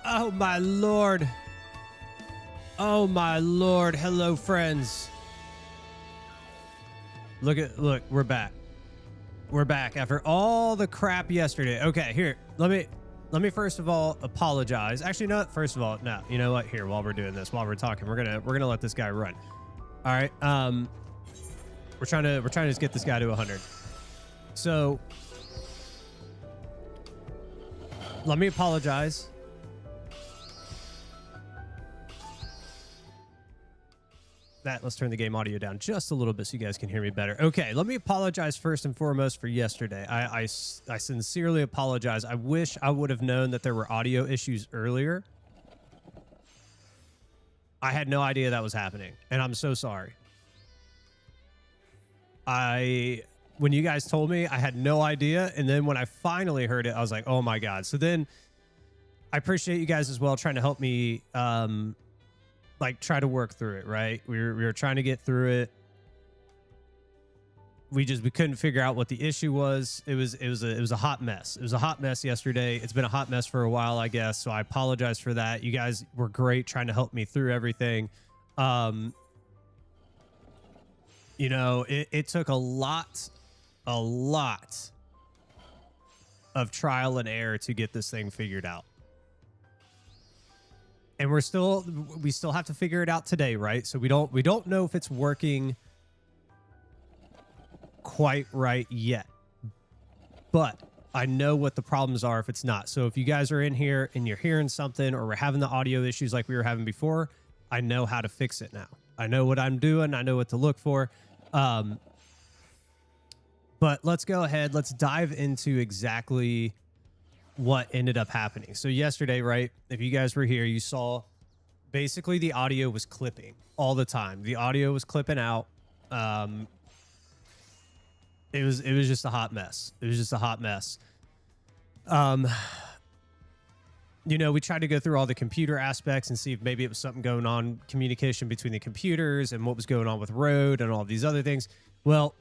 Oh my lord. Oh my lord. Hello, friends. Look, we're back. We're back after all the crap yesterday. Okay, here. Let me first of all apologize. Actually, no, first of all, no. You know what? Here, while we're doing this, while we're talking, we're gonna let this guy run. All right. We're trying to just get this guy to 100. So let me apologize. Let's turn the game audio down just a little bit so you guys can hear me better. Okay, let me apologize first and foremost for yesterday. I sincerely apologize. I wish I would have known that there were audio issues earlier. I had no idea that was happening, and I'm so sorry. When you guys told me, I had no idea, and then when I finally heard it, I was like, oh my God. So then I appreciate you guys as well trying to help me like try to work through it, right? We were trying to get through it. We couldn't figure out what the issue was. It was a hot mess. It was a hot mess yesterday. It's been a hot mess for a while, I guess. So I apologize for that. You guys were great trying to help me through everything. You know, it took a lot of trial and error to get this thing figured out. And we still have to figure it out today, right? So we don't know if it's working quite right yet. But I know what the problems are if it's not. So if you guys are in here and you're hearing something or we're having the audio issues like we were having before, I know how to fix it now. I know what I'm doing. I know what to look for. But let's go ahead. Let's dive into exactly what ended up happening. So yesterday, right, if you guys were here, you saw basically the audio was clipping all the time. The audio was clipping out. It was just a hot mess. It was just a hot mess. You know, we tried to go through all the computer aspects and see if maybe it was something going on, communication between the computers and what was going on with Rode and all these other things. Well,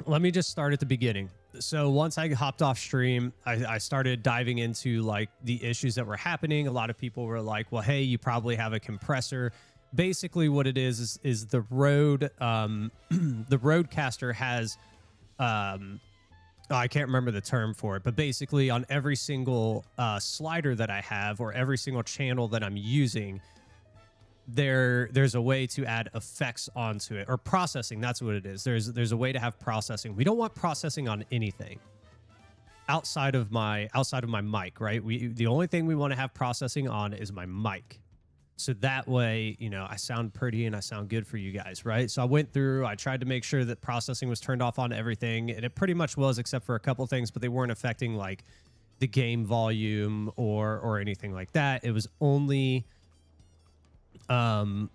let me just start at the beginning. So once I hopped off stream, I started diving into like the issues that were happening. A lot of people were like, well, hey, you probably have a compressor. Basically what it is the Rode, the Rodecaster has, I can't remember the term for it, but basically on every single slider that I have or every single channel that I'm using, there's a way to add effects onto it, or processing. That's what it is. There's a way to have processing. We don't want processing on anything outside of my mic, right? The only thing we want to have processing on is my mic. So that way, you know, I sound pretty and I sound good for you guys, right? So I went through, I tried to make sure that processing was turned off on everything, and it pretty much was, except for a couple things, but they weren't affecting like the game volume or anything like that. It was only I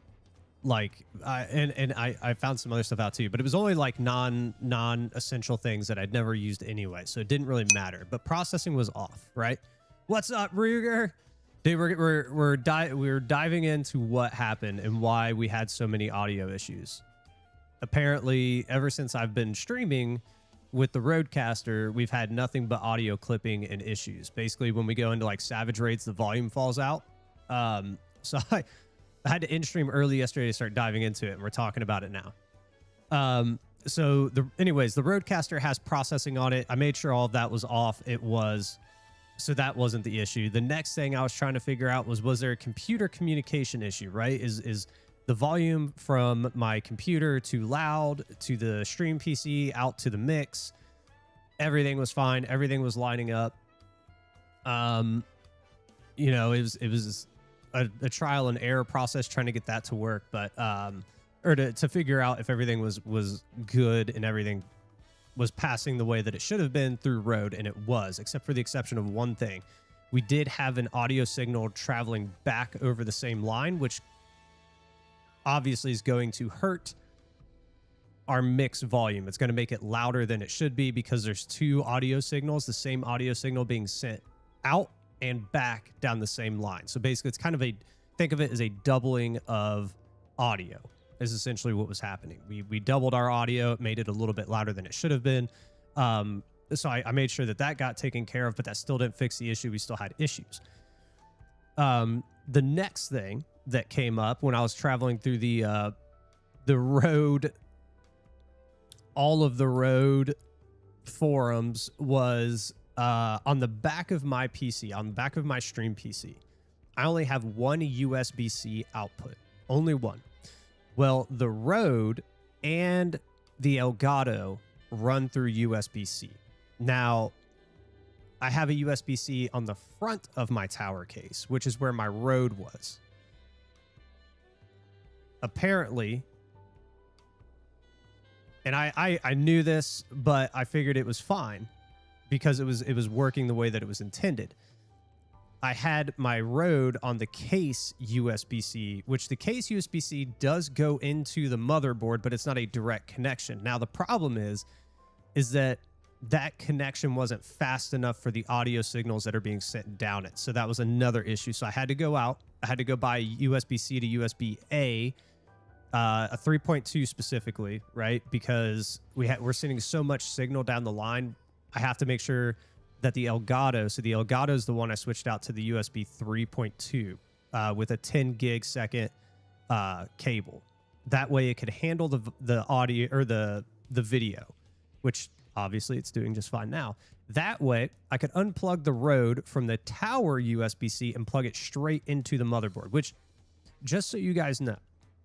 found some other stuff out too, but it was only like non-essential things that I'd never used anyway, so it didn't really matter. But processing was off, right? What's up, Ruger? Dude, we're diving into what happened and why we had so many audio issues. Apparently, ever since I've been streaming with the Rodecaster, we've had nothing but audio clipping and issues. Basically, when we go into like savage rates, the volume falls out. So I had to end stream early yesterday to start diving into it, and we're talking about it now. Anyways, the Rodecaster has processing on it. I made sure all of that was off. So that wasn't the issue. The next thing I was trying to figure out was there a computer communication issue, right? Is the volume from my computer too loud to the stream PC out to the mix? Everything was fine. Everything was lining up. You know, it was a trial and error process trying to get that to work, but or to figure out if everything was good and everything was passing the way that it should have been through Rode, and it was, except for the exception of one thing. We did have an audio signal traveling back over the same line, which obviously is going to hurt our mix volume. It's going to make it louder than it should be because there's two audio signals, the same audio signal being sent out and back down the same line. So basically it's kind of think of it as a doubling of audio is essentially what was happening. We doubled our audio. It made it a little bit louder than it should have been. So I made sure that got taken care of, but that still didn't fix the issue. We still had issues. The next thing that came up when I was traveling through the road, all of the road forums was on the back of my PC, on the back of my stream PC. I only have one USB-C output, only one. Well, the Rode and the Elgato run through USB-C. Now, I have a USB-C on the front of my tower case, which is where my Rode was. Apparently, and I knew this, but I figured it was fine because it was working the way that it was intended. I had my Rode on the case USB-C, which the case USB-C does go into the motherboard, but it's not a direct connection. Now, the problem is that connection wasn't fast enough for the audio signals that are being sent down it. So that was another issue. So I had to go out. I had to go buy USB-C to USB-A, a 3.2 specifically, right? Because we're sending so much signal down the line. I have to make sure that the Elgato, so the Elgato is the one I switched out to the USB 3.2 with a 10 gig second cable. That way it could handle the audio or the video, which obviously it's doing just fine now. That way I could unplug the Rode from the tower USB-C and plug it straight into the motherboard, which, just so you guys know,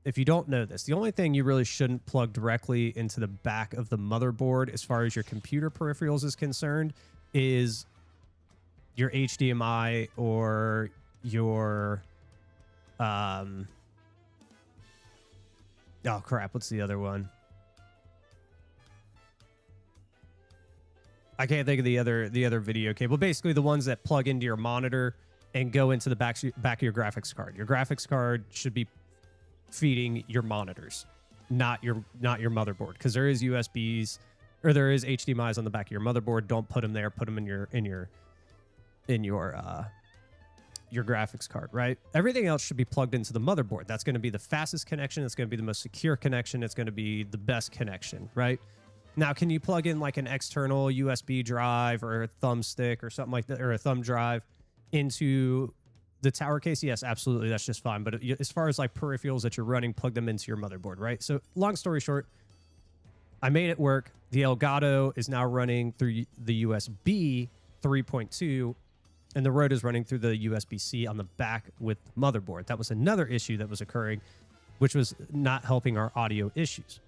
if you don't know this, the only thing you really shouldn't plug directly into the back of the motherboard as far as your computer peripherals is concerned is your HDMI or your oh crap, what's the other one? I can't think of the other video cable. Basically the ones that plug into your monitor and go into the back of your graphics card. Your graphics card should be feeding your monitors, not your motherboard, because there is USBs or there is HDMIs on the back of your motherboard. Don't put them there. Put them in your graphics card, right? Everything else should be plugged into the motherboard. That's going to be the fastest connection. It's going to be the most secure connection. It's going to be the best connection, right? Now, can you plug in like an external USB drive or a thumbstick or something like that, or a thumb drive into the tower case? Yes, absolutely. That's just fine. But as far as like peripherals that you're running, plug them into your motherboard, right? So long story short, I made it work. The Elgato is now running through the USB 3.2, and the Rode is running through the USB-C on the back with the motherboard. That was another issue that was occurring, which was not helping our audio issues,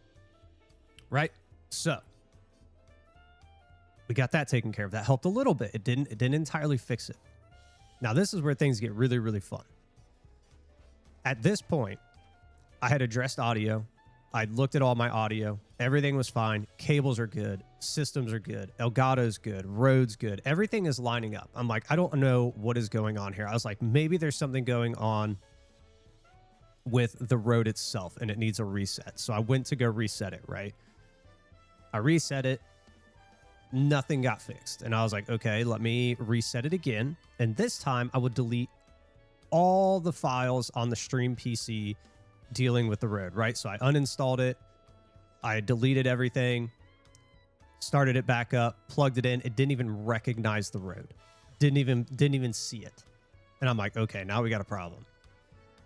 right? So we got that taken care of. That helped a little bit. It didn't entirely fix it. Now, this is where things get really, really fun. At this point, I had addressed audio. I looked at all my audio. Everything was fine. Cables are good. Systems are good. Elgato's good. Rode's good. Everything is lining up. I'm like, I don't know what is going on here. I was like, maybe there's something going on with the Rode itself and it needs a reset. So I went to go reset it, right? I reset it. Nothing got fixed. And I was like, okay, let me reset it again. And this time I would delete all the files on the stream PC dealing with the Rode, right? So I uninstalled it. I deleted everything, started it back up, plugged it in. It didn't even recognize the Rode. Didn't even see it. And I'm like, okay, now we got a problem.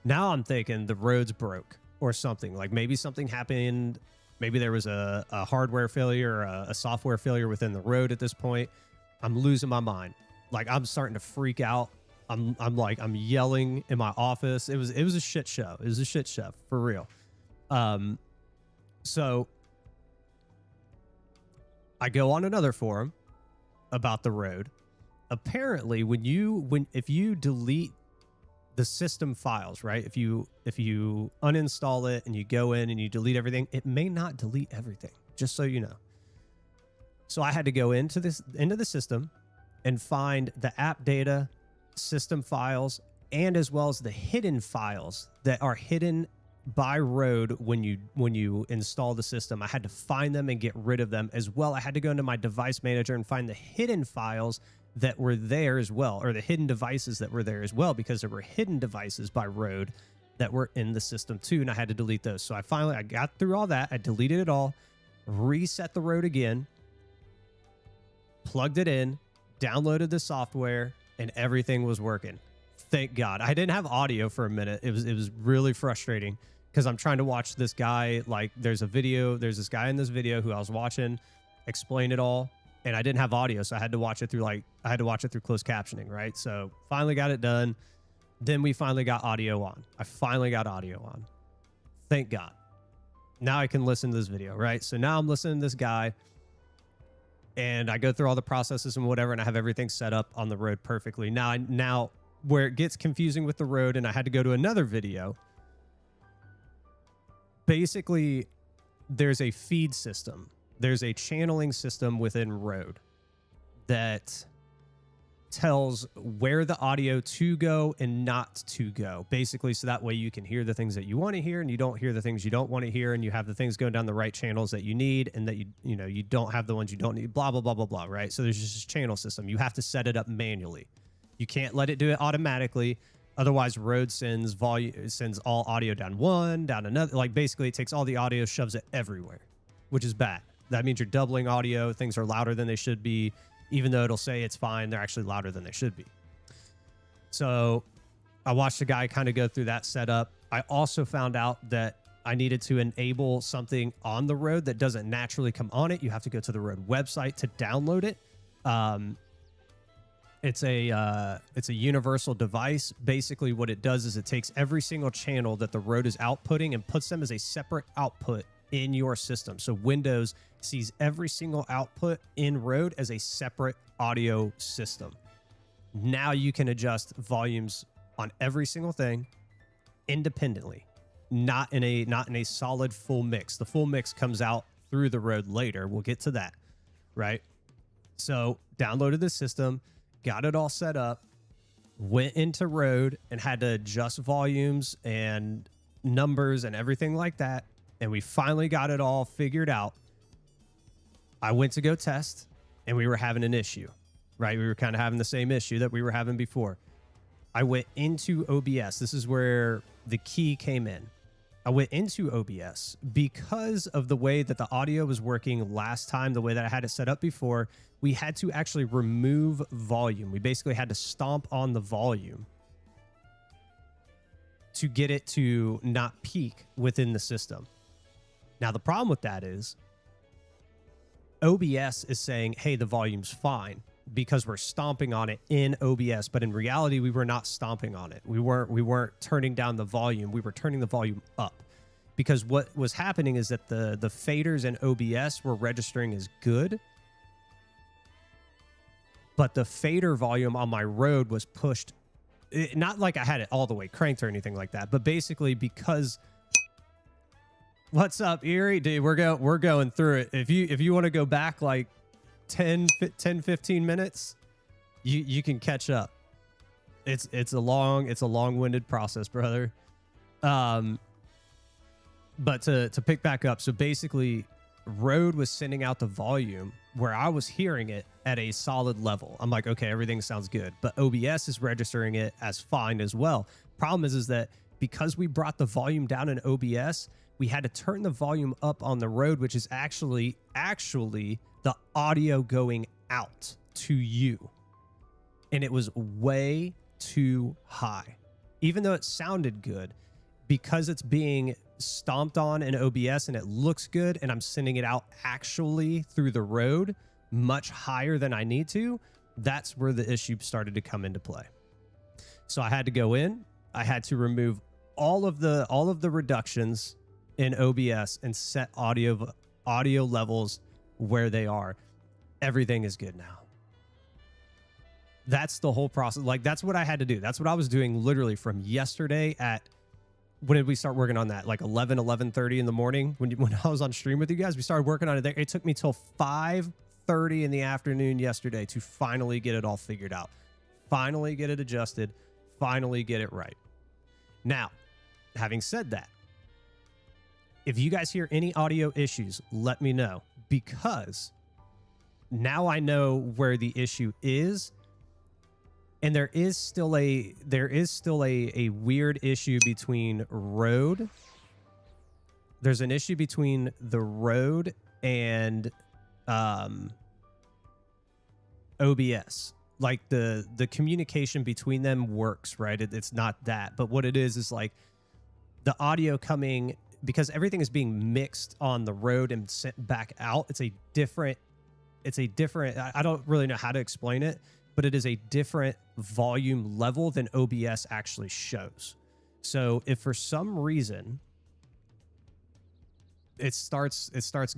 Now I'm thinking the Rode's broke or something. Like maybe something happened. Maybe there was a hardware failure or a software failure within the Rode at this point. I'm losing my mind. Like I'm starting to freak out. I'm yelling in my office. It was a shit show. It was a shit show for real. So I go on another forum about the Rode. Apparently, if you delete the system files, right? If you uninstall it and you go in and you delete everything, it may not delete everything. Just so you know. So I had to go into the system and find the app data, system files, and as well as the hidden files that are hidden by Rode when you install the system. I had to find them and get rid of them as well. I had to go into my device manager and find the hidden files that were there as well, or the hidden devices that were there as well, because there were hidden devices by Rode that were in the system too, and I had to delete those. So I got through all that. I deleted it all, reset the Rode again, plugged it in, downloaded the software, and everything was working. Thank God. I didn't have audio for a minute. It was really frustrating because I'm trying to watch this guy. Like there's this guy in this video who I was watching explain it all, and I didn't have audio, so I had to watch it through closed captioning, right? So finally got it done. Then we finally got audio on. I finally got audio on. Thank God. Now I can listen to this video, right? So now I'm listening to this guy, and I go through all the processes and whatever, and I have everything set up on the Rode perfectly. Now where it gets confusing with the Rode, and I had to go to another video. Basically, there's a feed system. There's a channeling system within Rode that tells where the audio to go and not to go. Basically, so that way you can hear the things that you want to hear and you don't hear the things you don't want to hear, and you have the things going down the right channels that you need, and that you don't have the ones you don't need, blah, blah, blah, blah, blah, right? So there's just this channel system. You have to set it up manually. You can't let it do it automatically. Otherwise, Rode sends all audio down one, down another. Like basically it takes all the audio, shoves it everywhere, which is bad. That means you're doubling audio. Things are louder than they should be. Even though it'll say it's fine, they're actually louder than they should be. So I watched a guy kind of go through that setup. I also found out that I needed to enable something on the Rode that doesn't naturally come on it. You have to go to the Rode website to download it. It's a universal device. Basically, what it does is it takes every single channel that the Rode is outputting and puts them as a separate output in your system. So Windows sees every single output in Rode as a separate audio system. Now you can adjust volumes on every single thing independently, not in a solid full mix. The full mix comes out through the Rode later. We'll get to that, right? So downloaded the system, got it all set up, went into Rode and had to adjust volumes and numbers and everything like that. And we finally got it all figured out. I went to go test, and we were having an issue, right? We were kind of having the same issue that we were having before. I went into OBS. This is where the key came in. I went into OBS because of the way that the audio was working last time, the way that I had it set up before. We had to actually remove volume. We basically had to stomp on the volume to get it to not peak within the system. Now, the problem with that is OBS is saying, hey, the volume's fine because we're stomping on it in OBS. But in reality, we were not stomping on it. We weren't turning down the volume. We were turning the volume up, because what was happening is that the faders in OBS were registering as good, but the fader volume on my Rode was pushed. Not like I had it all the way cranked or anything like that, but basically because... What's up, Erie? Dude, we're going through it. If you want to go back like 10, 15 minutes, you can catch up. It's a long-winded process, brother. But to pick back up, so basically Rode was sending out the volume where I was hearing it at a solid level. I'm like, okay, everything sounds good. But OBS is registering it as fine as well. Problem is that because we brought the volume down in OBS, we had to turn the volume up on the Rode, which is actually the audio going out to you. And it was way too high. Even though it sounded good, because it's being stomped on in OBS and it looks good, and I'm sending it out actually through the Rode much higher than I need to, that's where the issue started to come into play. So I had to go in, I had to remove all of the reductions in OBS and set audio levels where they are. Everything is good now. That's the whole process. Like, that's what I had to do. That's what I was doing literally from yesterday at, when did we start working on that? Like 11:30 in the morning when I was on stream with you guys. We started working on it there. It took me till 5:30 in the afternoon yesterday to finally get it all figured out. Finally get it adjusted. Finally get it right. Now, having said that, if you guys hear any audio issues, let me know, because now I know where the issue is. And there is still a weird issue between Rode. There's an issue between the Rode and OBS. like the communication between them works, right? It's not that, but what it is like the audio coming, because everything is being mixed on the road and sent back out. It's a different, I don't really know how to explain it, but it is a different volume level than OBS actually shows. So if for some reason it starts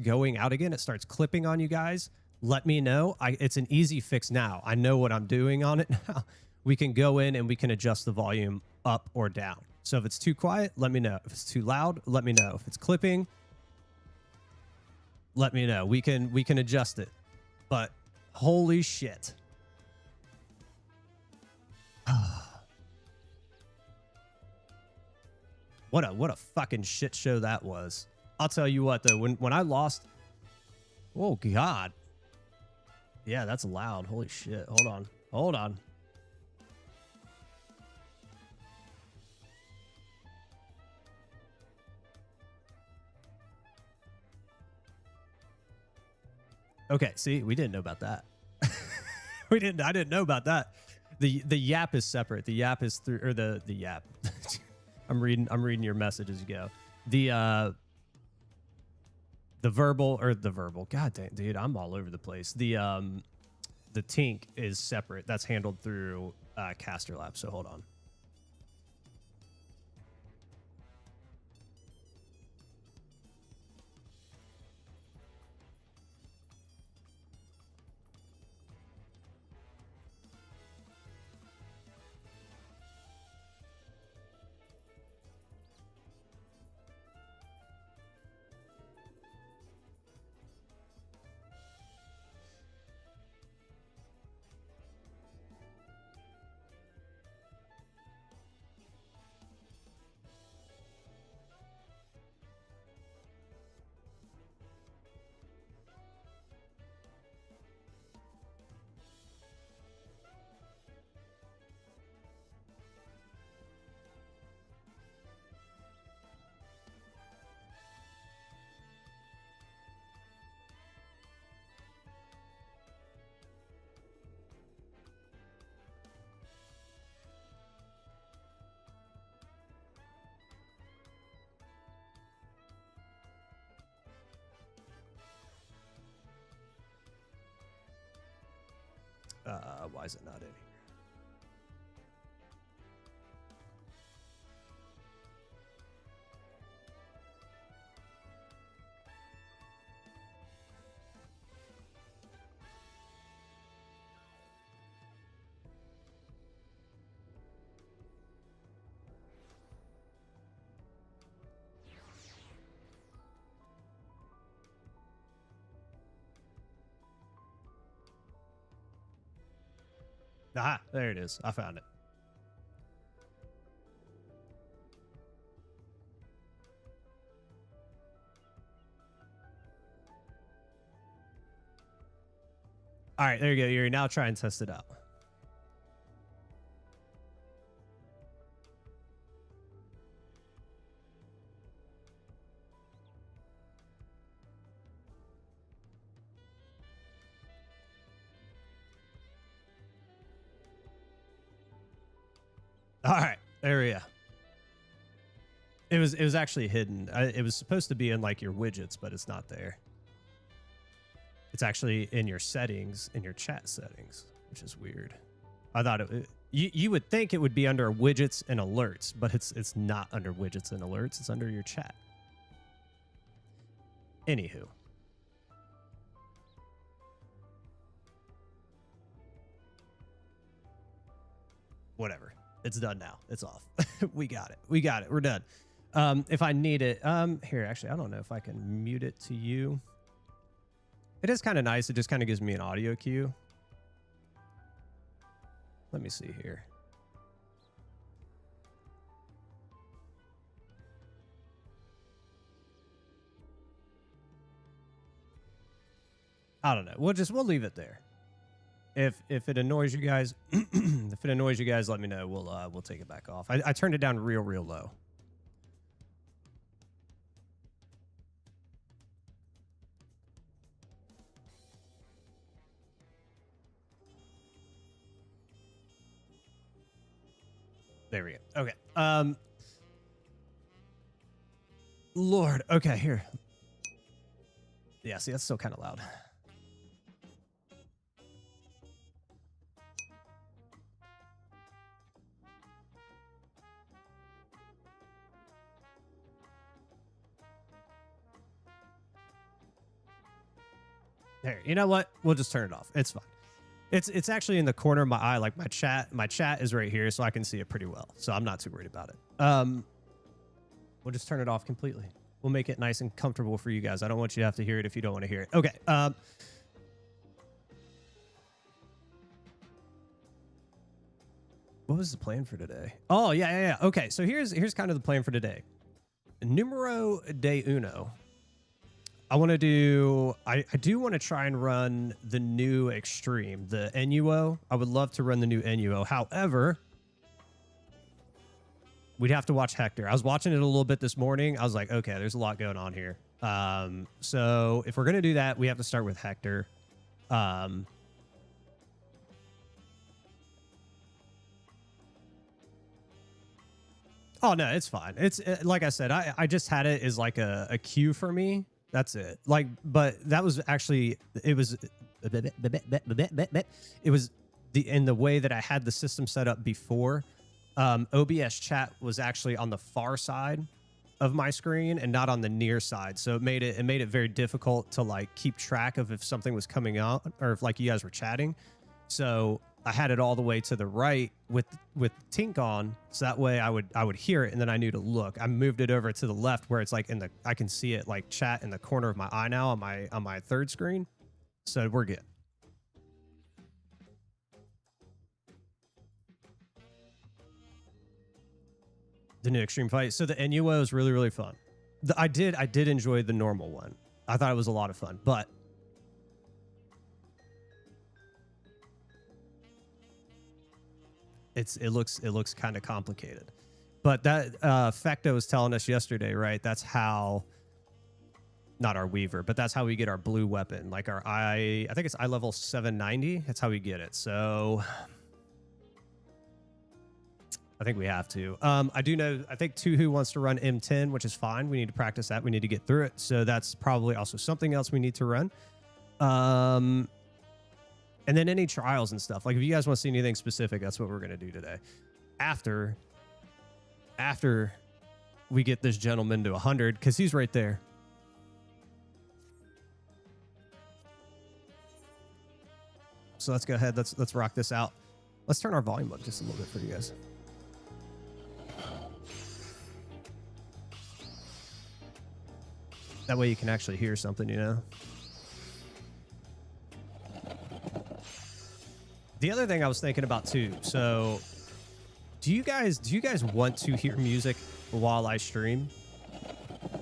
going out again, it starts clipping on you guys, let me know. It's an easy fix now. I know what I'm doing on it now. We can go in and we can adjust the volume up or down. So if it's too quiet, let me know. If it's too loud, let me know. If it's clipping, let me know. We can adjust it. But holy shit. What a fucking shit show that was. I'll tell you what though, when I lost, oh God. Yeah, that's loud. Holy shit. Hold on. Okay, see, we didn't know about that. I didn't know about that. The yap is separate. The yap is through, or the yap. I'm reading your message as you go. The verbal. God damn, dude, I'm all over the place. The tink is separate. That's handled through Caster Lab. So hold on. Why is it not in here? Ah, there it is. I found it. All right, there you go. You're now trying to test it out. All right, there we go. It was actually hidden. It was supposed to be in like your widgets, but it's not there. It's actually in your settings, in your chat settings, which is weird. I thought you would think it would be under widgets and alerts, but it's not under widgets and alerts. It's under your chat. Anywho. Whatever. It's done now. It's off. We got it. We're done. If I need it, here, actually, I don't know if I can mute it to you. It is kind of nice. It just kind of gives me an audio cue. Let me see here. I don't know. We'll leave it there. If it annoys you guys, let me know. We'll take it back off. I turned it down real low. There we go. Okay. Lord. Okay, here. Yeah, see, that's still kind of loud. There, you know what? We'll just turn it off. It's fine. It's actually in the corner of my eye. Like my chat is right here, so I can see it pretty well. So I'm not too worried about it. We'll just turn it off completely. We'll make it nice and comfortable for you guys. I don't want you to have to hear it if you don't want to hear it. Okay. What was the plan for today? Oh, yeah. Okay, so here's kind of the plan for today. Numero de uno. I do want to try and run the new Extreme, the NUO. I would love to run the new NUO. However, we'd have to watch Hector. I was watching it a little bit this morning. I was like, okay, there's a lot going on here. So if we're going to do that, we have to start with Hector. Oh, no, it's fine. It's like I said, I just had it as like a cue for me. That's it. Like, but that was actually, it was in the way that I had the system set up before. OBS chat was actually on the far side of my screen and not on the near side. So it made it very difficult to like keep track of if something was coming out or if like you guys were chatting. So I had it all the way to the right with Tink on, so that way I would hear it and then I knew to look. I moved it over to the left where it's like I can see it like chat in the corner of my eye now on my third screen. So we're good. The new Extreme fight. So the NUO is really, really fun. I did enjoy the normal one. I thought it was a lot of fun, but it looks kind of complicated. But that Fecto was telling us yesterday, right? That's how, not our Weaver, but that's how we get our blue weapon. Like our I think it's eye level 790. That's how we get it. So I think we have to. I do know, I think Tuhu wants to run M10, which is fine. We need to practice that. We need to get through it. So that's probably also something else we need to run. And then any trials and stuff. Like if you guys want to see anything specific, that's what we're going to do today. After we get this gentleman to 100, because he's right there. So let's go ahead. Let's rock this out. Let's turn our volume up just a little bit for you guys. That way you can actually hear something, you know? The other thing I was thinking about too. So do you guys want to hear music while I stream?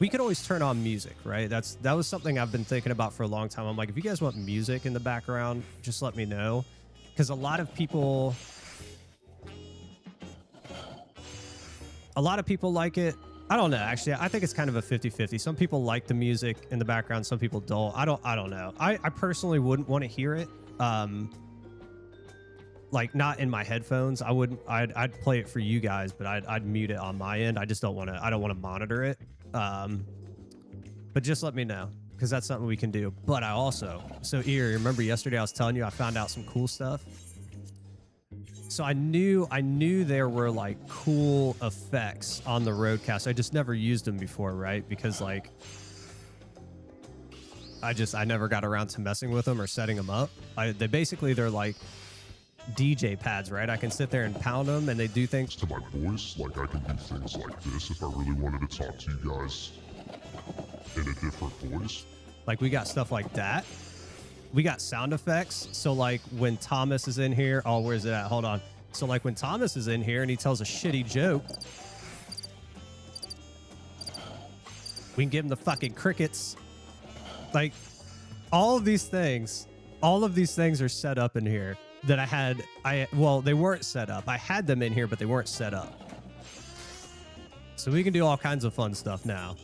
We could always turn on music, right? That was something I've been thinking about for a long time. I'm like, if you guys want music in the background, just let me know. Because a lot of people like it. I don't know. Actually, I think it's kind of a 50-50. Some people like the music in the background. Some people don't. I don't know. I personally wouldn't want to hear it. Like not in my headphones. I'd play it for you guys, but I'd mute it on my end. I just don't want to. I don't want to monitor it. But just let me know because that's something we can do. But I also, so Erie, remember yesterday I was telling you I found out some cool stuff. So I knew there were like cool effects on the Roadcast. I just never used them before, right? Because like I never got around to messing with them or setting them up. They're like DJ pads, right? I can sit there and pound them and they do things to my voice. Like I can do things like this if I really wanted to talk to you guys in a different voice. Like we got stuff like that. We got sound effects. So like when Thomas is in here, oh, where's it at? Hold on. So like when Thomas is in here and he tells a shitty joke, we can give him the fucking crickets. Like all of these things are set up in here that well, they weren't set up. I had them in here, but they weren't set up. So we can do all kinds of fun stuff now.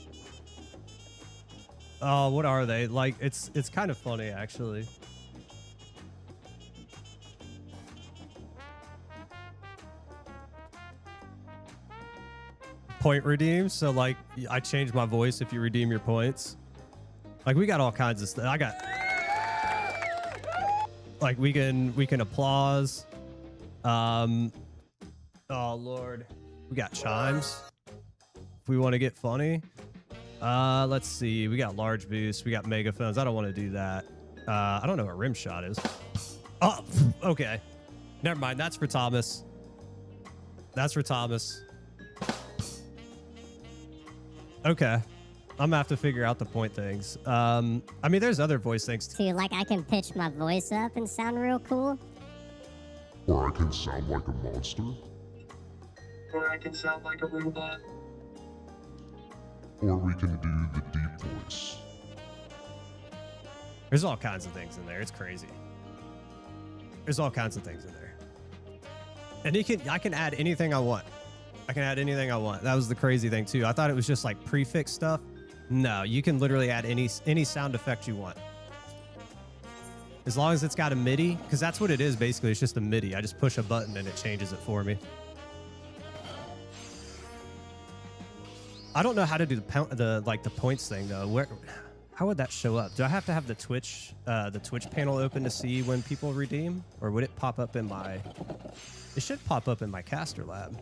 Oh, what are they? Like, it's kind of funny, actually. point redeems. So like I change my voice if you redeem your points. Like we got all kinds of stuff. I got like we can applause. Oh Lord, we got chimes. If we want to get funny. Let's see. We got large boost. We got megaphones. I don't want to do that. I don't know what rim shot is. Oh, okay. Never mind. That's for Thomas. That's for Thomas. Okay. I'm gonna have to figure out the point things. I mean, there's other voice things too. Like I can pitch my voice up and sound real cool. Or I can sound like a monster. Or I can sound like a robot. Or we can do the deep voice. There's all kinds of things in there. It's crazy. There's all kinds of things in there. And I can add anything I want. I can add anything I want. That was the crazy thing too. I thought it was just like prefix stuff. No, you can literally add any sound effect you want. As long as it's got a MIDI, because that's what it is basically. It's just a MIDI. I just push a button and it changes it for me. I don't know how to do the points thing though. How would that show up? Do I have to have the Twitch panel open to see when people redeem, or would it pop up in my? It should pop up in my caster lab.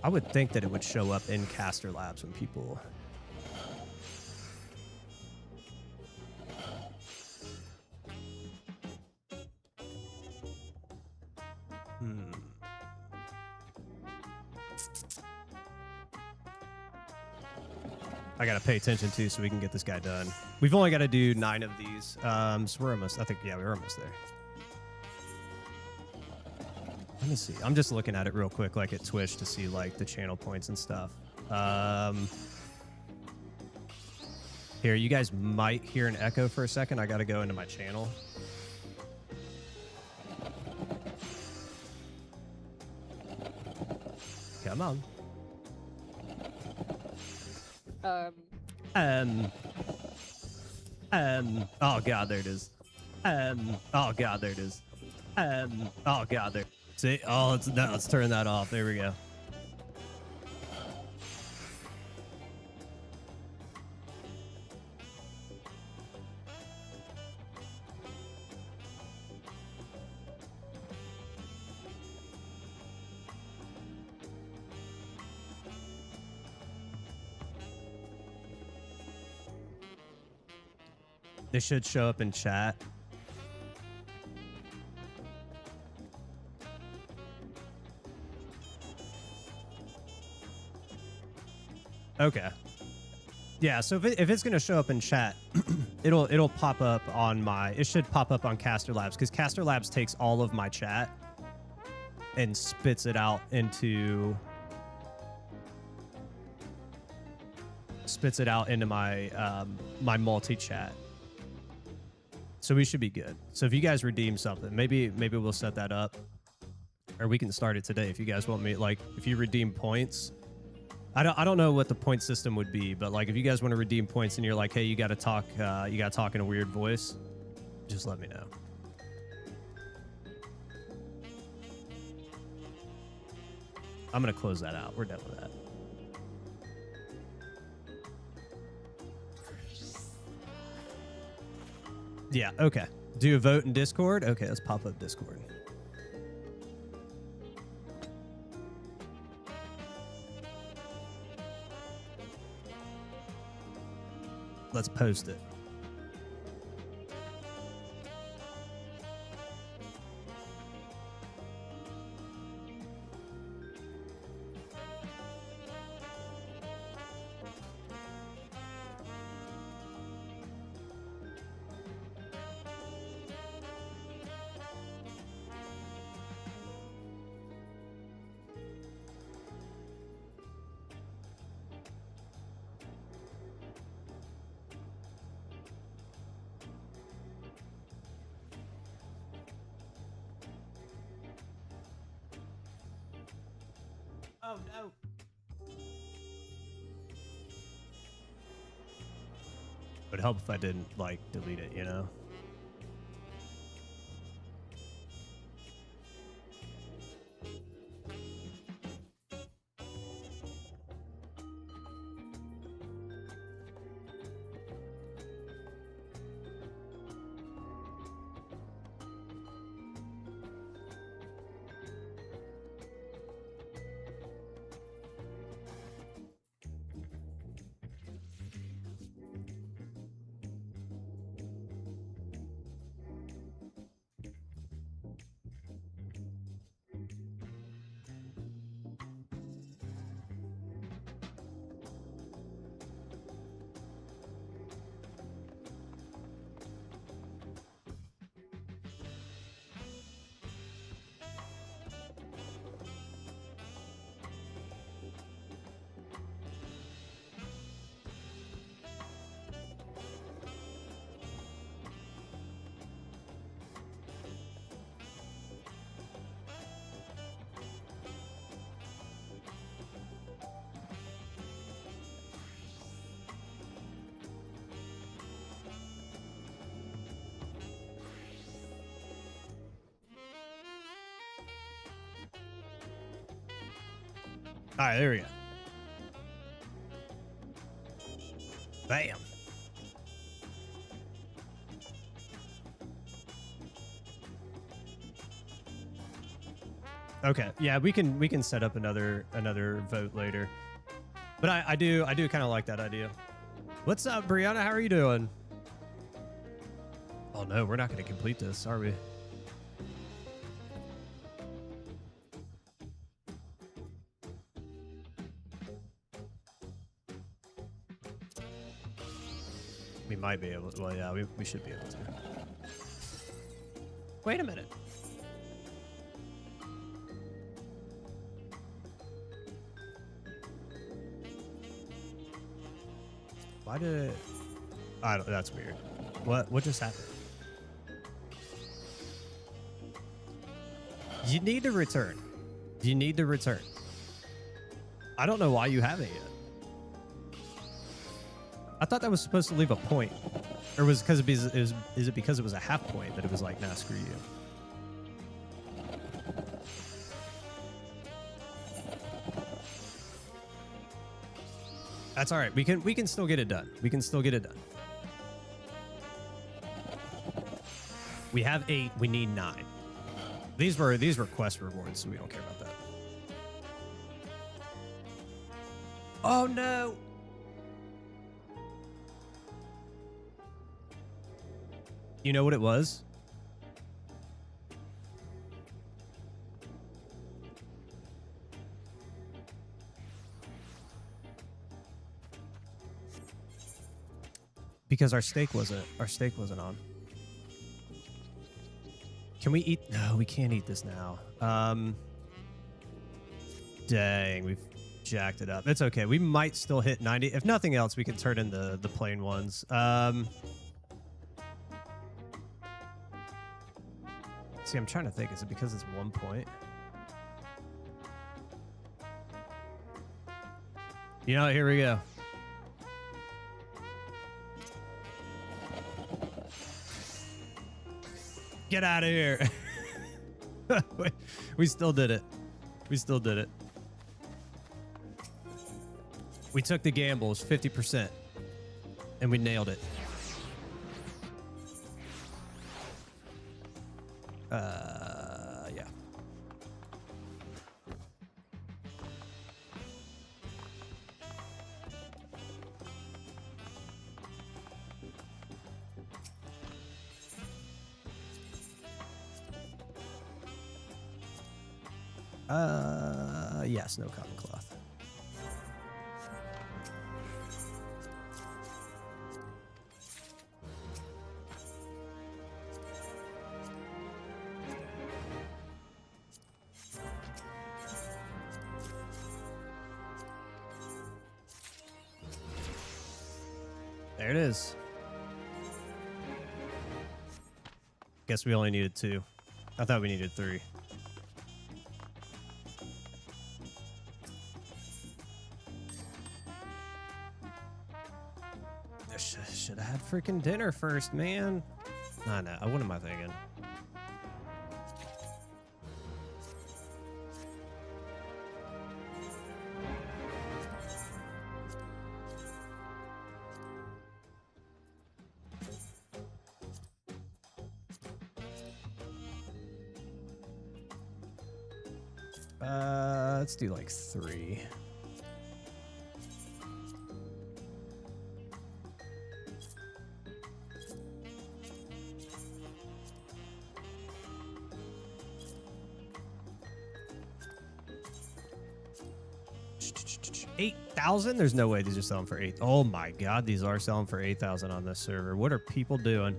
I would think that it would show up in caster labs when people. I gotta pay attention too, so we can get this guy done. We've only got to do 9 of these, so we're almost. I think we're almost there. Let me see. I'm just looking at it real quick, like at Twitch, to see like the channel points and stuff. Here, you guys might hear an echo for a second. I gotta go into my channel. Come on. Oh god, there it is. Oh god, there it is. Oh god, there. See, oh, let's turn that off. There we go. They should show up in chat. Okay. Yeah, so if it's going to show up in chat, it'll pop up on my... It should pop up on Caster Labs, because Caster Labs takes all of my chat and spits it out into... Spits it out into my my multi-chat. So we should be good. So if you guys redeem something, maybe we'll set that up, or we can start it today if you guys want me. Like if you redeem points, I don't know what the point system would be, but like if you guys want to redeem points and you're like, hey, you got to talk in a weird voice, just let me know. I'm gonna close that out. We're done with that. Yeah, okay. Do a vote in Discord? Okay, let's pop up Discord. Let's post it. Oh no. It would help if I didn't like delete it, you know? All right, there we go. Bam. Okay, yeah, we can set up another vote later, but I do kind of like that idea. What's up, Brianna? How are you doing? Oh no, we're not going to complete this, are we? We might be able to. Well, yeah, we should be able to. Wait a minute. Why did it... I don't... That's weird. What just happened? You need to return. You need to return. I don't know why you haven't yet. I thought that was supposed to leave a point. Or was because is it because it was a half point that it was like, nah, screw you? That's all right. We can still get it done. We can still get it done. We have 8. We need 9. These were quest rewards, so we don't care about that. Oh no. You know what it was? Because our steak wasn't on. Can we eat? No, we can't eat this now. Dang, we've jacked it up. It's okay. We might still hit 90. If nothing else, we can turn in the plain ones. See, I'm trying to think. Is it because it's 1 point? You know, here we go. Get out of here. We still did it. We still did it. We took the gambles, 50%, and we nailed it. Yeah. Yes, no cotton cloth. There it is. Guess we only needed 2. I thought we needed 3. Should have had freaking dinner first, man. I know. What am I thinking? Let's do like 3. $8,000? There's no way these are selling for 8. Oh my god, these are selling for 8,000 on this server. What are people doing?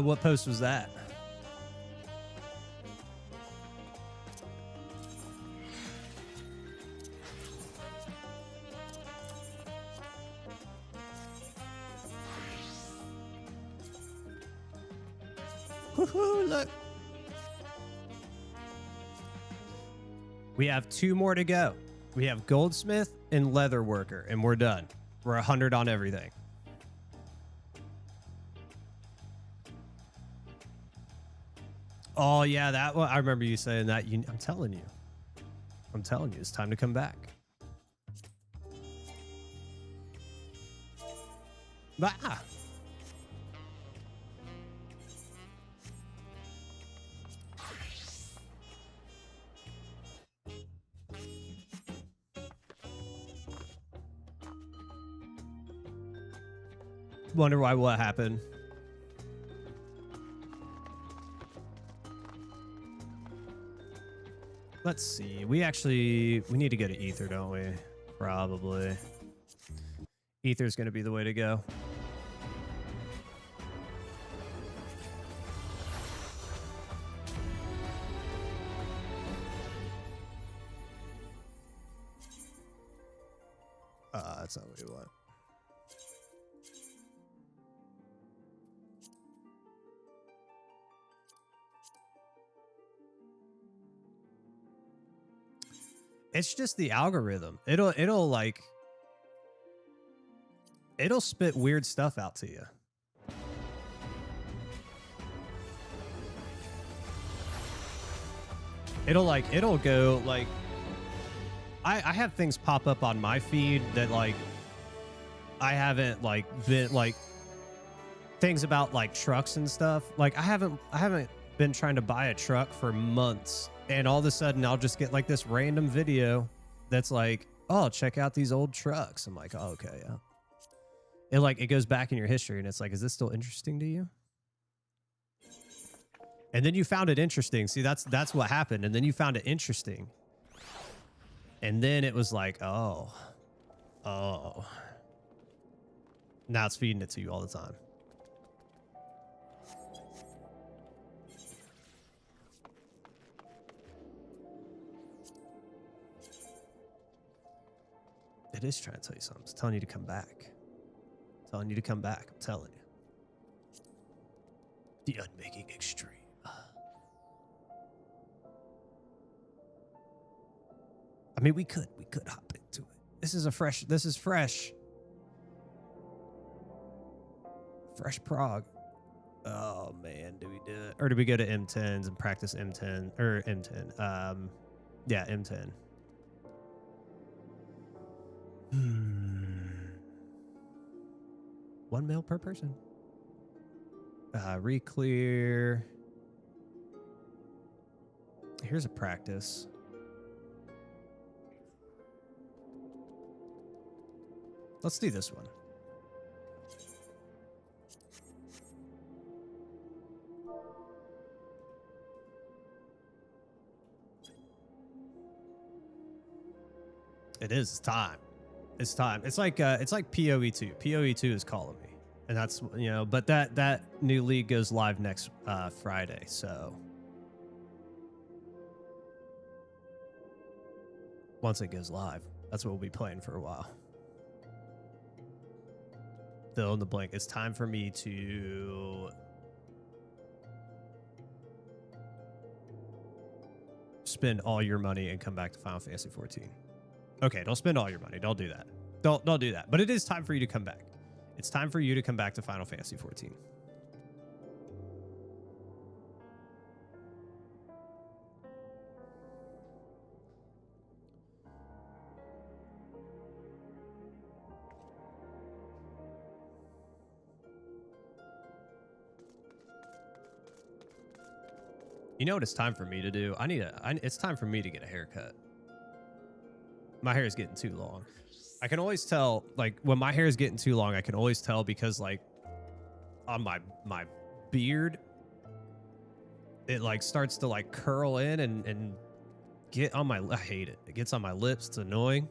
What post was that? Woohoo, look. We have 2 more to go. We have goldsmith and leather worker, and we're done. We're 100 on everything. Oh yeah, that one. I remember you saying that. I'm telling you, it's time to come back. Ah. Wonder why what happened. Let's see. We need to go to Ether, don't we? Probably. Ether's going to be the way to go. That's not what we want. It's just the algorithm. It'll spit weird stuff out to you. It'll go like I have things pop up on my feed that like I haven't like been like things about like trucks and stuff. Like I haven't been trying to buy a truck for months. And all of a sudden, I'll just get like this random video that's like, oh, check out these old trucks. I'm like, oh, okay, yeah. It goes back in your history and it's like, is this still interesting to you? And then you found it interesting. See, that's what happened. And then you found it interesting. And then it was like, oh. Now it's feeding it to you all the time. It is trying to tell you something. It's telling you to come back. It's telling you to come back. I'm telling you. The unmaking extreme. I mean, we could hop into it. This is fresh. Fresh prog. Oh man, do we do it? Or do we go to M10s and practice M10 or M10? Yeah, M10. One mil per person. Reclear. Here's a practice. Let's do this one. It is. It's time. It's time. It's like PoE2. PoE2 is calling me, and that's, you know. But that new league goes live next Friday, so once it goes live, that's what we'll be playing for a while. Fill in the blank. It's time for me to spend all your money and come back to Final Fantasy 14. Okay, don't spend all your money. Don't do that. Don't do that. But it is time for you to come back. It's time for you to come back to Final Fantasy 14. You know what it's time for me to do? It's time for me to get a haircut. My hair is getting too long. I can always tell, like, when my hair is getting too long, I can always tell because, like, on my beard, it, like, starts to, like, curl in and get on my... I hate it. It gets on my lips. It's annoying.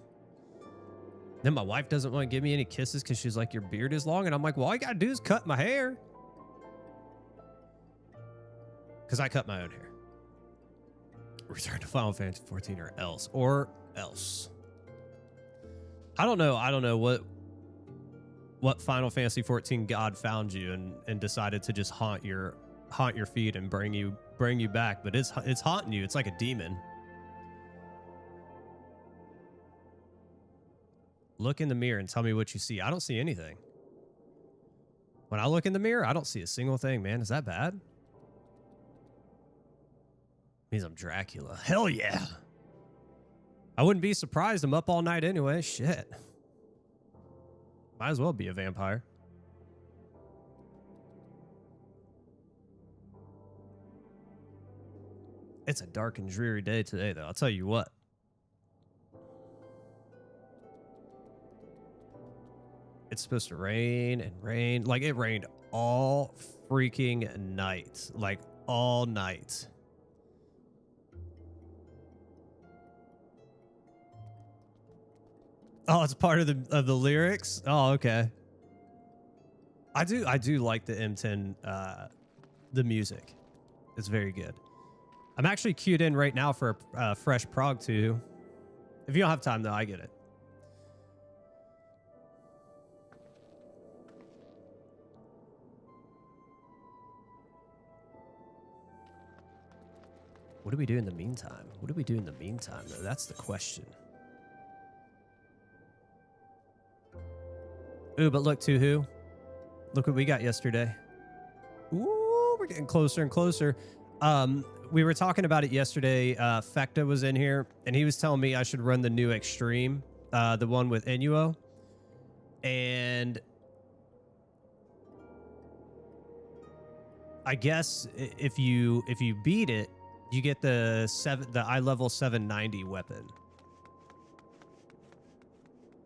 Then my wife doesn't want to give me any kisses because she's like, your beard is long. And I'm like, well, all you got to do is cut my hair. Because I cut my own hair. Return to Final Fantasy 14 or else. Or else. I don't know what Final Fantasy 14 God found you and decided to just haunt your feet and bring you back. But it's haunting you. It's like a demon. Look in the mirror and tell me what you see. I don't see anything. When I look in the mirror, I don't see a single thing, man. Is that bad? Means I'm Dracula. Hell yeah. I wouldn't be surprised. I'm up all night anyway. Shit. Might as well be a vampire. It's a dark and dreary day today, though. I'll tell you what. It's supposed to rain and rain. Like, it rained all freaking night. Like, all night. Oh, it's part of the lyrics. Oh, okay. I do like the M10, the music. It's very good. I'm actually queued in right now for a fresh prog too. If you don't have time though, I get it. What do we do in the meantime? What do we do in the meantime though? That's the question. Ooh, but look, Tuhu. Look what we got yesterday. Ooh, we're getting closer and closer. We were talking about it yesterday. Fecta was in here, and he was telling me I should run the new Extreme, the one with Inuo. And I guess if you beat it, you get the eye level 790 weapon.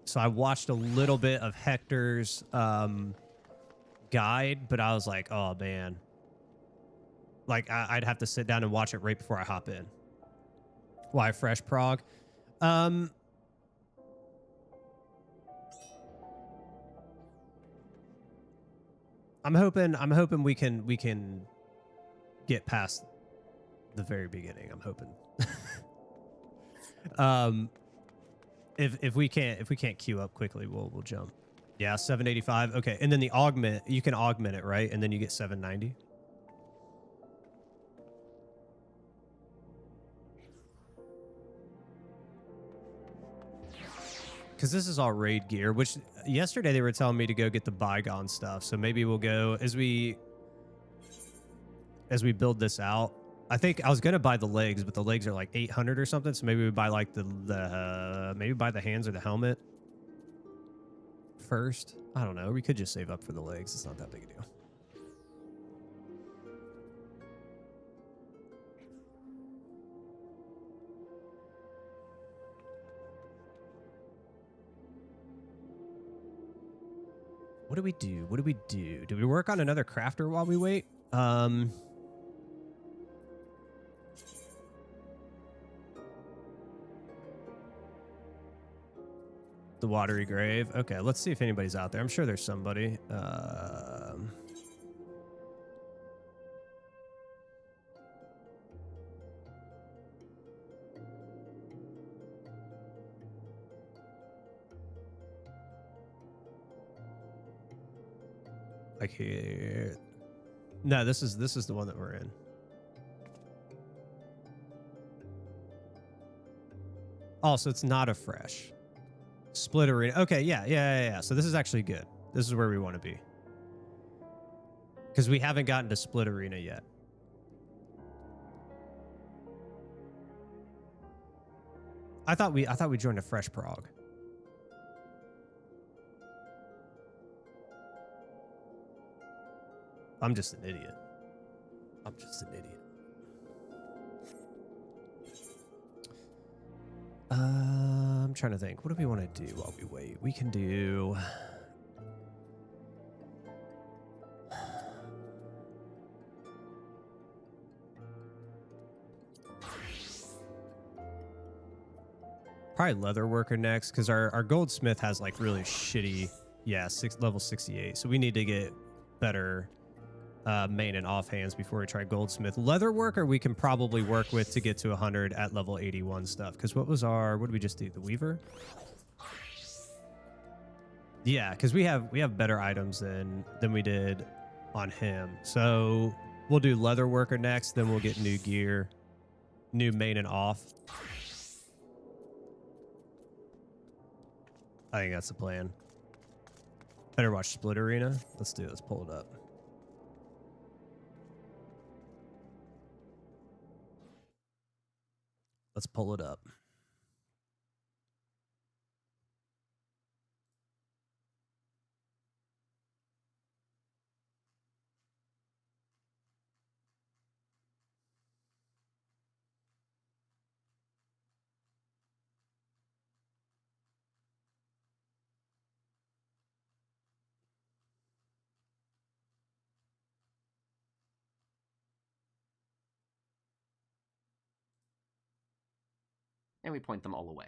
So I watched a little bit of Hector's guide, but I was like, oh, man. Like, I'd have to sit down and watch it right before I hop in. Why fresh prog? I'm hoping we can get past the very beginning. I'm hoping. If we can't queue up quickly, we'll jump. Yeah, 785. Okay, and then the augment, you can augment it, right? And then you get 790. Because this is all raid gear, which yesterday they were telling me to go get the bygone stuff. So maybe we'll go as we build this out. I think I was gonna buy the legs, but the legs are like 800 or something. So maybe we buy like maybe buy the hands or the helmet first. I don't know. We could just save up for the legs. It's not that big a deal. What do we do? What do we do? Do we work on another crafter while we wait? The watery grave. Okay, let's see if anybody's out there. I'm sure there's somebody. Like here. No, this is the one that we're in. Oh, so it's not a fresh. Split arena. Okay, yeah. So this is actually good. This is where we want to be. Because we haven't gotten to split arena yet. I thought we joined a fresh prog. I'm just an idiot. I'm just an idiot. I'm trying to think. What do we want to do while we wait? We can do... Probably leatherworker next, because our goldsmith has like really shitty, yeah, level 68. So we need to get better main and offhands before we try goldsmith. Leatherworker we can probably work with to get to 100 at level 81 stuff. Because what did we just do? The weaver? Yeah, because we have better items than we did on him. So we'll do leatherworker next, then we'll get new gear, new main and off. I think that's the plan. Better watch Split Arena. Let's do it. Let's pull it up. Let's pull it up. And we point them all away.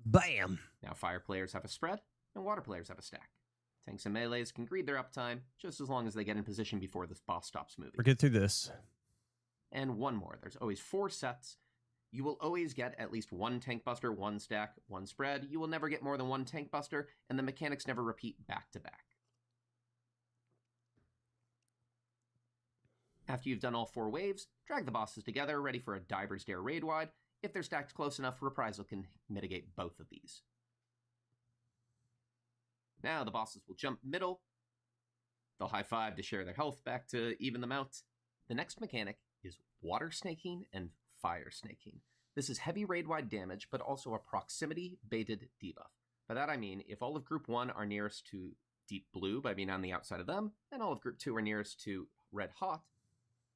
Bam! Now fire players have a spread, and water players have a stack. Tanks and melees can greed their uptime, just as long as they get in position before the boss stops moving. We'll get through this. And one more. There's always 4 sets. You will always get at least 1 tank buster, 1 stack, 1 spread. You will never get more than 1 tank buster, and the mechanics never repeat back to back. After you've done all 4 waves, drag the bosses together, ready for a Diver's Dare raid wide. If they're stacked close enough, Reprisal can mitigate both of these. Now the bosses will jump middle. They'll high five to share their health back to even them out. The next mechanic is water snaking and fire snaking. This is heavy raid-wide damage, but also a proximity-baited debuff. By that I mean, if all of Group 1 are nearest to deep blue by being on the outside of them, and all of Group 2 are nearest to red hot,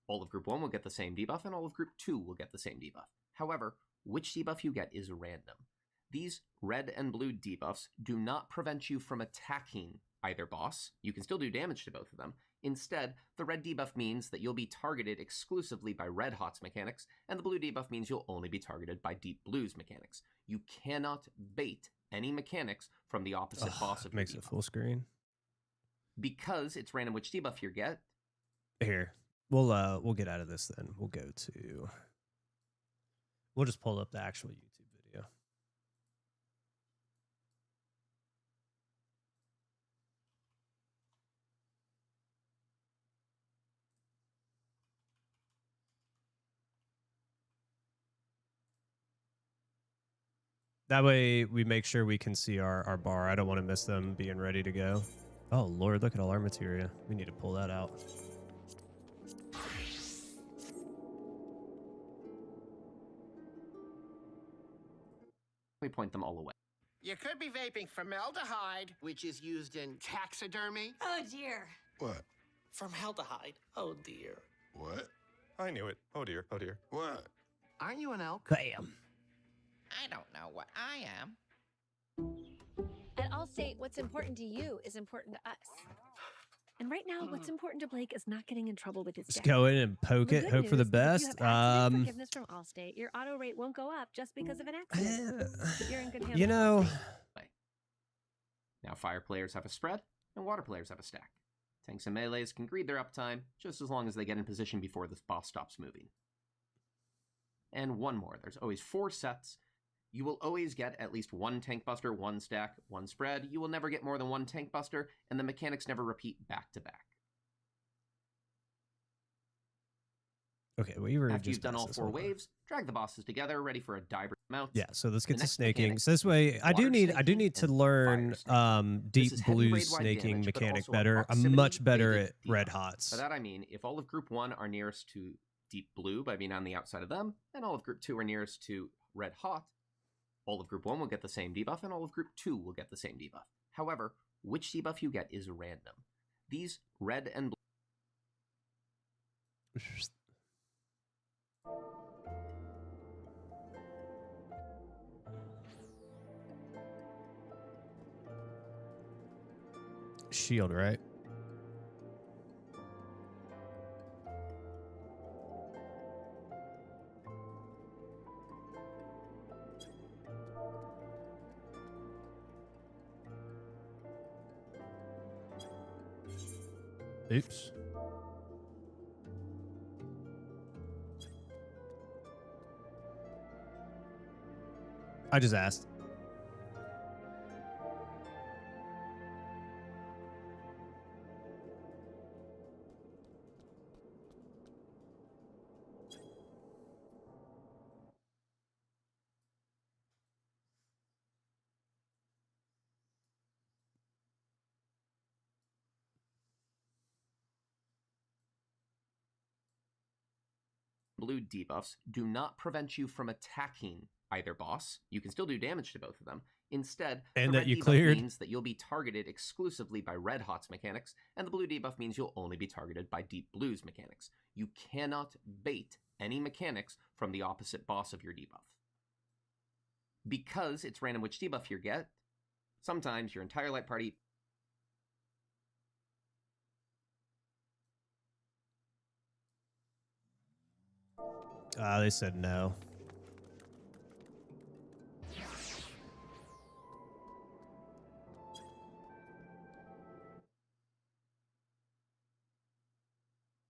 all of Group 1 will get the same debuff, and all of Group 2 will get the same debuff. However, which debuff you get is random. These red and blue debuffs do not prevent you from attacking either boss. You can still do damage to both of them. Instead, the red debuff means that you'll be targeted exclusively by red hot's mechanics, and the blue debuff means you'll only be targeted by deep blue's mechanics. You cannot bait any mechanics from the opposite boss of your Makes it full screen. Because it's random which debuff you get. Here. We'll get out of this then. We'll go to... We'll just pull up the actual YouTube video. That way we make sure we can see our bar. I don't want to miss them being ready to go. Oh, Lord, look at all our materia. We need to pull that out. We point them all away. You could be vaping formaldehyde, which is used in taxidermy. Oh, dear. What? Formaldehyde. Oh, dear. What? I knew it. Oh dear, oh dear. What? Aren't you an elk? Bam. I don't know what I am. At Allstate, what's important to you is important to us. And right now, what's important to Blake is not getting in trouble with his Let's debt. go in and poke The it. good Hope for the news is if best. you have accident forgiveness from Allstate, your auto rate won't go up just because of an accident. You're in good hands. You with know... Allstate. Now fire players have a spread, and water players have a stack. Tanks and melees can greed their uptime, just as long as they get in position before the boss stops moving. And one more. There's always 4 sets. You will always get at least 1 tank buster, 1 stack, 1 spread. You will never get more than 1 tank buster, and the mechanics never repeat back to back. Okay, we were After just you've done all 4 waves, drag the bosses together, ready for a diver mount. Yeah, so let's get The to next snaking. mechanic So this way, I do water need snaking to and learn fire snaking. deep This is heavy blue raid-wide snaking damage, but mechanic also a better. I'm proximity much better rated at red debuff. hots. By that I mean, if all of group 1 are nearest to deep blue by being on the outside of them, and all of group 2 are nearest to red hot, all of group 1 will get the same debuff, and all of group 2 will get the same debuff. However, which debuff you get is random. These red and blue shield, right? Oops. I just asked. debuffs do not prevent you from attacking either boss. You can still do damage to both of them. Instead, And the that red you debuff cleared. means that you'll be targeted exclusively by red hot's mechanics, and the blue debuff means you'll only be targeted by deep blue's mechanics. You cannot bait any mechanics from the opposite boss of your debuff. Because it's random which debuff you get, sometimes your entire light party They said no.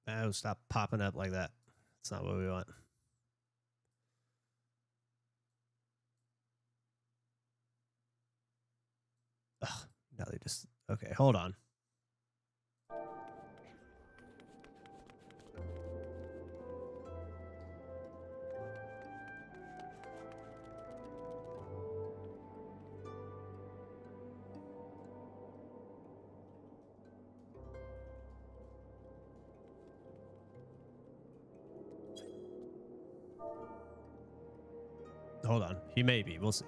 Oh, stop popping up like that. That's not what we want. Ugh, now they just... Okay, hold on. Hold on. He may be. We'll see.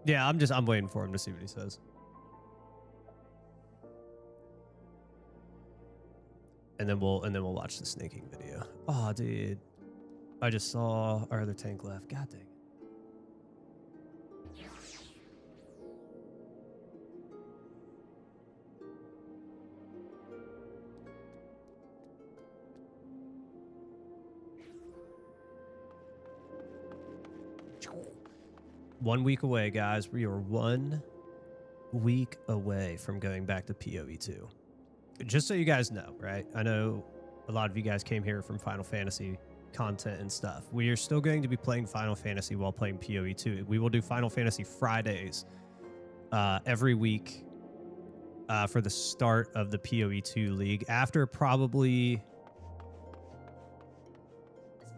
Yeah, I'm waiting for him to see what he says. And then we'll watch the snaking video. Oh, dude. I just saw our other tank left. God dang it. One week away, guys. We are 1 week away from going back to PoE2. Just so you guys know, right? I know a lot of you guys came here from Final Fantasy content and stuff. We are still going to be playing Final Fantasy while playing PoE2. We will do Final Fantasy Fridays every week for the start of the PoE2 League. After probably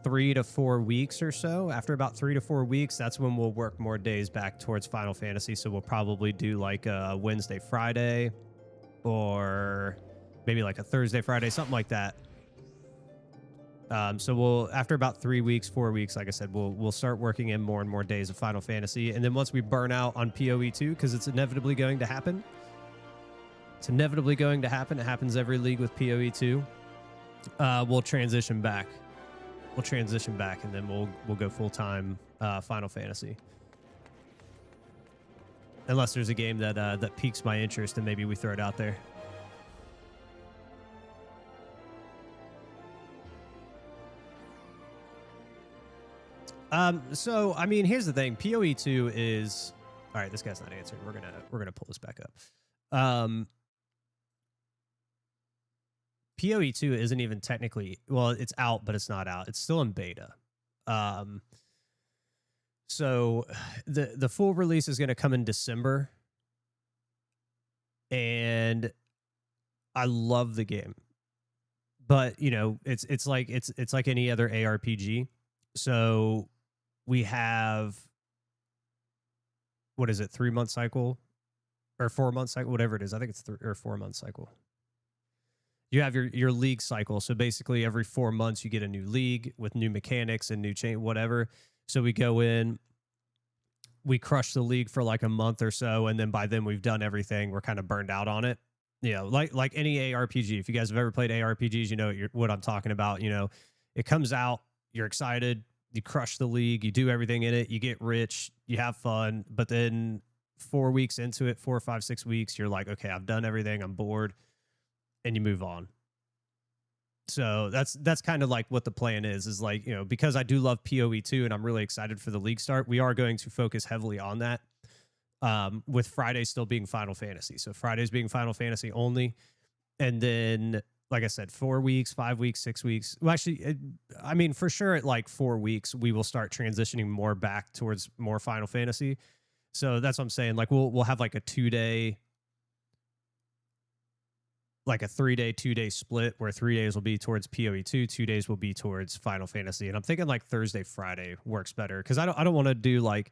3 to 4 weeks or so, after about 3 to 4 weeks, that's when we'll work more days back towards Final Fantasy. So we'll probably do like a Wednesday, Friday, or maybe like a Thursday, Friday, something like that. So we'll, after about 3 weeks, 4 weeks, like I said, we'll start working in more and more days of Final Fantasy. And then once we burn out on PoE2, because it's inevitably going to happen, it's inevitably going to happen. It happens every league with PoE2. We'll transition back. We'll transition back, and then we'll go full-time Final Fantasy. Unless there's a game that that piques my interest, and maybe we throw it out there. So I mean, here's the thing. PoE2 is all right. This guy's not answering. We're gonna pull this back up. PoE2 isn't even technically, well, it's out, but it's not out. It's still in beta. So the full release is going to come in December, and I love the game, but you know, it's like any other ARPG. So we have, what is it, 3-month cycle or 4-month cycle, whatever it is. I think it's 3 or 4-month cycle. You have your league cycle. So basically every 4 months you get a new league with new mechanics and new chain, whatever. So we go in, we crush the league for like a month or so, and then by then we've done everything. We're kind of burned out on it. You know, like any ARPG. If you guys have ever played ARPGs, you know what I'm talking about. You know, it comes out, you're excited, you crush the league, you do everything in it, you get rich, you have fun, but then 4 weeks into it, 4, 5, 6 weeks, you're like, okay, I've done everything, I'm bored, and you move on. So that's kind of like what the plan is like, you know, because I do love PoE2 and I'm really excited for the league start, we are going to focus heavily on that, with Friday still being Final Fantasy. So Fridays being Final Fantasy only. And then, like I said, 4 weeks, 5 weeks, 6 weeks. Well, actually, I mean, for sure at like 4 weeks, we will start transitioning more back towards more Final Fantasy. So that's what I'm saying. Like we'll have like a 2-day, like a 3-day, 2-day split where 3 days will be towards PoE2, 2 days will be towards Final Fantasy. And I'm thinking like Thursday, Friday works better because I don't want to do like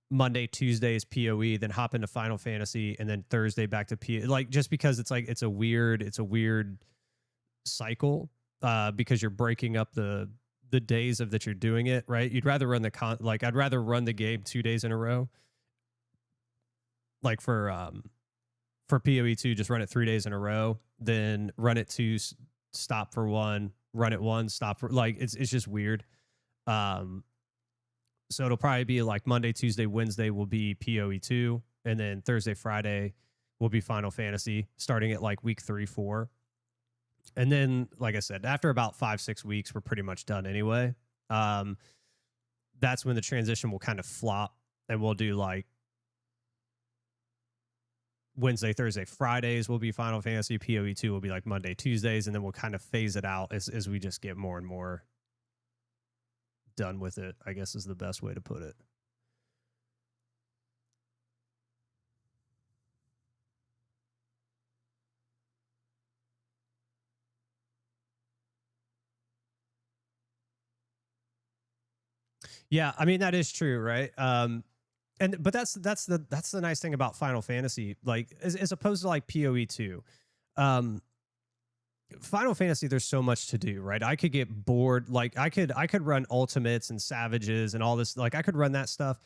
Monday, Tuesday is PoE, then hop into Final Fantasy, and then Thursday back to PoE. Like just because it's like it's a weird cycle because you're breaking up the days of that you're doing it, right? You'd rather run I'd rather run the game 2 days in a row. Like for PoE2, just run it 3 days in a row, then run it 2, stop for 1, run it 1, stop for, like it's just weird. So it'll probably be like Monday, Tuesday, Wednesday will be PoE2, and then Thursday, Friday will be Final Fantasy, starting at like week 3, 4. And then, like I said, after about 5, 6 weeks, we're pretty much done anyway. That's when the transition will kind of flop, and we'll do like Wednesday, Thursday, Fridays will be Final Fantasy. PoE2 will be like Monday, Tuesdays, and then we'll kind of phase it out as we just get more and more done with it, I guess is the best way to put it. Yeah, I mean that is true, right? But that's the nice thing about Final Fantasy, like as opposed to like PoE2. Final Fantasy, there's so much to do, right? I could get bored. Like I could run ultimates and savages and all this. Like I could run that stuff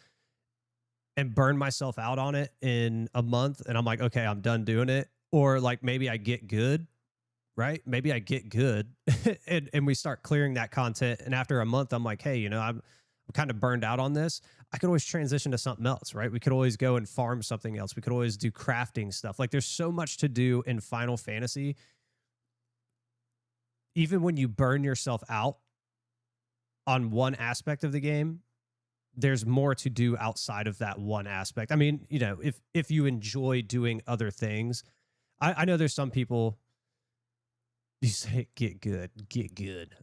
and burn myself out on it in a month, and I'm like, okay, I'm done doing it. Or like maybe I get good, right? Maybe I get good, and we start clearing that content. And after a month, I'm like, hey, you know, I'm kind of burned out on this. I could always transition to something else, right? We could always go and farm something else. We could always do crafting stuff. Like there's so much to do in Final Fantasy. Even when you burn yourself out on one aspect of the game, there's more to do outside of that one aspect. I mean, you know, if you enjoy doing other things, I know there's some people, you say, get good.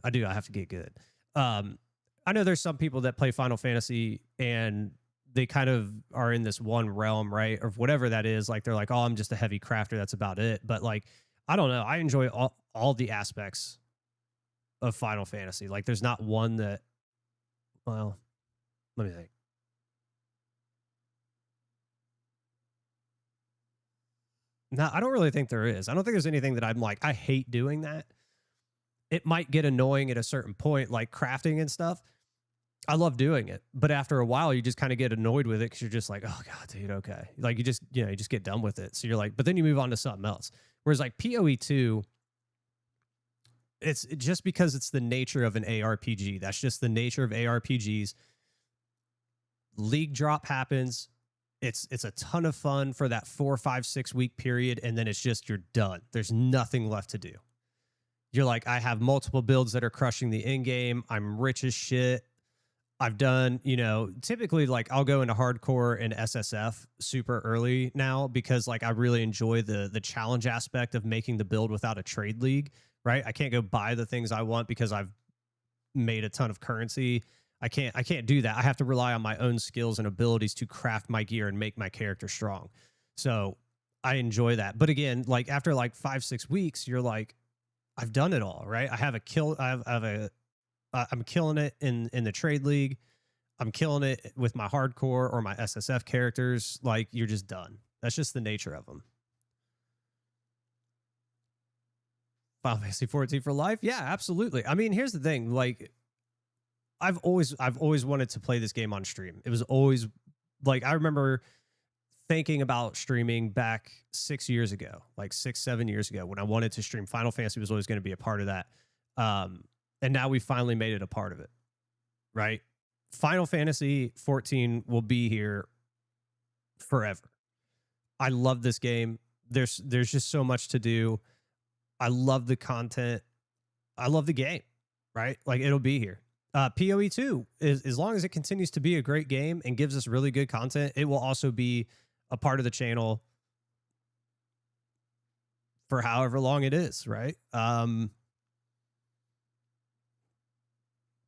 I have to get good. I know there's some people that play Final Fantasy and they kind of are in this one realm, right? Or whatever that is. Like they're like, oh, I'm just a heavy crafter. That's about it. But like, I don't know. I enjoy all the aspects of Final Fantasy. Like there's not one that, well, let me think. No, I don't really think there is. I don't think there's anything that I'm like, I hate doing that. It might get annoying at a certain point, like crafting and stuff. I love doing it, but after a while, you just kind of get annoyed with it because you're just like, oh god, dude, okay. Like you just, you just get done with it. So you're like, but then you move on to something else. Whereas like PoE2, it's just because it's the nature of an ARPG. That's just the nature of ARPGs. League drop happens. It's a ton of fun for that 4, 5, 6 week period, and then it's just you're done. There's nothing left to do. You're like, I have multiple builds that are crushing the in game. I'm rich as shit. I've done, typically like I'll go into hardcore and SSF super early now because like I really enjoy the challenge aspect of making the build without a trade league, right? I can't go buy the things I want because I've made a ton of currency. I can't do that. I have to rely on my own skills and abilities to craft my gear and make my character strong. So I enjoy that. But again, like after like 5, 6 weeks, you're like, I've done it all, right? I have a kill. I'm killing it in the trade league. I'm killing it with my hardcore or my SSF characters. Like you're just done. That's just the nature of them. Final Fantasy 14 for life? Yeah, absolutely. I mean, here's the thing. Like, I've always wanted to play this game on stream. It was always like I remember thinking about streaming back 6 years ago, like 6, 7 years ago, when I wanted to stream. Final Fantasy was always going to be a part of that. And now we finally made it a part of it, right? Final Fantasy 14 will be here forever. I love this game. There's just so much to do. I love the content. I love the game, right? Like it'll be here. PoE2 is, as long as it continues to be a great game and gives us really good content, it will also be a part of the channel for however long it is, right?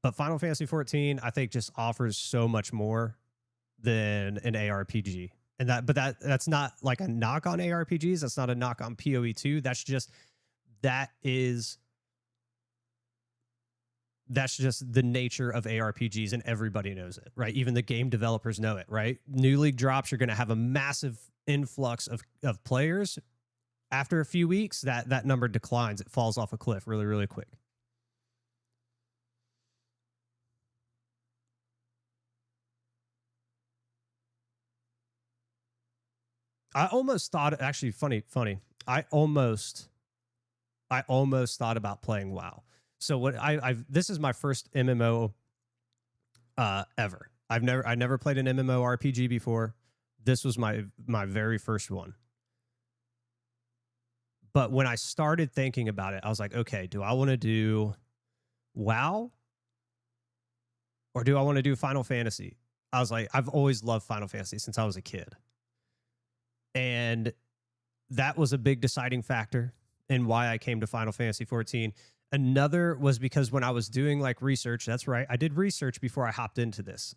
But Final Fantasy 14, I think, just offers so much more than an ARPG. And that's not like a knock on ARPGs. That's not a knock on PoE2. That's just the nature of ARPGs, and everybody knows it, right? Even the game developers know it, right? New league drops, you're going to have a massive influx of players. After a few weeks, that number declines. It falls off a cliff really, really quick. I almost thought, actually, funny. I almost thought about playing WoW. So what this is my first MMO ever. I never played an MMO RPG before. This was my very first one. But when I started thinking about it, I was like, okay, do I want to do WoW or do I want to do Final Fantasy? I was like, I've always loved Final Fantasy since I was a kid. And that was a big deciding factor in why I came to Final Fantasy 14. Another was because when I was doing like research, that's right, I did research before I hopped into this.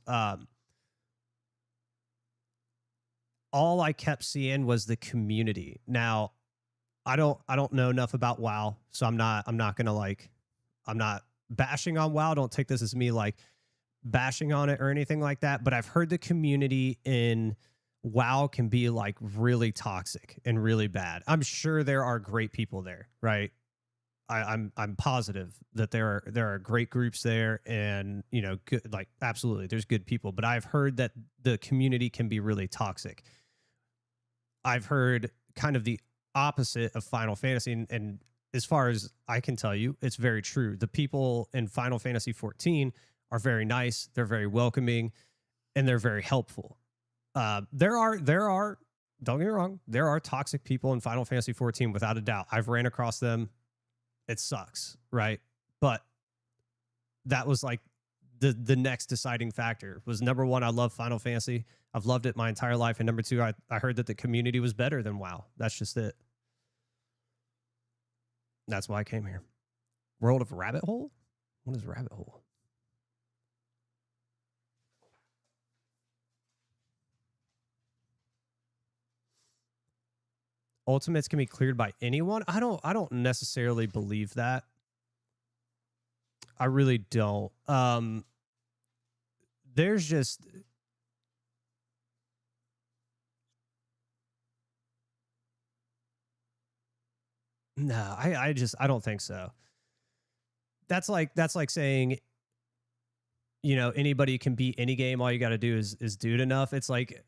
All I kept seeing was the community. Now, I don't know enough about WoW, so I'm not bashing on WoW. Don't take this as me like bashing on it or anything like that. But I've heard the community in WoW can be like really toxic and really bad. I'm sure there are great people there, right? I'm positive that there are great groups there, and good, like absolutely there's good people. But I've heard that the community can be really toxic. I've heard kind of the opposite of Final Fantasy, and as far as I can tell you, it's very true. The people in Final Fantasy 14 are very nice, they're very welcoming, and they're very helpful. There are, don't get me wrong, there are toxic people in Final Fantasy 14 without a doubt. I've ran across them. It sucks, right? But that was like the next deciding factor was, number one, I love Final Fantasy. I've loved it my entire life. And number two, I heard that the community was better than WoW. That's just it. That's why I came here. World of Rabbit Hole? What is Rabbit Hole? Ultimates can be cleared by anyone. I don't necessarily believe that. I really don't. There's just no, I don't think so. That's like saying, you know, anybody can beat any game. All you got to do is do it enough. It's like,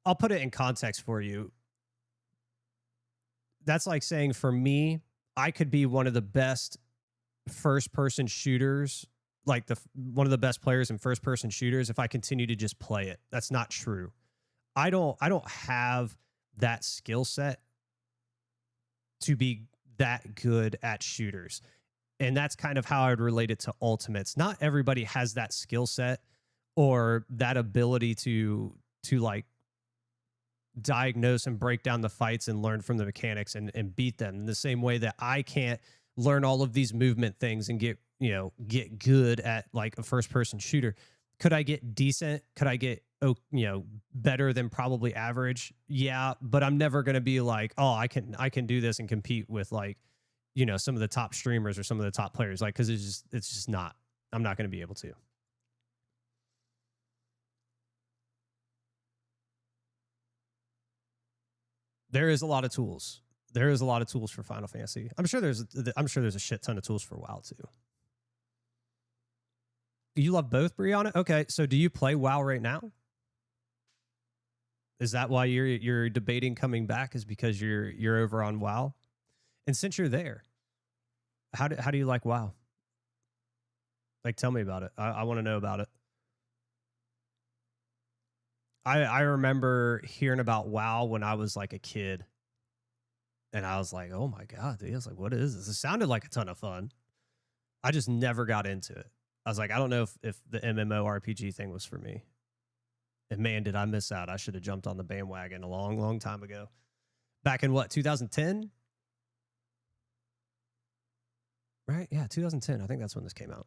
I'll put it in context for you. That's like saying for me, I could be one of the best first-person shooters, like one of the best players in first-person shooters if I continue to just play it. That's not true. I don't have that skill set to be that good at shooters. And that's kind of how I would relate it to ultimates. Not everybody has that skill set or that ability to like diagnose and break down the fights and learn from the mechanics and beat them in the same way that I can't learn all of these movement things and get good at like a first person shooter. Could I get decent? Could I get, better than probably average? Yeah, but I'm never going to be like, oh, I can do this and compete with like, some of the top streamers or some of the top players, like, cause it's just not, I'm not going to be able to. There is a lot of tools. There is a lot of tools for Final Fantasy. I'm sure there's a shit ton of tools for WoW too. You love both, Brianna? Okay, so do you play WoW right now? Is that why you're debating coming back? Is because you're over on WoW? And since you're there, how do you like WoW? Like, tell me about it. I want to know about it. I remember hearing about WoW when I was like a kid. And I was like, oh my God, dude. I was like, what is this? It sounded like a ton of fun. I just never got into it. I was like, I don't know if the MMORPG thing was for me. And man, did I miss out. I should have jumped on the bandwagon a long, long time ago. Back in what, 2010? Right? Yeah, 2010. I think that's when this came out.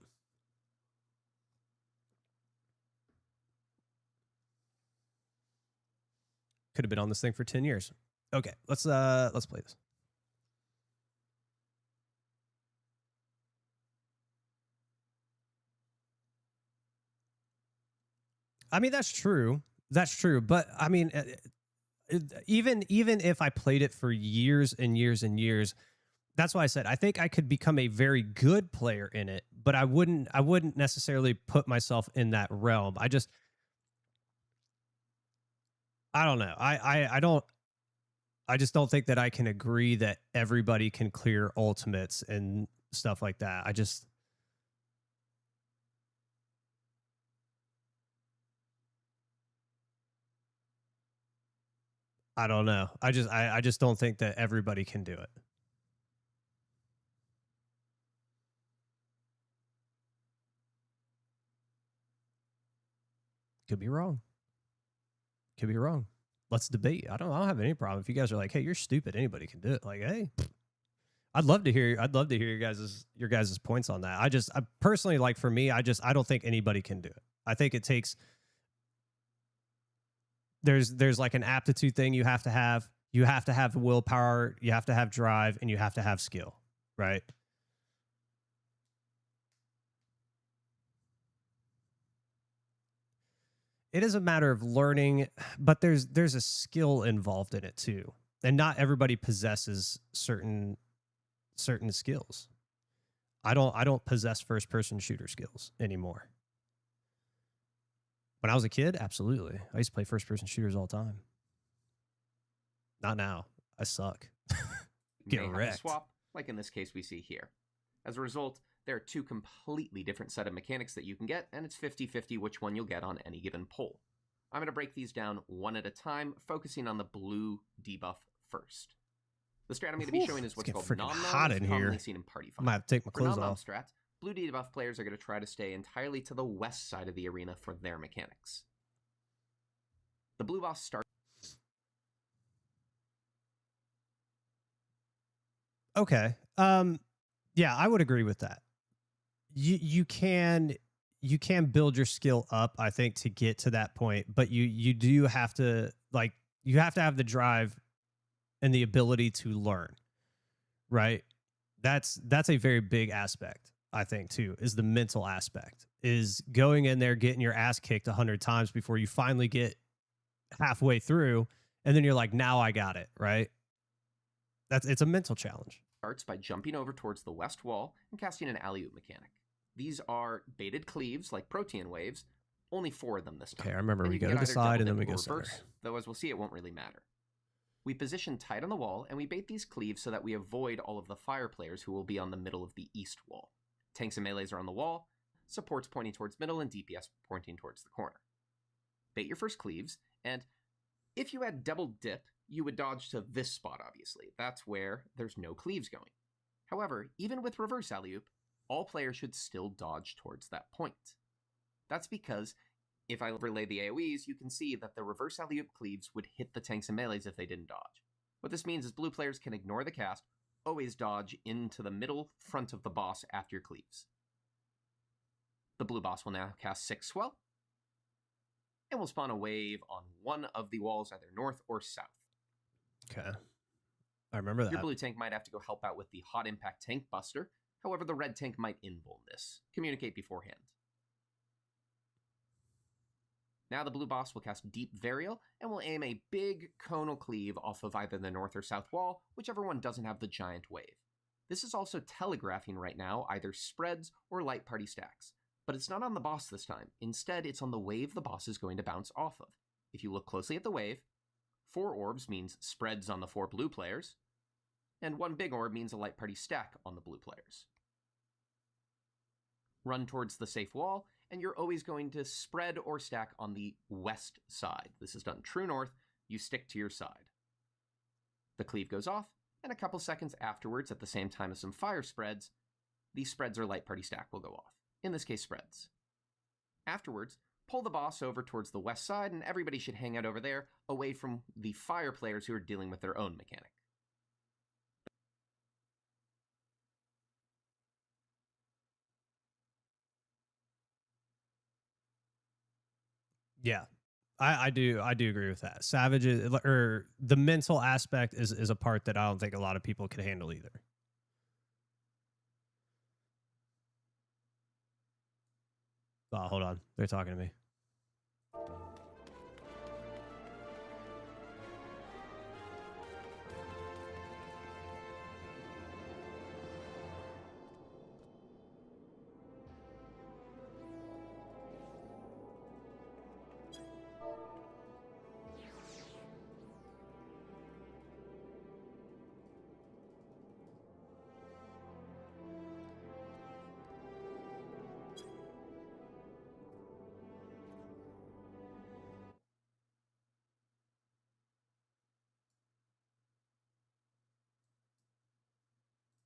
Could have been on this thing for 10 years. Okay, let's play this. I mean, that's true. That's true. But I mean, even if I played it for years and years and years, that's why I said I think I could become a very good player in it, but I wouldn't necessarily put myself in that realm. I don't know. I just don't think that I can agree that everybody can clear ultimates and stuff like that. I don't know. I just don't think that everybody can do it. Could be wrong. Could be wrong. Let's debate. I don't have any problem if you guys are like, hey, you're stupid. Anybody can do it. Like, hey, I'd love to hear your guys' points on that. I personally, like, for me, I don't think anybody can do it. I think it takes, there's like an aptitude thing you have to have. You have to have willpower, you have to have drive, and you have to have skill, right? It is a matter of learning, but there's a skill involved in it too. And not everybody possesses certain skills. I don't possess first-person shooter skills anymore. When I was a kid, absolutely. I used to play first-person shooters all the time. Not now. I suck. Get wrecked. Swap, like in this case we see here. As a result, there are two completely different set of mechanics that you can get, and it's 50-50 which one you'll get on any given pull. I'm going to break these down one at a time, focusing on the blue debuff first. The strat I'm going to be showing is what's called nom-nom, commonly seen in party fight. I might have to take my clothes nom-nom off. Strat, blue debuff players are going to try to stay entirely to the west side of the arena for their mechanics. The blue boss starts. Okay. Yeah, I would agree with that. You can build your skill up, I think, to get to that point, but you do have to, like, you have to have the drive and the ability to learn, right? That's a very big aspect, I think, too, is the mental aspect, is going in there, getting your ass kicked 100 times before you finally get halfway through, and then you're like, now I got it, right? It's a mental challenge. Starts by jumping over towards the west wall and casting an alley-oop mechanic. These are baited cleaves, like protein waves, only 4 of them this time. Okay, I remember And we you can go to get the either side double and then we dip go or center. reverse, though as we'll see, it won't really matter. We position tight on the wall, and we bait these cleaves so that we avoid all of the fire players who will be on the middle of the east wall. Tanks and melees are on the wall, supports pointing towards middle, and DPS pointing towards the corner. Bait your first cleaves, and if you had double dip, you would dodge to this spot, obviously. That's where there's no cleaves going. However, even with reverse alley-oop, all players should still dodge towards that point. That's because if I relay the AoEs, you can see that the reverse alley-oop cleaves would hit the tanks and melees if they didn't dodge. What this means is blue players can ignore the cast, always dodge into the middle front of the boss after your cleaves. The blue boss will now cast 6 Swell, and will spawn a wave on one of the walls, either north or south. Okay. I remember that. Your blue tank might have to go help out with the hot impact tank buster. However, the red tank might inbull this. Communicate beforehand. Now the blue boss will cast Deep Varial and will aim a big conal cleave off of either the north or south wall, whichever one doesn't have the giant wave. This is also telegraphing right now either spreads or light party stacks, but it's not on the boss this time. Instead, it's on the wave the boss is going to bounce off of. If you look closely at the wave, 4 orbs means spreads on the 4 blue players, and 1 big orb means a light party stack on the blue players. Run towards the safe wall, and you're always going to spread or stack on the west side. This is done true north, you stick to your side. The cleave goes off, and a couple seconds afterwards, at the same time as some fire spreads, the spreads or light party stack will go off. In this case, spreads. Afterwards, pull the boss over towards the west side, and everybody should hang out over there, away from the fire players who are dealing with their own mechanic. Yeah, I do agree with that. Savage is, or the mental aspect is a part that I don't think a lot of people can handle either. Oh, hold on. They're talking to me.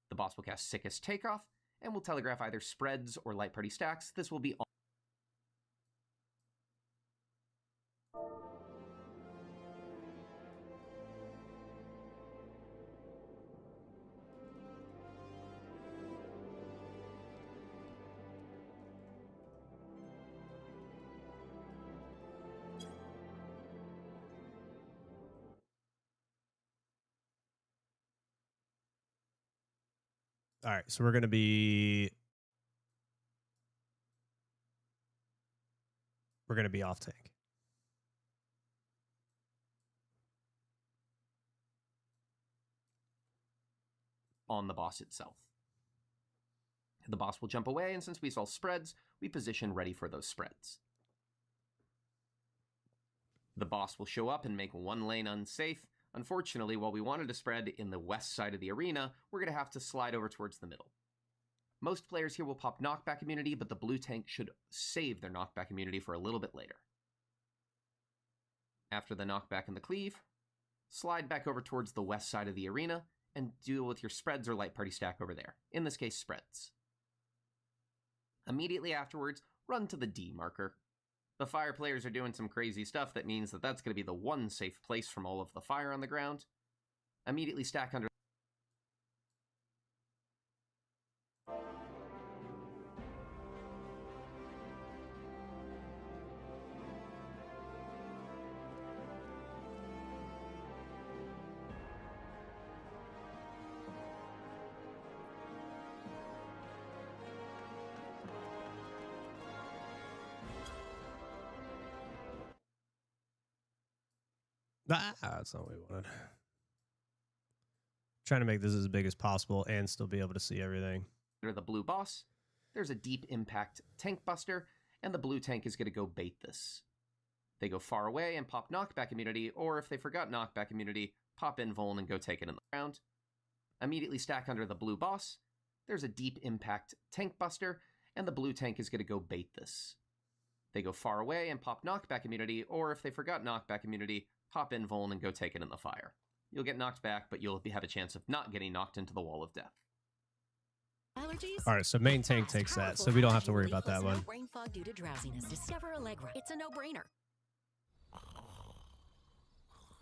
The boss will cast Sickest Takeoff, and will telegraph either spreads or light party stacks. This will be on. All right, so we're going to be off tank. On the boss itself. The boss will jump away, and since we saw spreads, we position ready for those spreads. The boss will show up and make one lane unsafe. Unfortunately, while we wanted to spread in the west side of the arena, we're going to have to slide over towards the middle. Most players here will pop knockback immunity, but the blue tank should save their knockback immunity for a little bit later. After the knockback and the cleave, slide back over towards the west side of the arena and deal with your spreads or light party stack over there. In this case, spreads. Immediately afterwards, run to the D marker. The fire players are doing some crazy stuff that means that that's going to be the one safe place from all of the fire on the ground. Immediately stack under. That's not what we wanted. Trying to make this as big as possible and still be able to see everything. The blue boss, there's a deep impact tank buster, and the blue tank is going to go bait this. They go far away and pop knockback immunity, or if they forgot knockback immunity, pop in vuln and go take it in the round. Immediately stack under the blue boss. There's a deep impact tank buster, and the blue tank is going to go bait this. They go far away and pop knockback immunity, or if they forgot knockback immunity, pop in vuln and go take it in the fire. You'll get knocked back, but you'll have a chance of not getting knocked into the wall of death. All right, so main tank takes that, so we don't have to worry about that one. Brain fog due to drowsiness. Discover Allegra. It's a no-brainer.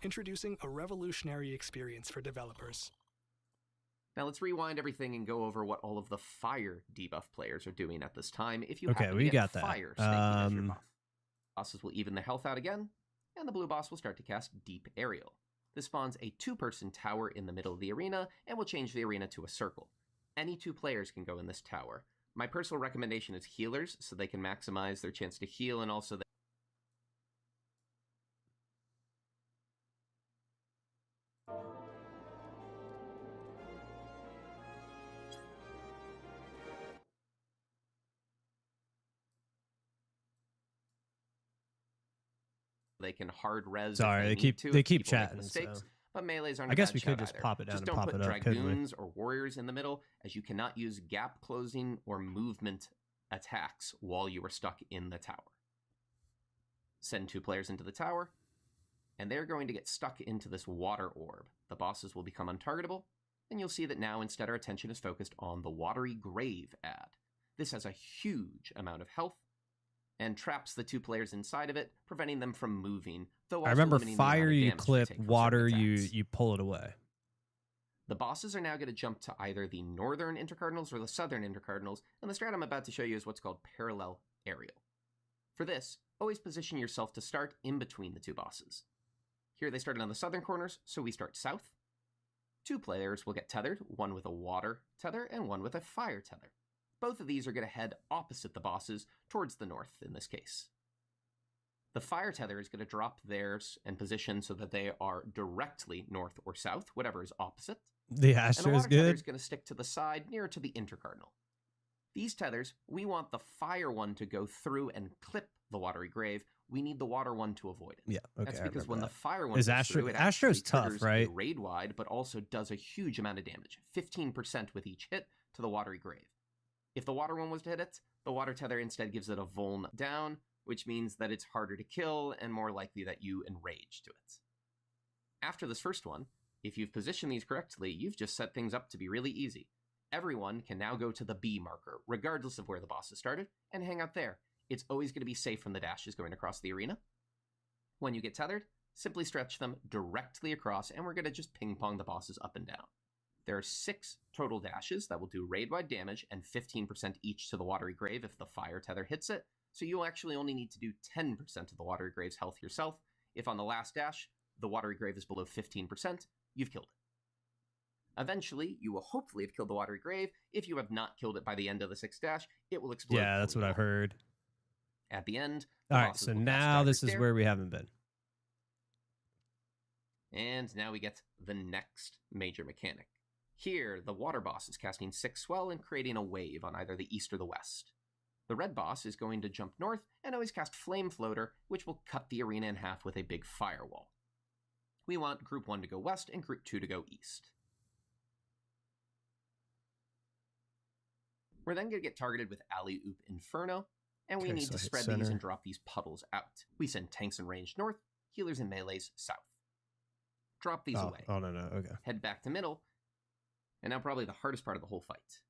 Introducing a revolutionary experience for developers. Now let's rewind everything and go over what all of the fire debuff players are doing at this time. If you Okay, happen to we get got that. fire snaking as your buff. Bosses will even their health out again, and the blue boss will start to cast Deep Aerial. This spawns a 2-person tower in the middle of the arena and will change the arena to a circle. Any 2 players can go in this tower. My personal recommendation is healers, so they can maximize their chance to heal and also they can hard res. Sorry, if they keep need to, they keep people make chatting. mistakes, So. but melees aren't. I guess a bad we could shout just either. pop it down Just and don't pop put it up, couldn't we? dragoons or warriors in the middle, as you cannot use gap closing or movement attacks while you are stuck in the tower. Send 2 players into the tower, and they're going to get stuck into this water orb. The bosses will become untargetable, and you'll see that now instead our attention is focused on the watery grave ad. This has a huge amount of health and traps the 2 players inside of it, preventing them from moving. Though also I remember limiting the amount fire of you damage they clip, take from water certain you attacks. pull it away. The bosses are now going to jump to either the northern intercardinals or the southern intercardinals, and the strat I'm about to show you is what's called parallel aerial. For this, always position yourself to start in between the 2 bosses. Here they started on the southern corners, so we start south. 2 players will get tethered, one with a water tether and one with a fire tether. Both of these are going to head opposite the bosses, towards the north in this case. The fire tether is going to drop theirs and position so that they are directly north or south, whatever is opposite. The And the Astro is water tether good. is going to stick to the side nearer to the intercardinal. These tethers, we want the fire one to go through and clip the watery grave. We need the water one to avoid it. Yeah, okay. That's I because remember when that. the fire one Is goes Astro- through, it Astro's actually tough, triggers right? a raid wide, but also does a huge amount of damage, 15% with each hit to the watery grave. If the water one was to hit it, the water tether instead gives it a vuln down, which means that it's harder to kill and more likely that you enrage to it. After this first one, if you've positioned these correctly, you've just set things up to be really easy. Everyone can now go to the B marker, regardless of where the bosses started, and hang out there. It's always going to be safe from the dashes going across the arena. When you get tethered, simply stretch them directly across, and we're going to just ping-pong the bosses up and down. There are 6 total dashes that will do raid-wide damage and 15% each to the watery grave if the fire tether hits it, so you'll actually only need to do 10% of the watery grave's health yourself. If on the last dash, the watery grave is below 15%, you've killed it. Eventually, you will hopefully have killed the watery grave. If you have not killed it by the end of the 6th dash, it will explode. Yeah, that's what I've heard. At the end, the All right, bosses so will cast now Dagger this is Stare. where we haven't been. And now we get the next major mechanic. Here, the water boss is casting 6 swell and creating a wave on either the east or the west. The red boss is going to jump north and always cast Flame Floater, which will cut the arena in half with a big firewall. We want Group 1 to go west and Group 2 to go east. We're then going to get targeted with Alley Oop Inferno, and we Okay, need so to hit spread these center. and drop these puddles out. We send tanks and ranged north, healers and melees south. Drop these away. Oh, no, okay. Head back to middle, and now probably the hardest part of the whole fight.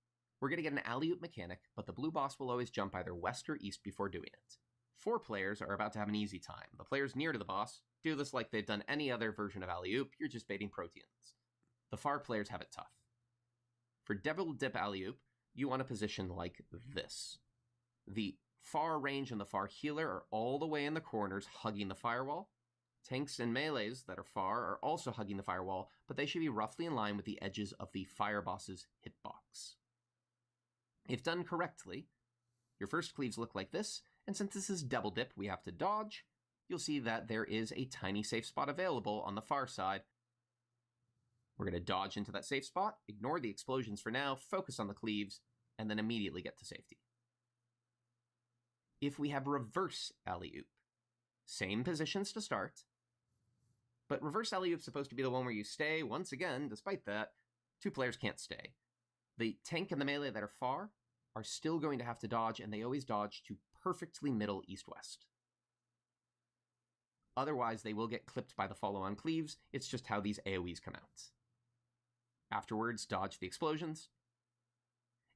We're going to get an alley-oop mechanic, but the blue boss will always jump either west or east before doing it. 4 players are about to have an easy time. The players near to the boss do this like they've done any other version of alley-oop, you're just baiting proteins. The far players have it tough. For Devil Dip alley-oop, you want to position like this. The far range and the far healer are all the way in the corners hugging the firewall. Tanks and melees that are far are also hugging the firewall, but they should be roughly in line with the edges of the fire boss's hitbox. If done correctly, your first cleaves look like this, and since this is double dip, we have to dodge. You'll see that there is a tiny safe spot available on the far side. We're going to dodge into that safe spot, ignore the explosions for now, focus on the cleaves, and then immediately get to safety. If we have reverse alley-oop, same positions to start, but reverse alley-oop is supposed to be the one where you stay. Once again, despite that, 2 players can't stay. The tank and the melee that are far are still going to have to dodge, and they always dodge to perfectly middle east-west. Otherwise, they will get clipped by the follow-on cleaves. It's just how these AoEs come out. Afterwards, dodge the explosions.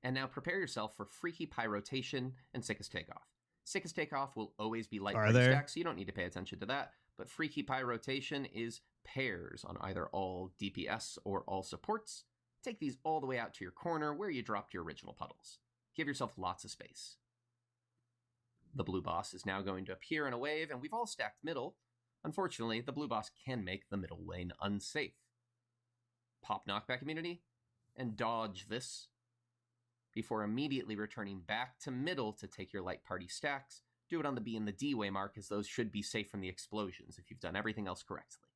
And now prepare yourself for freaky pie rotation and sickest takeoff. Sickest takeoff will always be light party stack, so you don't need to pay attention to that. But freaky pie rotation is pairs on either all DPS or all supports. Take these all the way out to your corner where you dropped your original puddles. Give yourself lots of space. The blue boss is now going to appear in a wave, and we've all stacked middle. Unfortunately, the blue boss can make the middle lane unsafe. Pop knockback immunity, and dodge this before immediately returning back to middle to take your light party stacks. Do it on the B and the D way mark, as those should be safe from the explosions if you've done everything else correctly.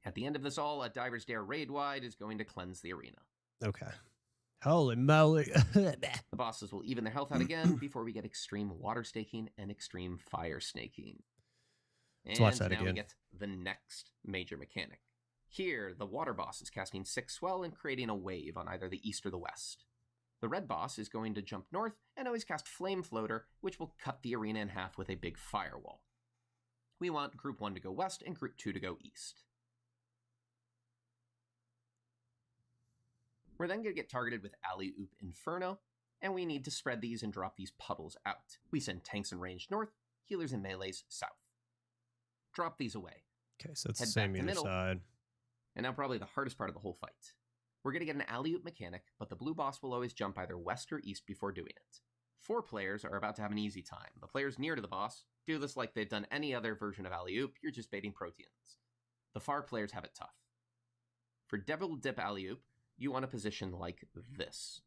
At the end of this all, a Diver's Dare raid wide is going to cleanse the arena. Okay. Holy moly. The bosses will even their health out again before we get extreme water staking and extreme fire snaking. And watch that now again. we get the next major mechanic. Here, the water boss is casting 6 swell and creating a wave on either the east or the west. The red boss is going to jump north and always cast Flame Floater, which will cut the arena in half with a big firewall. We want Group 1 to go west and Group 2 to go east. We're then going to get targeted with Alley-Oop Inferno, and we need to spread these and drop these puddles out. We send tanks and range north, healers and melees south. Drop these away. Okay, so it's the Head same back to either middle. side. And now probably the hardest part of the whole fight. We're going to get an alley-oop mechanic, but the blue boss will always jump either west or east before doing it. 4 players are about to have an easy time. The players near to the boss do this like they've done any other version of alley-oop. You're just baiting proteins. The far players have it tough. For double dip alley-oop, you want a position like this.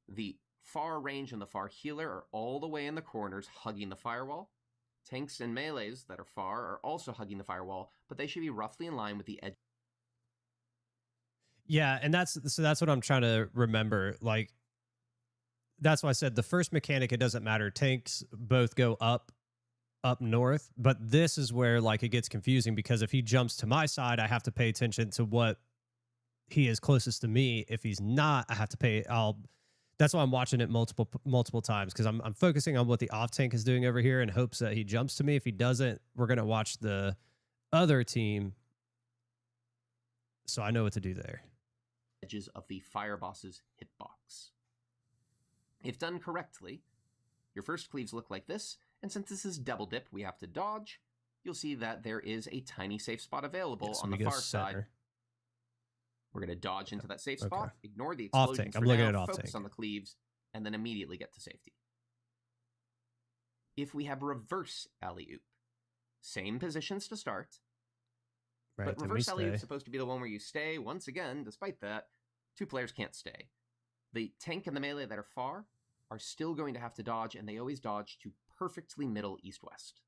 The far range and the far healer are all the way in the corners hugging the firewall. Tanks and melees that are far are also hugging the firewall, but they should be roughly in line with the edge. Yeah, and that's what I'm trying to remember. Like, that's why I said the first mechanic, it doesn't matter. Tanks both go up north, but this is where like it gets confusing, because if he jumps to my side, I have to pay attention to what he is closest to me. If he's not, I have to pay. That's why I'm watching it multiple times, because I'm focusing on what the off tank is doing over here in hopes that he jumps to me. If he doesn't, we're gonna watch the other team, so I know what to do there. Edges of the fire boss's hitbox. If done correctly, your first cleaves look like this, and since this is double dip, we have to dodge. You'll see that there is a tiny safe spot available on the far side. We're going to dodge into that safe spot, ignore the explosions for now, focus on the cleaves, and then immediately get to safety. If we have reverse alley-oop, same positions to start, but reverse alley-oop is supposed to be the one where you stay. Once again, despite that, 2 players can't stay. The tank and the melee that are far are still going to have to dodge, and they always dodge to perfectly middle east-west.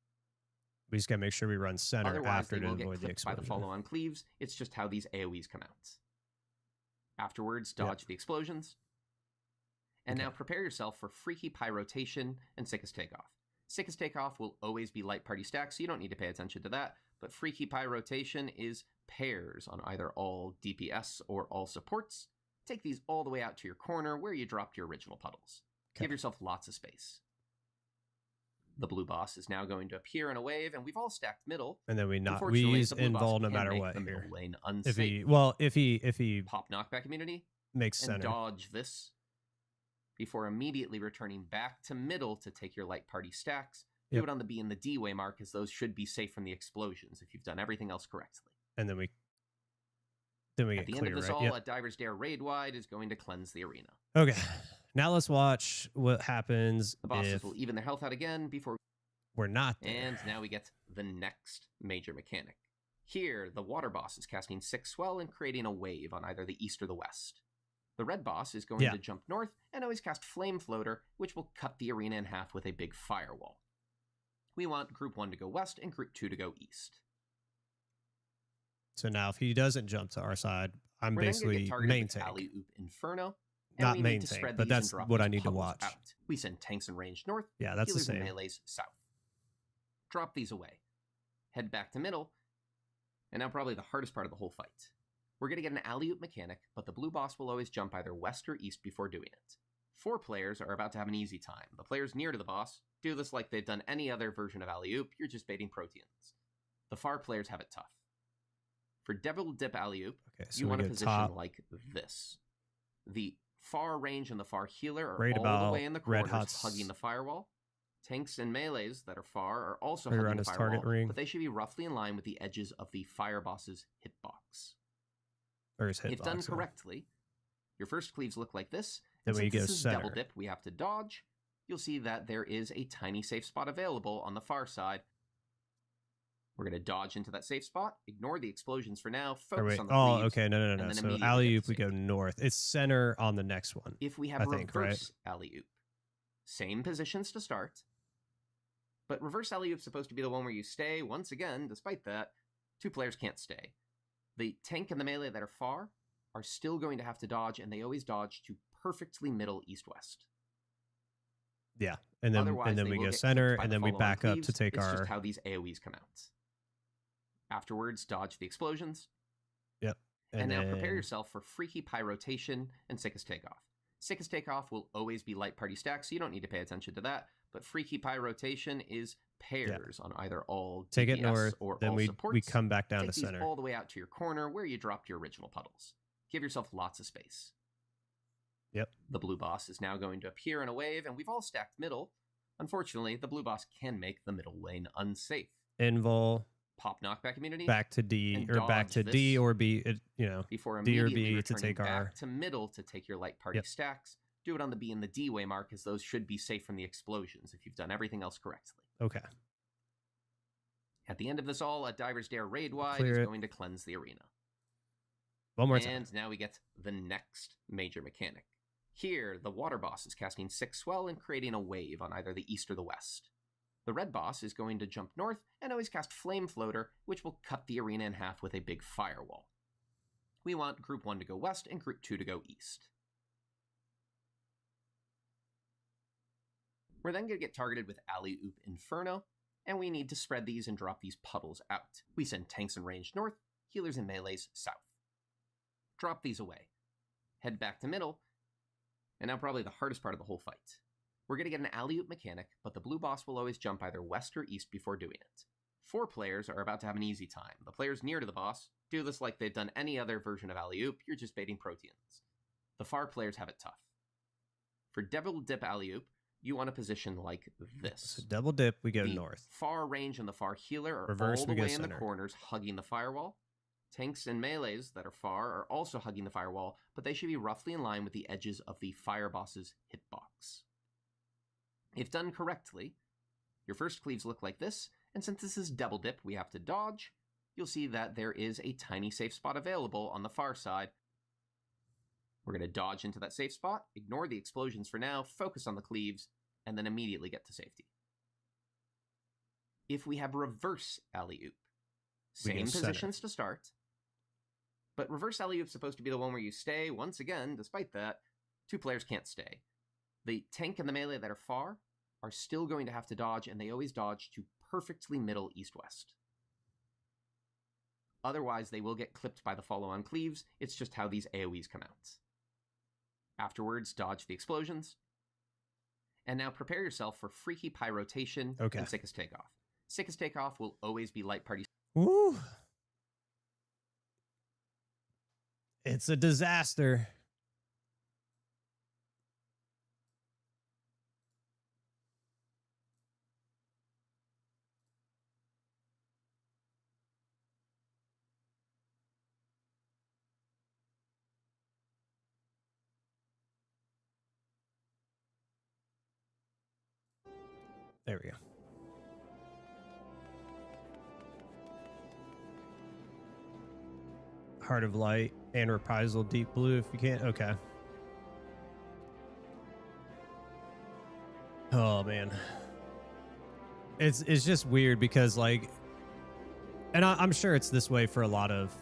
We just got to make sure we run center. Otherwise, after they to will get avoid the clipped by explosion. the follow-on cleaves. It's just how these AoEs come out. Afterwards, dodge the explosions. And now prepare yourself for freaky pie rotation and sickest takeoff. Sickest takeoff will always be light party stack, so you don't need to pay attention to that. But freaky pie rotation is pairs on either all DPS or all supports. Take these all the way out to your corner where you dropped your original puddles. Give yourself lots of space. The blue boss is now going to appear in a wave, and we've all stacked middle. And then we use invul no matter what here. Lane If unsafe. he pop knockback immunity, makes and center. dodge this before immediately returning back to middle to take your light party stacks. Do it on the B and the D way mark, as those should be safe from the explosions if you've done everything else correctly. And then we At get the clear, end of this right? all, Yep. a Diver's Dare raid wide is going to cleanse the arena. Okay, now let's watch what happens The bosses if will even their health out again before we're not there. And now we get the next major mechanic. Here, the water boss is casting 6 swell and creating a wave on either the east or the west. The red boss is going to jump north and always cast Flame Floater, which will cut the arena in half with a big firewall. We want Group 1 to go west and Group 2 to go east. So now if he doesn't jump to our side, I'm We're then gonna basically get targeted main with tank. Alley-Oop Inferno, And Not we need to maintain, spread but these and that's drop what I these need to puddles watch. out. We send tanks and range north, Yeah, that's the healers and same. melees south. Drop these away. Head back to middle, and now probably the hardest part of the whole fight. We're going to get an alley-oop mechanic, but the blue boss will always jump either west or east before doing it. 4 players are about to have an easy time. The players near to the boss do this like they've done any other version of alley-oop, you're just baiting proteins. The far players have it tough. For double dip alley-oop, Okay, so you we want to go position top. like this. The far range and the far healer are Right all the about way in the red corners, hot's hugging the firewall. Tanks and melees that are far are also right hugging around the his firewall, target ring. but they should be roughly in line with the edges of the fire boss's hitbox. Or his hitbox. If done yeah. correctly, your first cleaves look like this. Then And when you since go this is center. double dip, we have to dodge. You'll see that there is a tiny safe spot available on the far side. We're going to dodge into that safe spot, ignore the explosions for now, Or focus wait. on the Oh, cleaves, okay. No. and then So immediately alley-oop, get we go safety. north. It's center on the next one. If we have I think, right? reverse alley-oop, same positions to start, but reverse alley-oop's supposed to be the one where you stay. Once again, despite that, 2 players can't stay. The tank and the melee that are far are still going to have to dodge, and they always dodge to perfectly middle east-west. Yeah. And then Otherwise, they we will go get center, clipped by and the then we follow-on back up cleaves. to take it's our. just how these AoEs come out. Afterwards, dodge the explosions. Yep. And now then- prepare yourself for freaky pie rotation and sickest takeoff. Sickest takeoff will always be light party stacks, so you don't need to pay attention to that. But freaky pie rotation is pairs on either all Take it DPS north, or then all we supports. come back down Take to these center. all the way out to your corner where you dropped your original puddles. Give yourself lots of space. Yep. The blue boss is now going to appear in a wave, and we've all stacked middle. Unfortunately, the blue boss can make the middle lane unsafe. Invul, Pop knockback immunity. back to D, and or back dodge to this D or B, before D or immediately B to returning take back our. to middle to take your light party Yep. stacks. Do it on the B and the D way mark, as those should be safe from the explosions if you've done everything else correctly. Okay. At the end of this all, a Diver's Dare raid wide Clear is it. going to cleanse the arena. One more time. And now we get the next major mechanic. Here, the water boss is casting 6 swell and creating a wave on either the east or the west. The red boss is going to jump north and always cast Flame Floater, which will cut the arena in half with a big firewall. We want Group 1 to go west and Group 2 to go east. We're then going to get targeted with Alley-Oop Inferno, and we need to spread these and drop these puddles out. We send tanks and range north, healers and melees south. Drop these away. Head back to middle, and now probably the hardest part of the whole fight. We're going to get an alley-oop mechanic, but the blue boss will always jump either west or east before doing it. 4 players are about to have an easy time. The players near to the boss do this like they've done any other version of alley-oop, you're just baiting proteins. The far players have it tough. For double dip alley-oop, you want to position like this. So double dip, we go The north. far range and the far healer are Reverse, all the we go way in the center. corners, hugging the firewall. Tanks and melees that are far are also hugging the firewall, but they should be roughly in line with the edges of the fire boss's hitbox. If done correctly, your first cleaves look like this, and since this is double dip, we have to dodge. You'll see that there is a tiny safe spot available on the far side. We're going to dodge into that safe spot, ignore the explosions for now, focus on the cleaves, and then immediately get to safety. If we have reverse alley-oop, We go same center. positions to start, but reverse alley-oop's supposed to be the one where you stay. Once again, despite that, 2 players can't stay. The tank and the melee that are far are still going to have to dodge, and they always dodge to perfectly middle east-west. Otherwise, they will get clipped by the follow-on cleaves. It's just how these AoEs come out. Afterwards, dodge the explosions. And now prepare yourself for freaky pie rotation and sickest takeoff. Sickest takeoff will always be light party. Woo! It's a disaster. There we go. Heart of Light and Reprisal Deep Blue if you can't. Okay. Oh man. It's just weird because like, and I'm sure it's this way for a lot of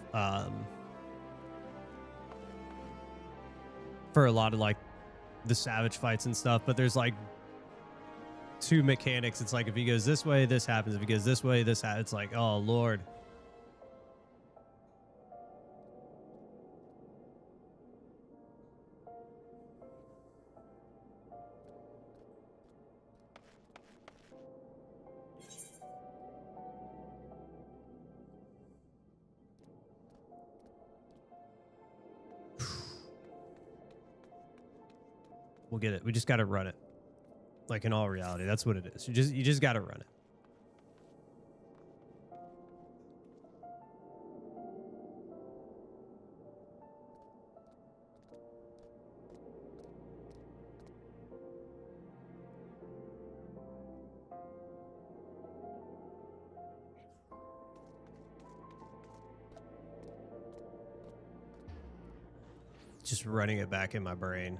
like the Savage fights and stuff, but there's like two mechanics. It's like if he goes this way, this happens. If he goes this way, this happens. It's like, oh Lord. We'll get it. We just got to run it. Like in all reality, that's what it is. You just got to run it. Just running it back in my brain.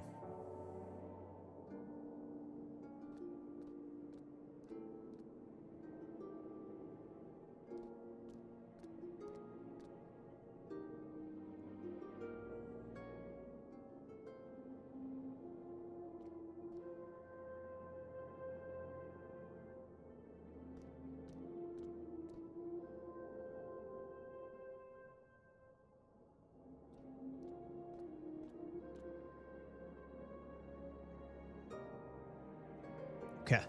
Okay.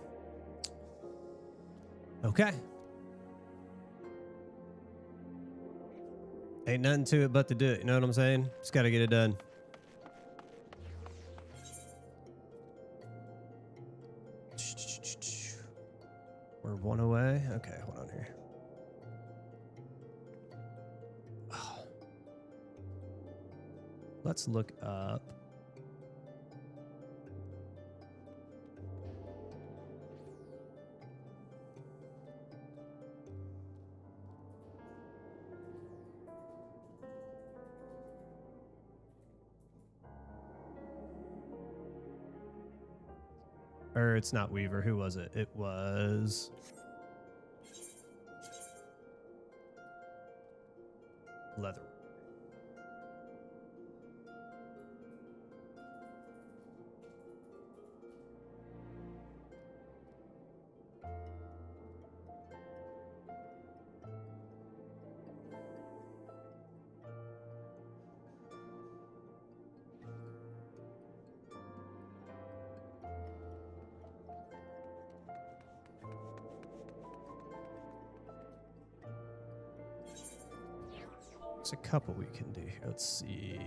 Okay. Ain't nothing to it but to do it. You know what I'm saying? Just got to get it done. We're one away. Okay, hold on here. Let's look up. Or it's not Weaver. Who was it? It was... Leather. There's a couple we can do here. Let's see.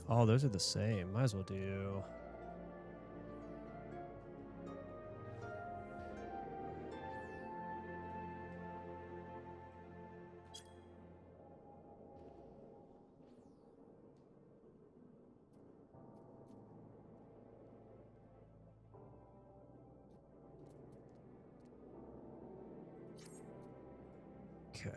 Oh, those are the same. Might as well do... Okay.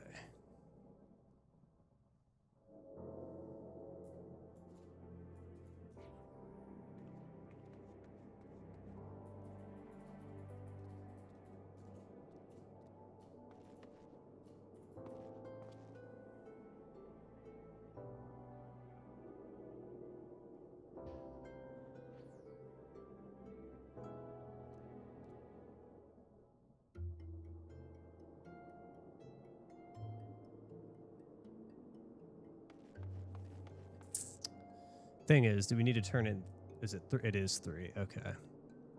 Thing is, do we need to turn in? Is it? It is 3. Okay.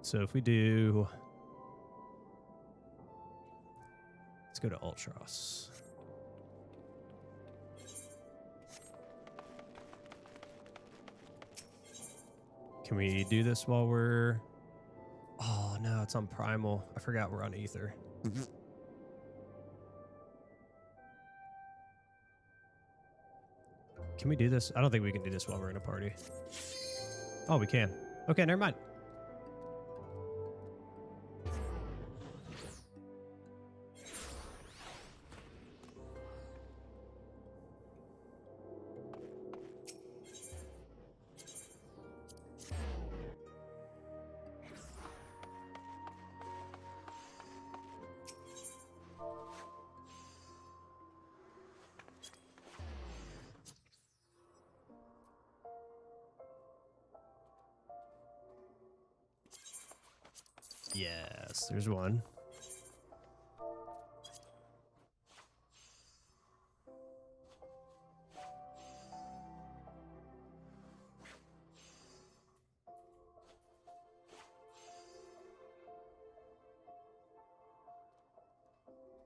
So if we do, let's go to Ultros. Can we do this while we're? Oh no, it's on Primal. I forgot we're on Ether. Can we do this? I don't think we can do this while we're in a party. Oh, we can. Okay, never mind. Yes, there's one.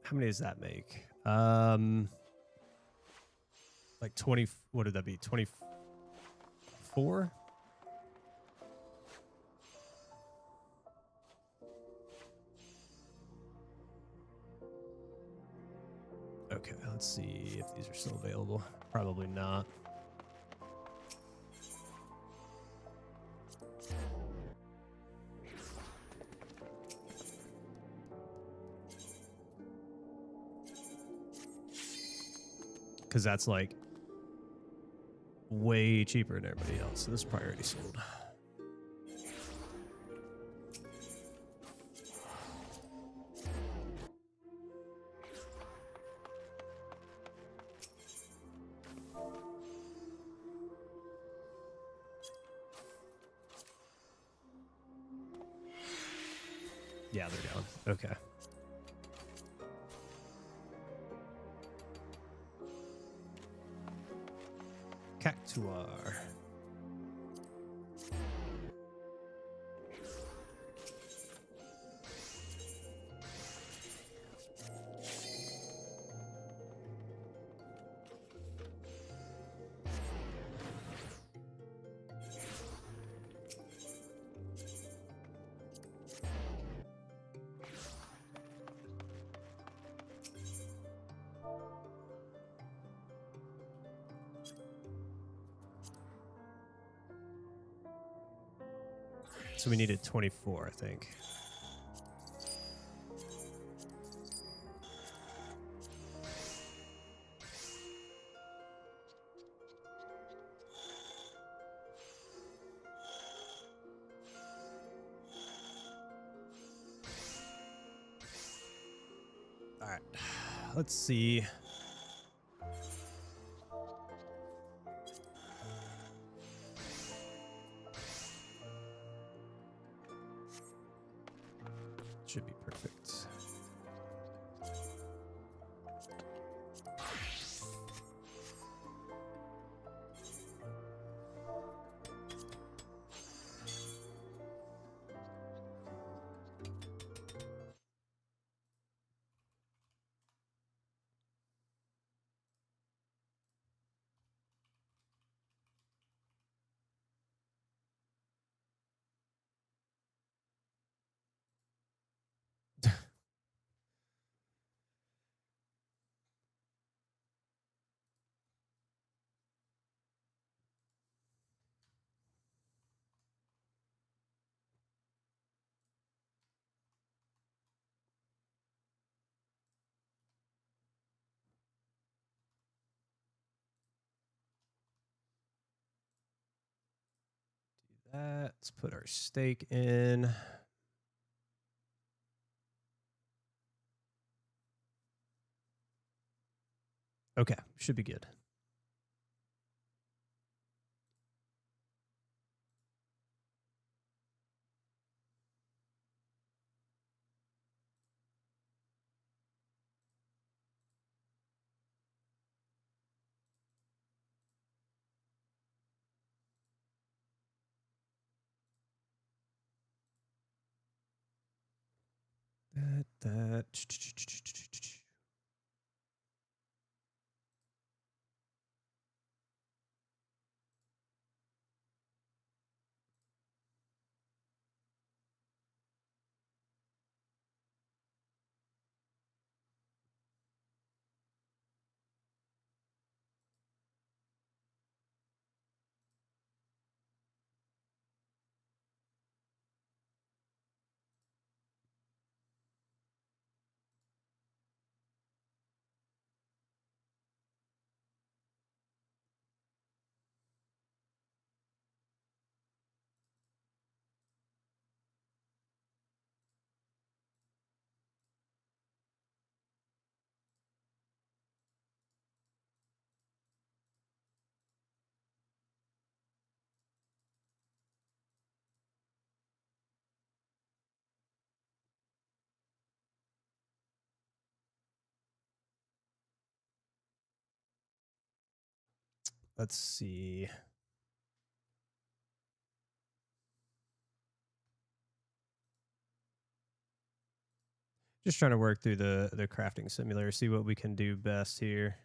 How many does that make? Like 20, what did that be? 24? Okay, let's see if these are still available. Probably not. Because that's like way cheaper than everybody else. So this is probably already sold. Yeah, they're down. Okay. Cactuar. So we needed 24, I think. All right, let's see. Should be perfect. That. Let's put our stake in. Okay, should be good. That. Let's see. Just trying to work through the crafting simulator, see what we can do best here.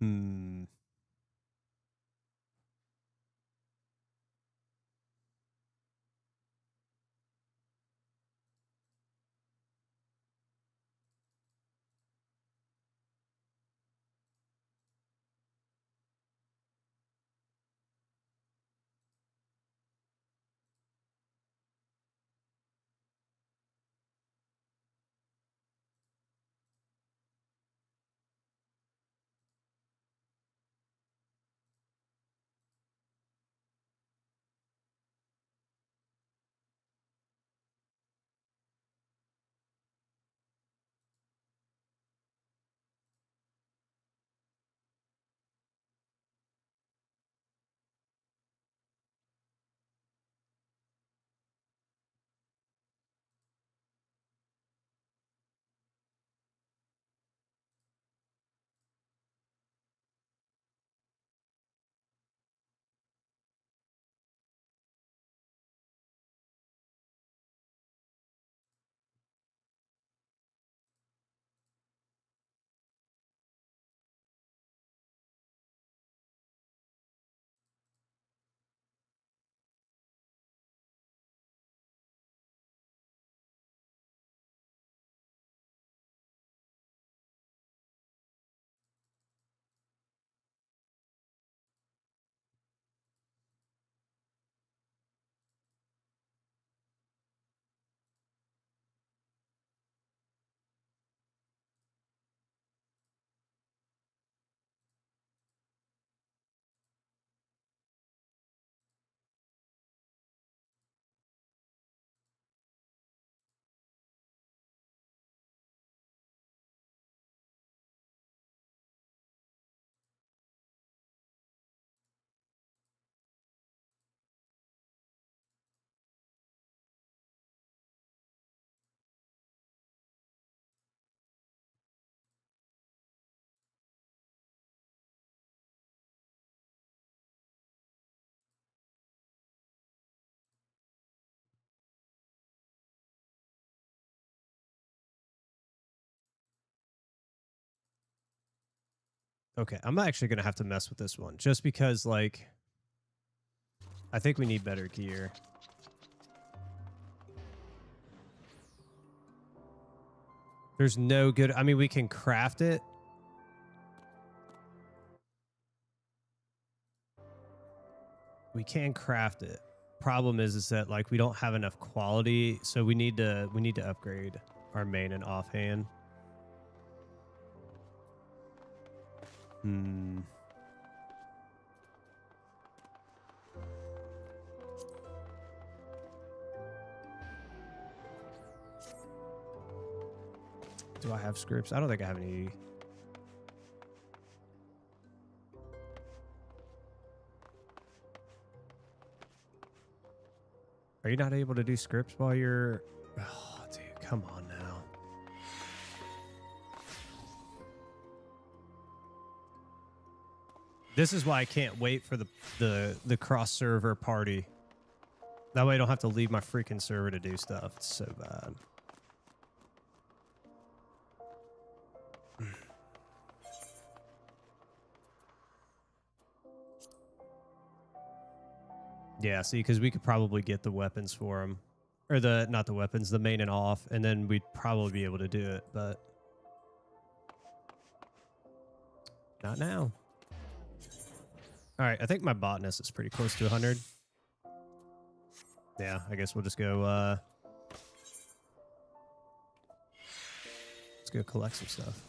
Hmm. Okay, I'm actually going to have to mess with this one just because, like, I think we need better gear. There's no good... I mean, we can craft it. We can craft it. Problem is that, like, we don't have enough quality, so we need to upgrade our main and offhand. Hmm. Do I have scripts? I don't think I have any. Are you not able to do scripts while you're... Oh, dude, come on now. This is why I can't wait for the cross-server party. That way I don't have to leave my freaking server to do stuff. It's so bad. Yeah, see, because we could probably get the weapons for him. Or not the weapons, the main and off. And then we'd probably be able to do it, but... Not now. All right, I think my botness is pretty close to 100. Yeah, I guess we'll just go, let's go collect some stuff.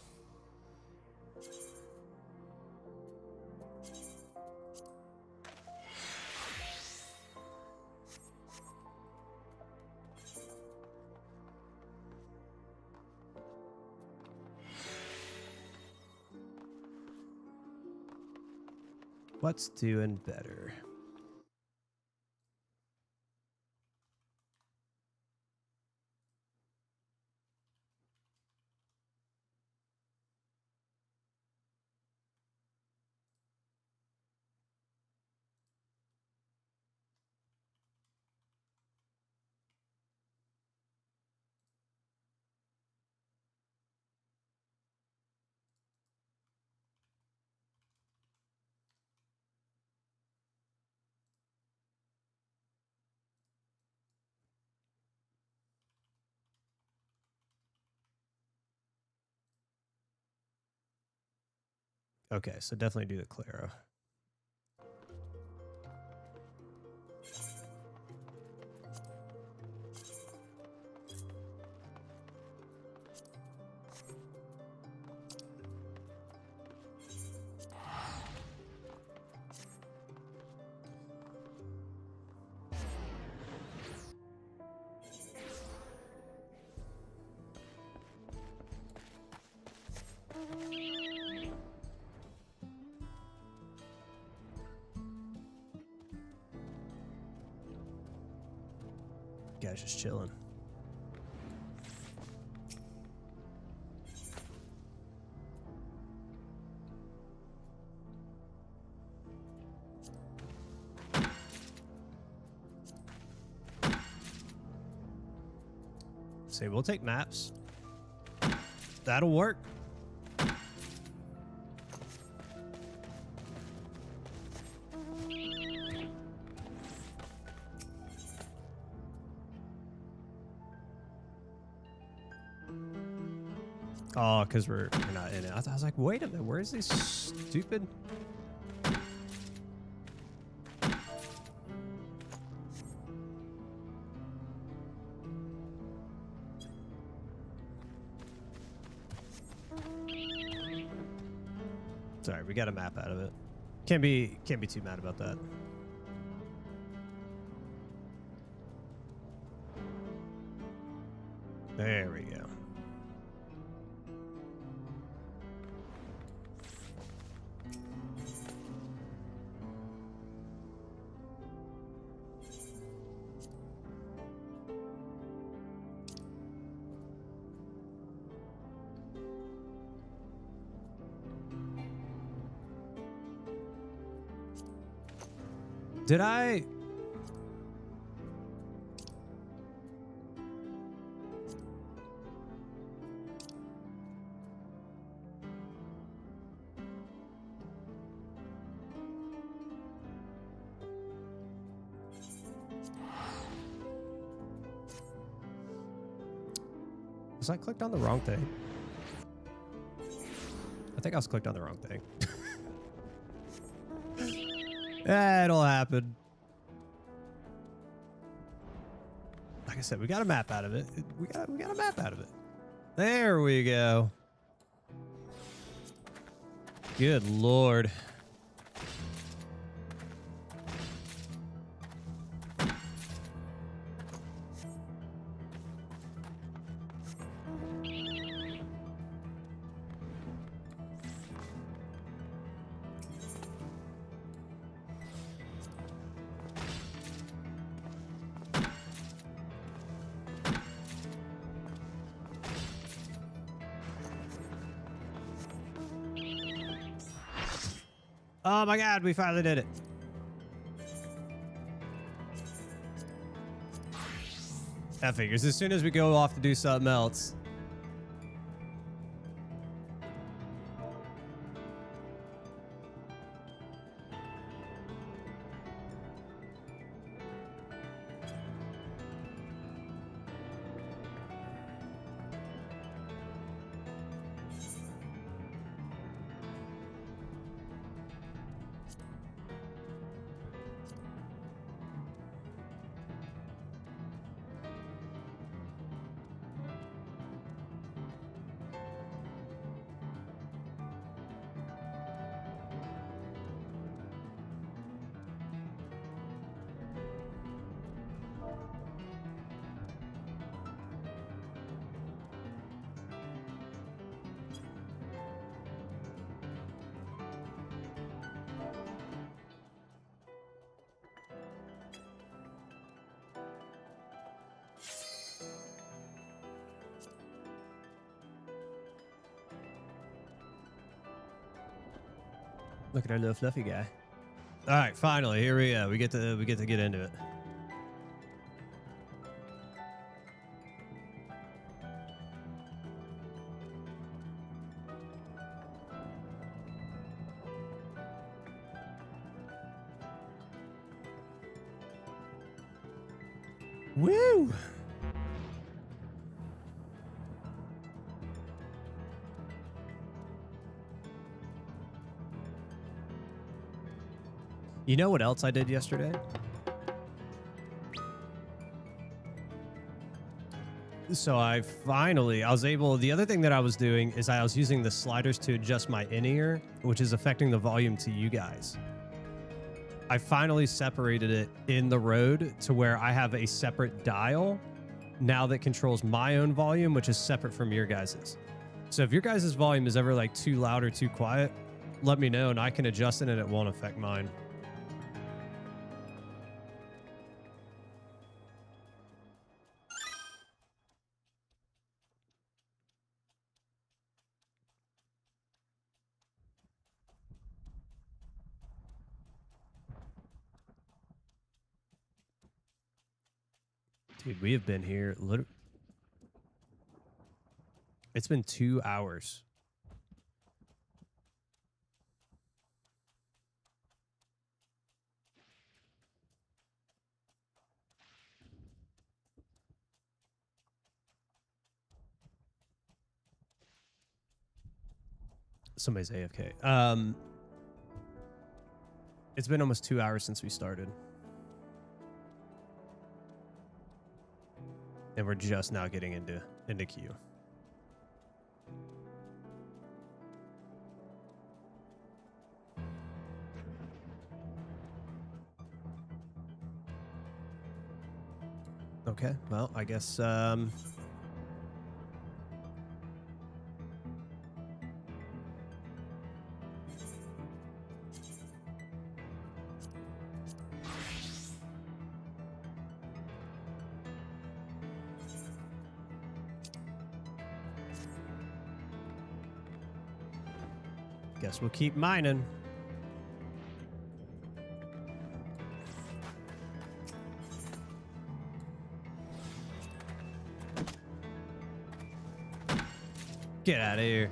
What's doing better? Okay, so definitely do the Claro. Guy's just chilling. Say we'll take maps. That'll work. Oh, because we're not in it. I was like, wait a minute, where's this stupid? Sorry, we got a map out of it. Can't be too mad about that. There we go. Did I? Was I clicked on the wrong thing? I think I was clicked on the wrong thing. It'll happen. Like I said, we got a map out of it. We got a map out of it. There we go. Good Lord. Oh my God, we finally did it. That figures. As soon as we go off to do something else. Look at our little fluffy guy. All right, finally, here we go. We get to get into it. Woo! You know what else I did yesterday? So I was able, the other thing that I was doing is I was using the sliders to adjust my in-ear, which is affecting the volume to you guys. I finally separated it in the Rode to where I have a separate dial now that controls my own volume, which is separate from your guys's. So if your guys's volume is ever like too loud or too quiet, let me know and I can adjust it and it won't affect mine. Dude, we have been here. It's been 2 hours. Somebody's AFK. It's been almost 2 hours since we started. And we're just now getting into queue. Okay, well, I guess we'll keep mining. Get out of here.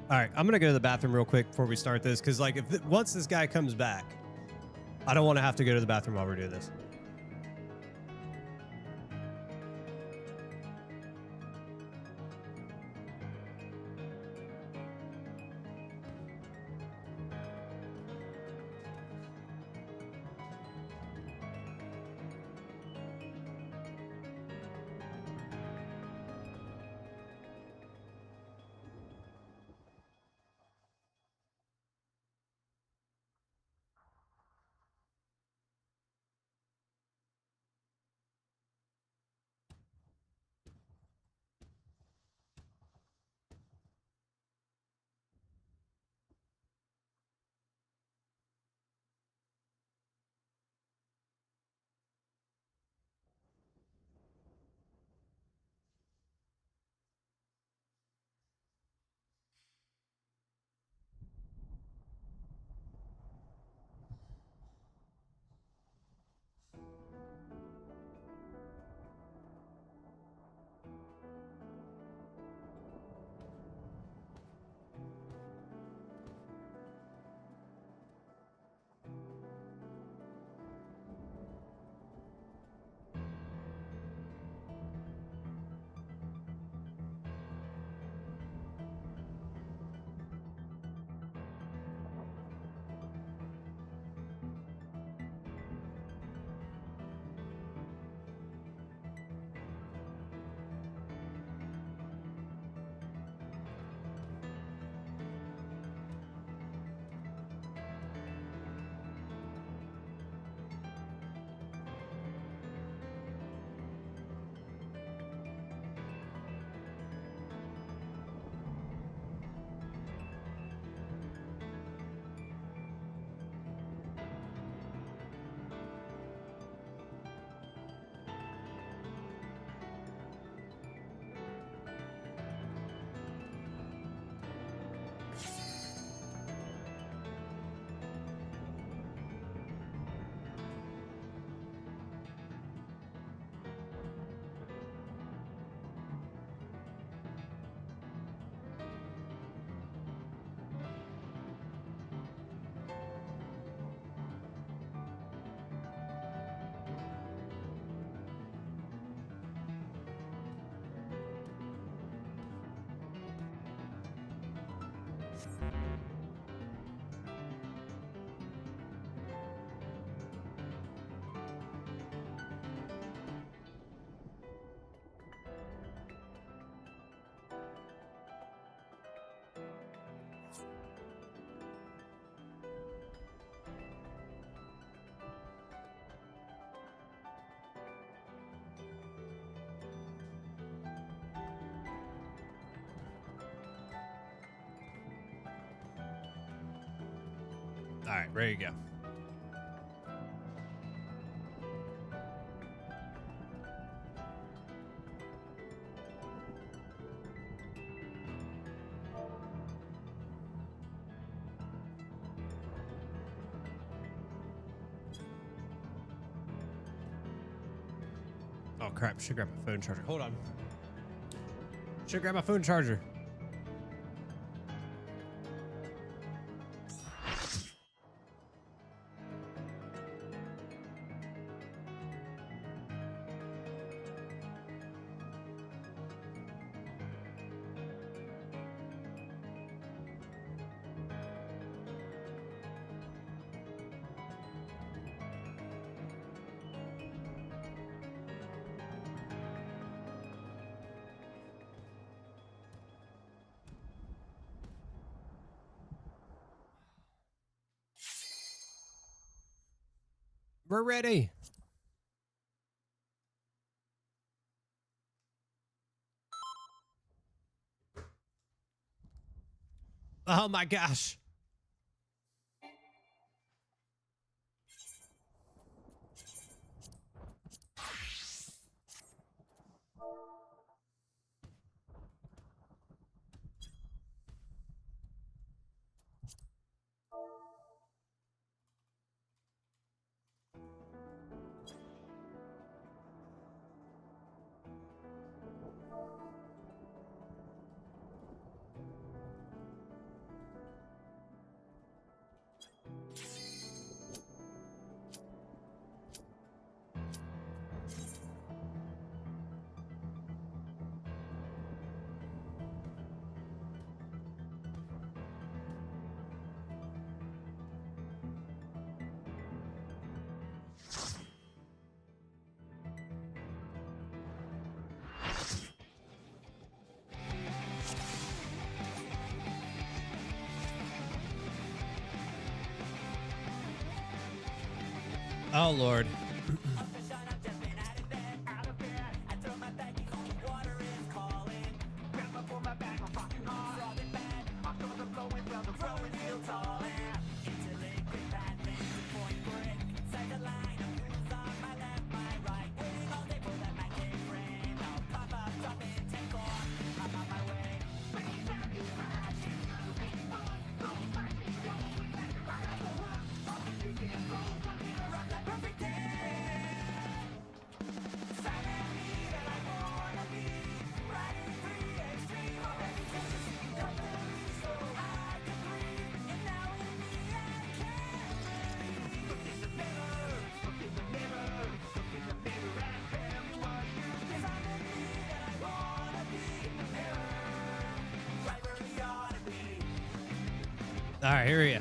All right, I'm gonna go to the bathroom real quick before we start this, because like once this guy comes back, I don't want to have to go to the bathroom while we're doing this. All right, ready to go. Oh crap, should grab my phone charger. Hold on. Should grab my phone charger. We're ready. Oh my gosh. Oh, Lord. All right, here we go.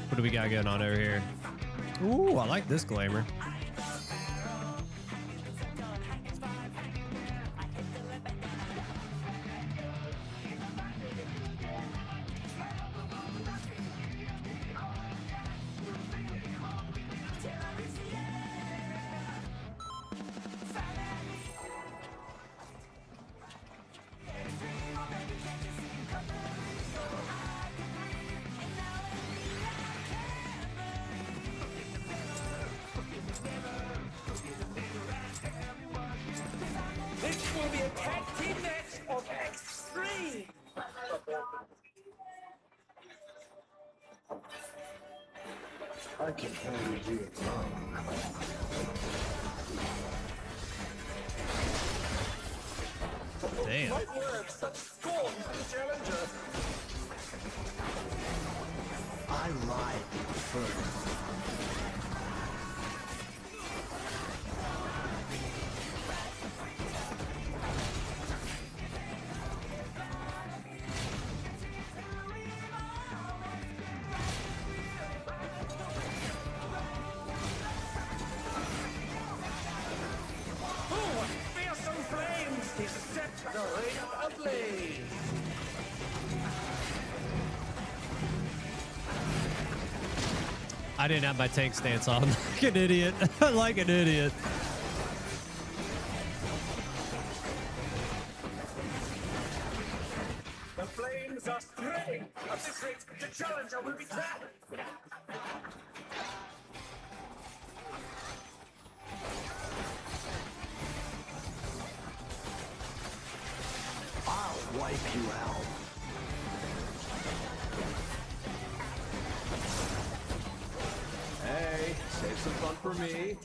What do we got going on over here? Ooh, I like this glamour. This will be a tag team match of extreme. I can only do it wrong. Damn. What words such scorn for the challenger? I lied first. I didn't have my tank stance on. Like an idiot. Like an idiot. Debuts are thrilling. At this rate, the challenger will be trapped. I'll wipe you out. Hey, save some fun for me.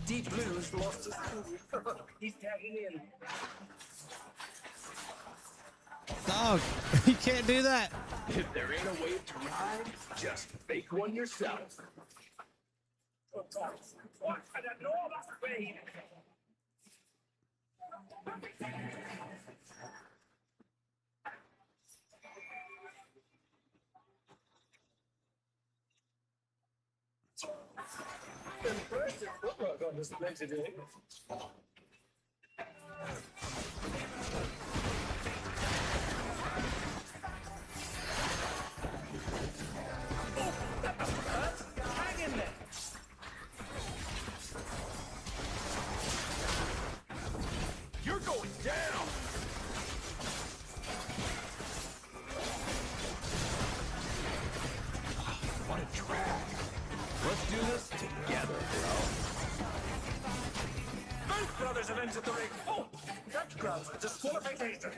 Deep Blue's lost his cool. He's tagging in. Dog, you can't do that. If there ain't a wave to ride, just fake one yourself. What an enormous wave! Impressive footwork on display today. Hang in there. You're going down. What a drag. Let's do this together, bro. Both brothers have entered the ring. Oh, that grounds for disqualification.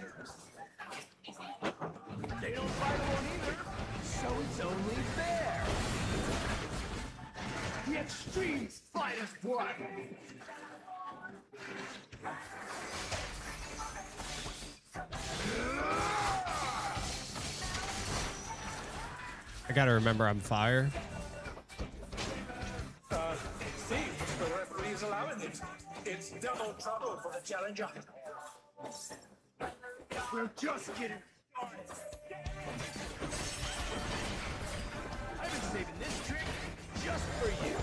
They don't fight alone either, so it's only fair. The extremes fight as one. I gotta remember I'm fire. See, the referee is allowing it. It's double trouble for the challenger. We're just getting started. I've been saving this trick just for you.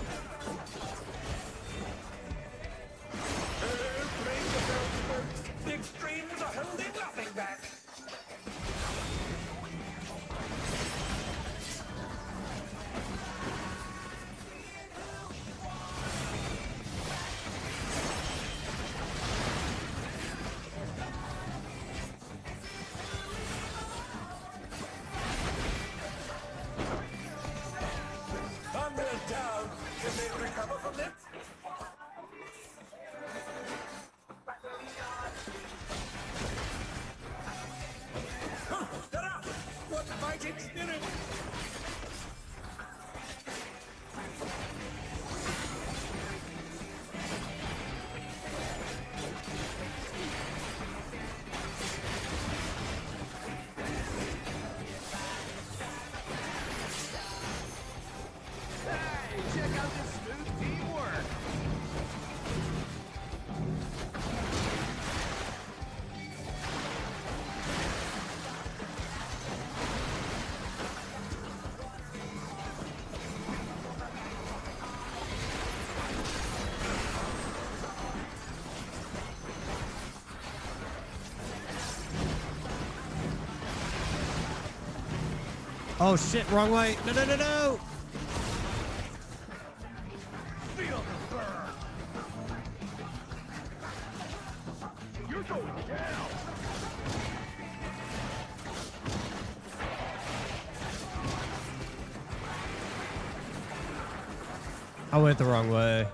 Bring the belt first. The extremes are holding nothing back. Down. Can they recover from this? Ta-da! What fighting spirit! Check out this smooth teamwork. Oh shit, wrong way. No, no, no, no. Feel the burn! You're going down! I went the wrong way.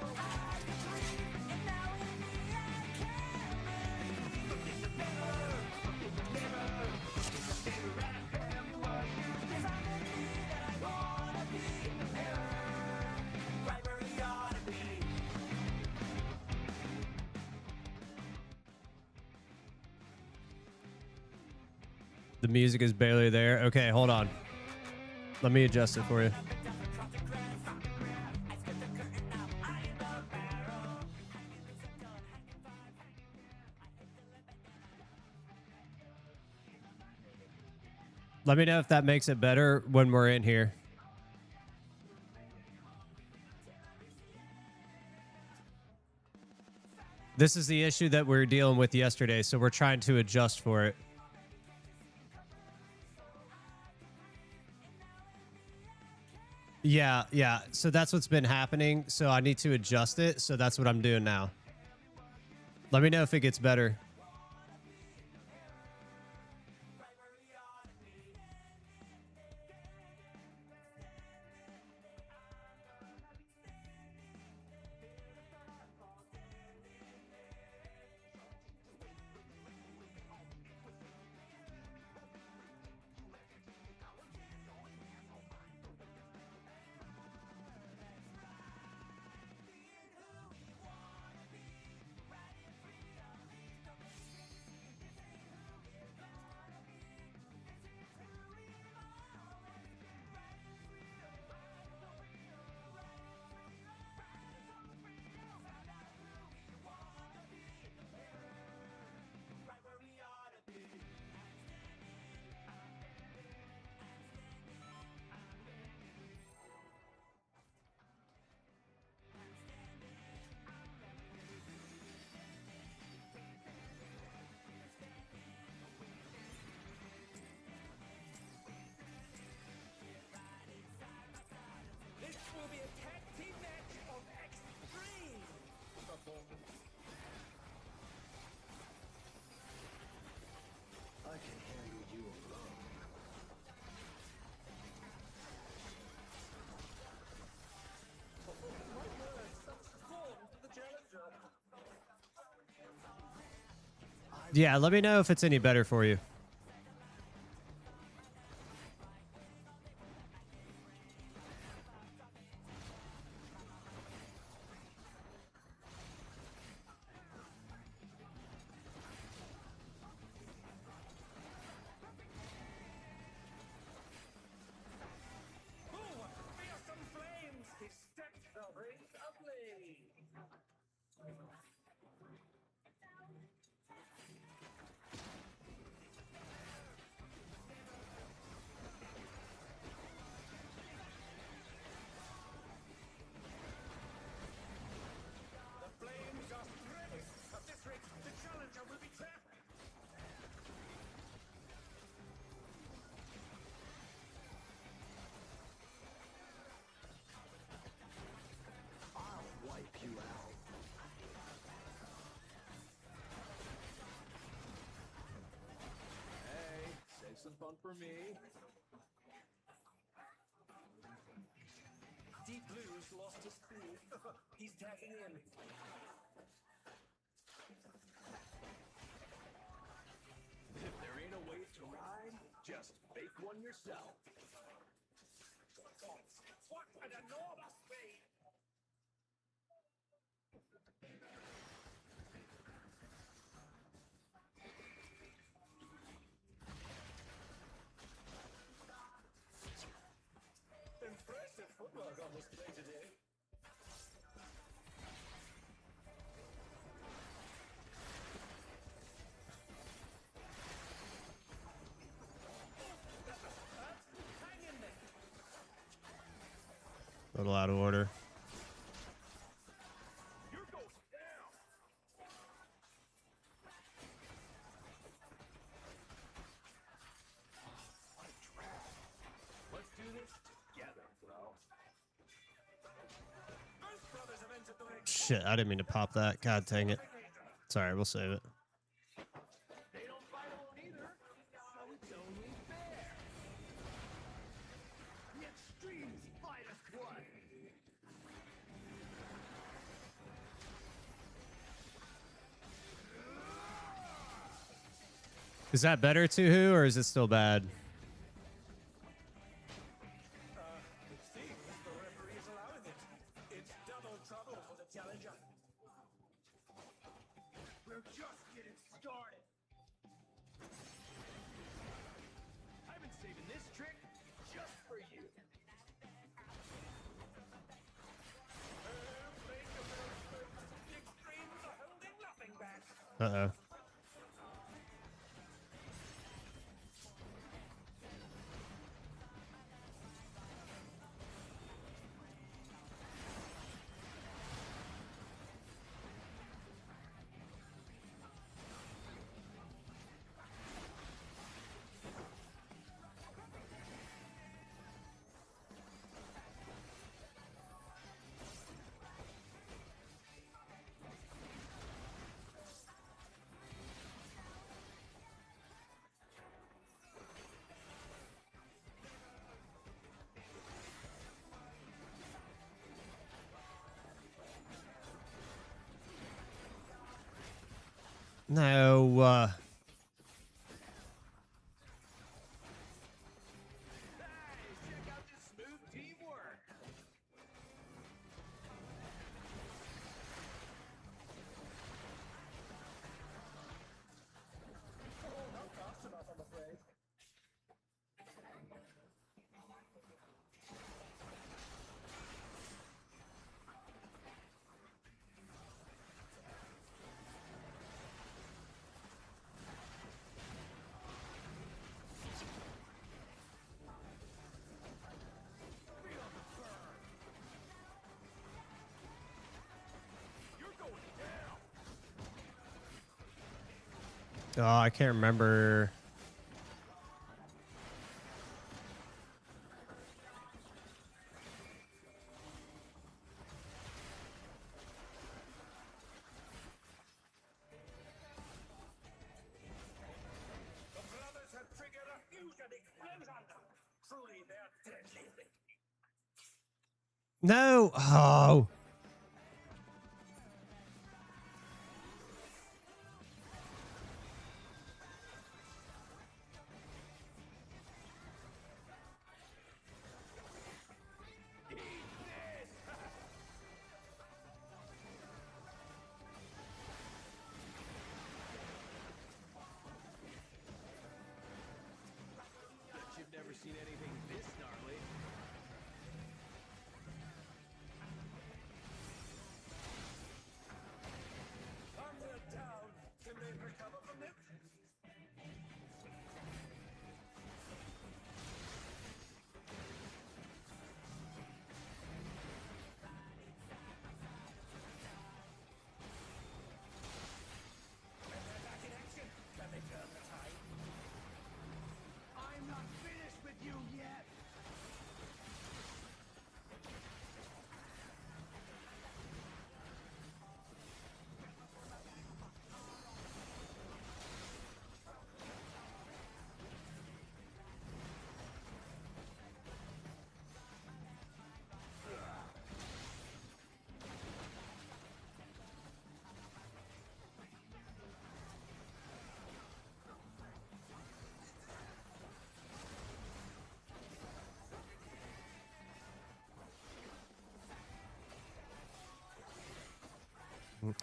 The music is barely there. Okay, hold on. Let me adjust it for you. Let me know if that makes it better when we're in here. This is the issue that we were dealing with yesterday, so we're trying to adjust for it. Yeah. So that's what's been happening. So I need to adjust it. So that's what I'm doing now. Let me know if it gets better. Yeah, let me know if it's any better for you. Some fun for me. Deep Blue's lost his cool. He's tagging in. If there ain't a wave to ride, just fake one yourself. What an enormous wave! Impressive footwork on display today. Hang in there. A little out of order. You're going down. Let's do this together, bro. Both brothers have entered the ring. Shit, I didn't mean to pop that. God dang it. Sorry, we'll save it. They don't fight alone either, so it's only fair. The extreme's finest one. Is that better, Tuhu, or is it still bad? It seems the referee is allowing it. It's double trouble for the challenger. We're just getting started. I've been saving this trick just for you. The extremes are holding nothing back. Uh-oh. No, Check out this smooth teamwork. Oh, not fast enough, I'm afraid. You're going down. oh, I can't remember. The brothers have triggered a fusion explosion. Truly, they're deadly. No. Oh.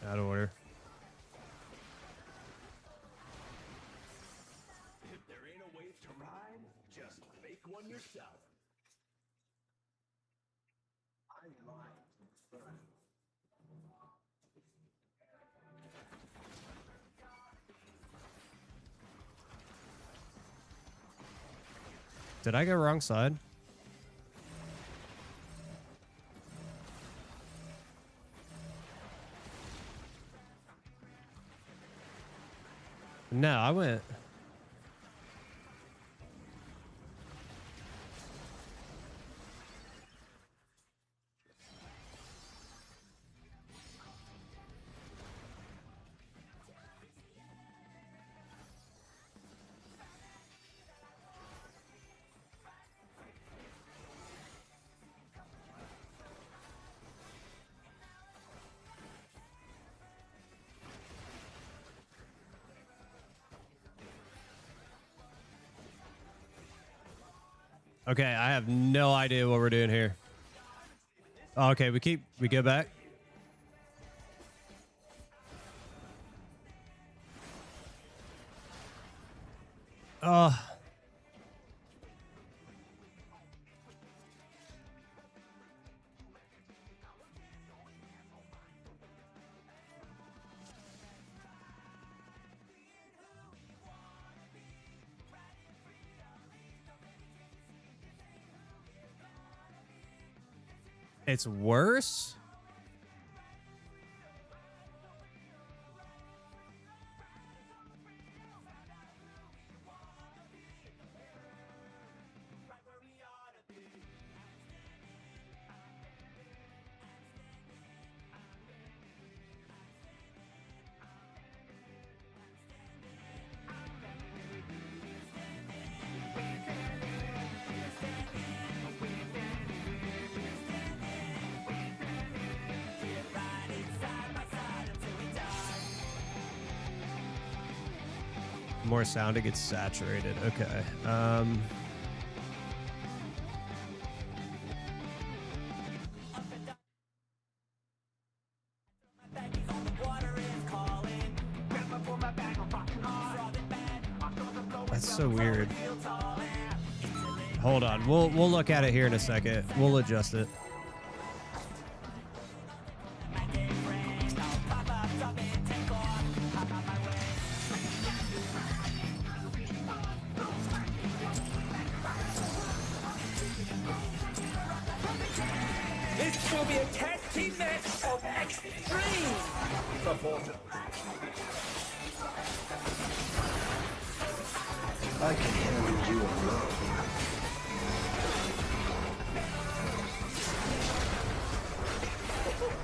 Out of order. If there ain't a wave to ride, just make one yourself. I like fun. Did I go wrong side? No, I went. Okay, I have no idea what we're doing here. Oh, okay, we go back. It's worse? More sound, it gets saturated. Okay. That's so weird. Hold on. We'll look at it here in a second. We'll adjust it. This will be a tag team match of extreme proportions. I can handle you alone.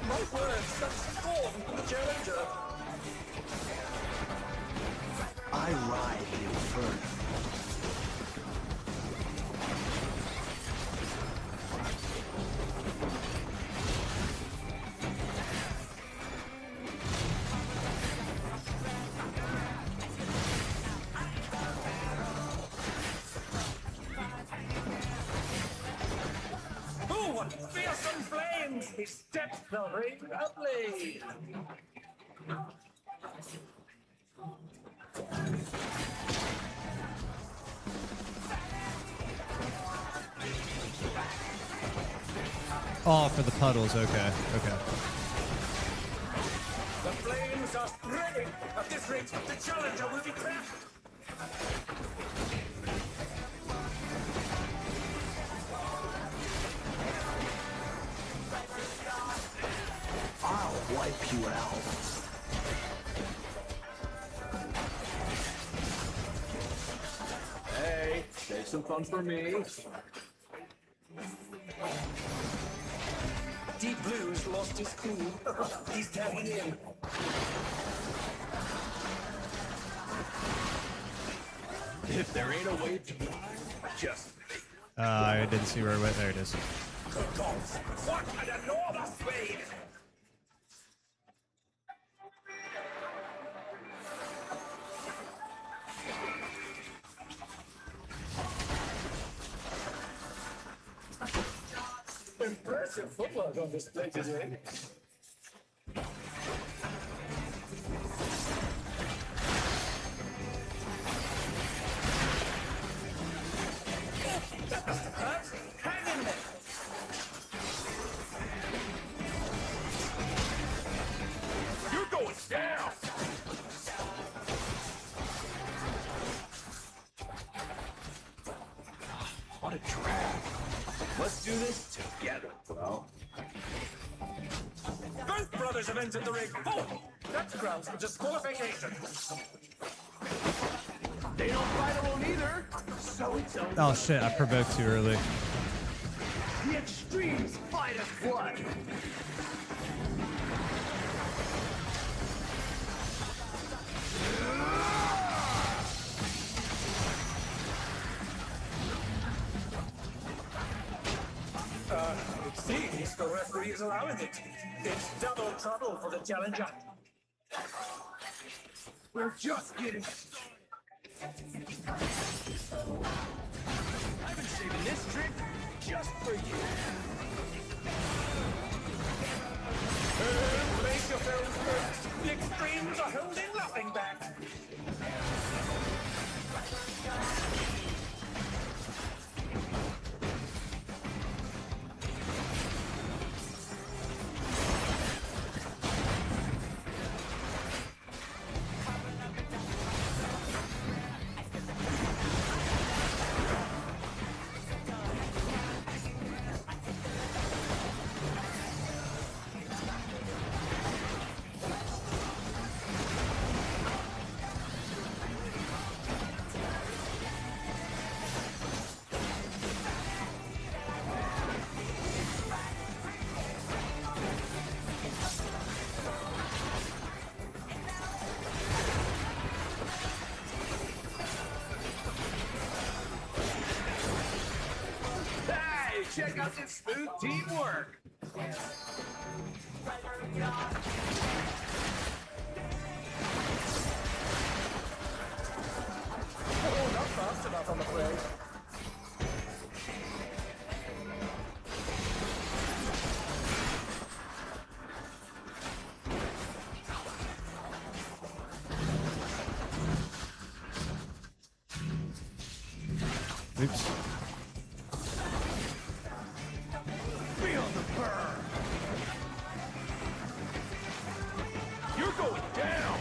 My word, such scorn from the challenger. I ride the inferno. Fearsome flames! His steps are very lovely! Oh, for the puddles. Okay. Okay. The flames are spreading! At this rate, the challenger will be trapped! I'll wipe you out. Hey, save some fun for me. Deep Blue's lost his cool. He's tagging in. If there ain't a way to just I didn't see where it went. There it is. what an enormous wave! Impressive footwork on display today. do this together. Well, both brothers have entered the ring. Oh, that's grounds for disqualification. They don't fight alone either, so it's over. Oh shit, I provoked too early. The extremes fight as one. It seems the referee is allowing it. It's double trouble for the challenger. We're just getting started. I've been saving this trick just for you. Brace yourselves first. The extremes are holding nothing back. Check out this smooth teamwork. Oh, not fast enough, I'm afraid. Oops. Feel the burn. You're going down.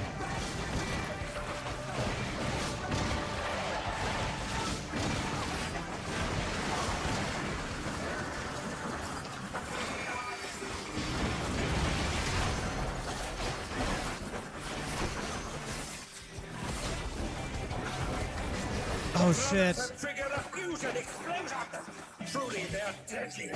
Oh shit. Trigger a fusion explosion. Truly, they're deadly.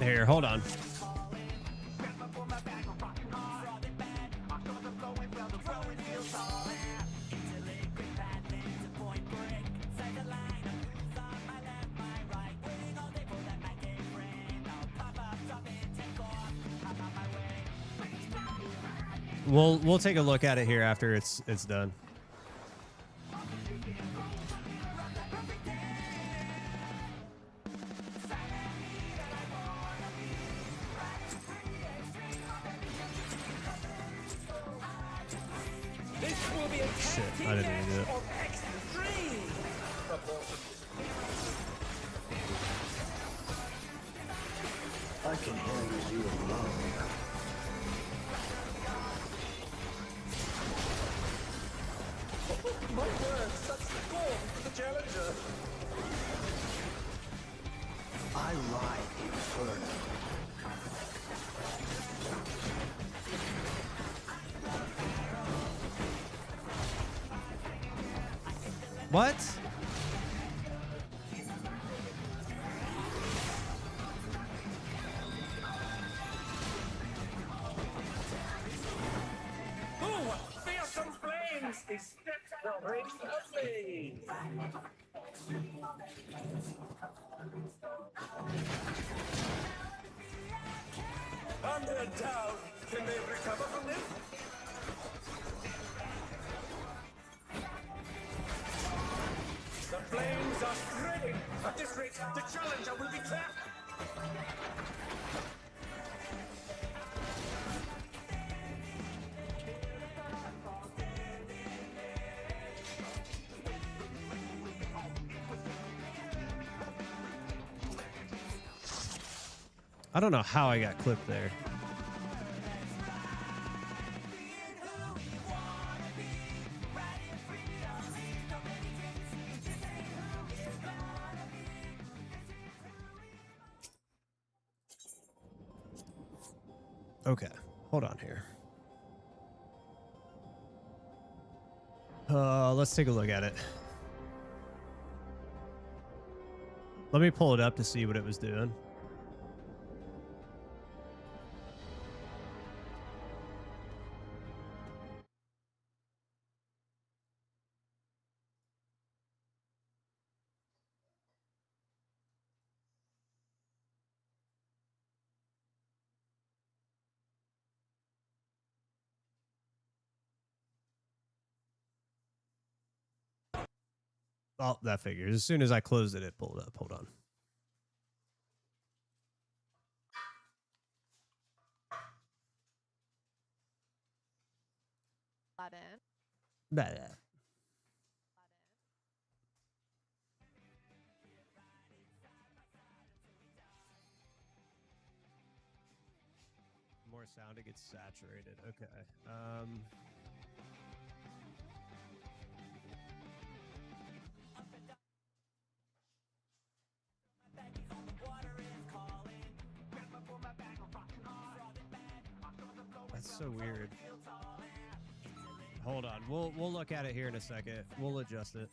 Here, hold on. We'll take a look at it here after it's done. Shit, I didn't even do it. I can handle you alone. My word, such scorn for the challenger. I ride Inferno. What? Ooh, fearsome flames! These steps will break the Under and down. Can they recover from this? The flames are spreading. At this rate, the challenger will be trapped. I don't know how I got clipped there. Okay, hold on here. Let's take a look at it. Let me pull it up to see what it was doing. Oh, that figures. As soon as I closed it, it pulled up. Hold on. Bad. More sound, it gets saturated. Okay. That's so weird. Hold on. We'll look at it here in a second. We'll adjust it.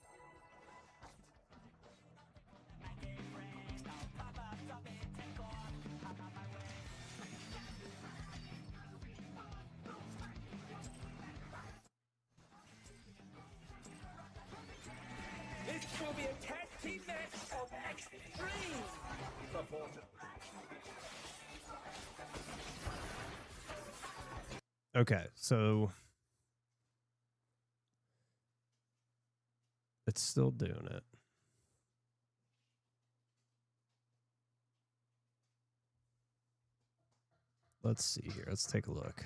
This will be a tag team match of extreme proportions. Okay, so it's still doing it. Let's see here. Let's take a look.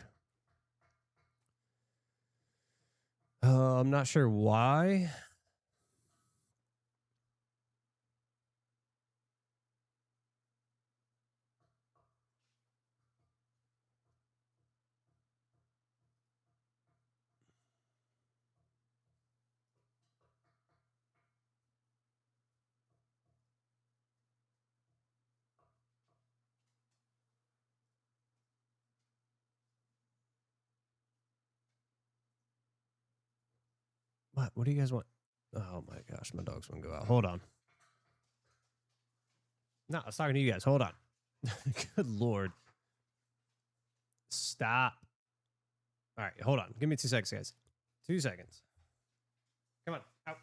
I'm not sure why. What do you guys want? Oh my gosh, my dog's gonna go out. Hold on. No, I was talking to you guys. Hold on. Good Lord. Stop. All right, hold on. Give me 2 seconds, guys. 2 seconds. Come on, out.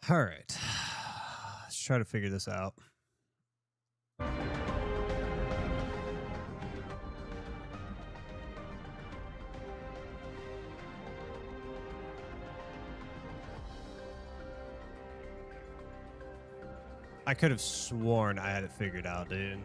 All right. Let's try to figure this out. I could have sworn I had it figured out, dude.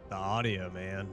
The audio, man.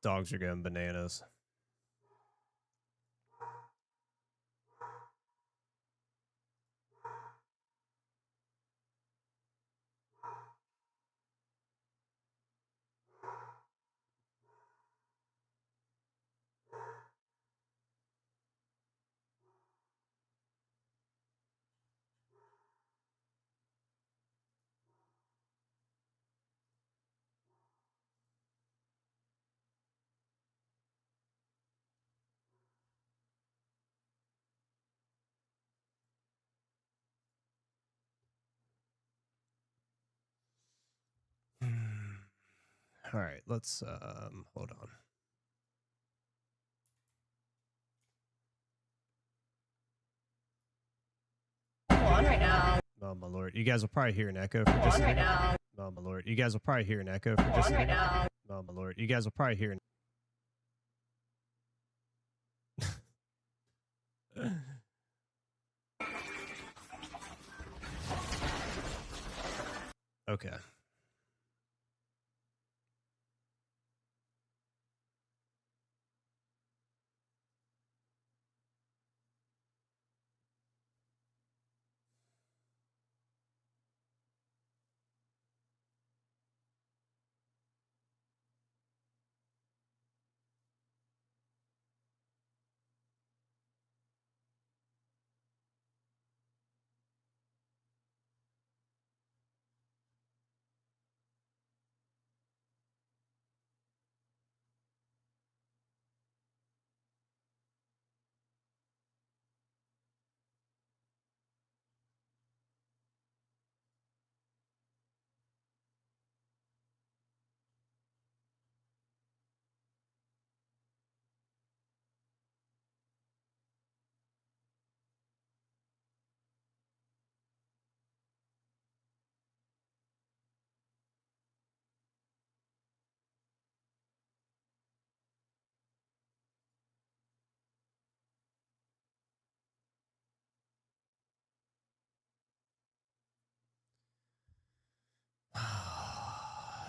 Dogs are going bananas. All right, let's hold on. On right now. Oh my lord, you guys will probably hear an echo for just a Right second. now. Oh my lord, you guys will probably hear an echo for just a Right second. now. Oh my lord, you guys will probably hear an Okay.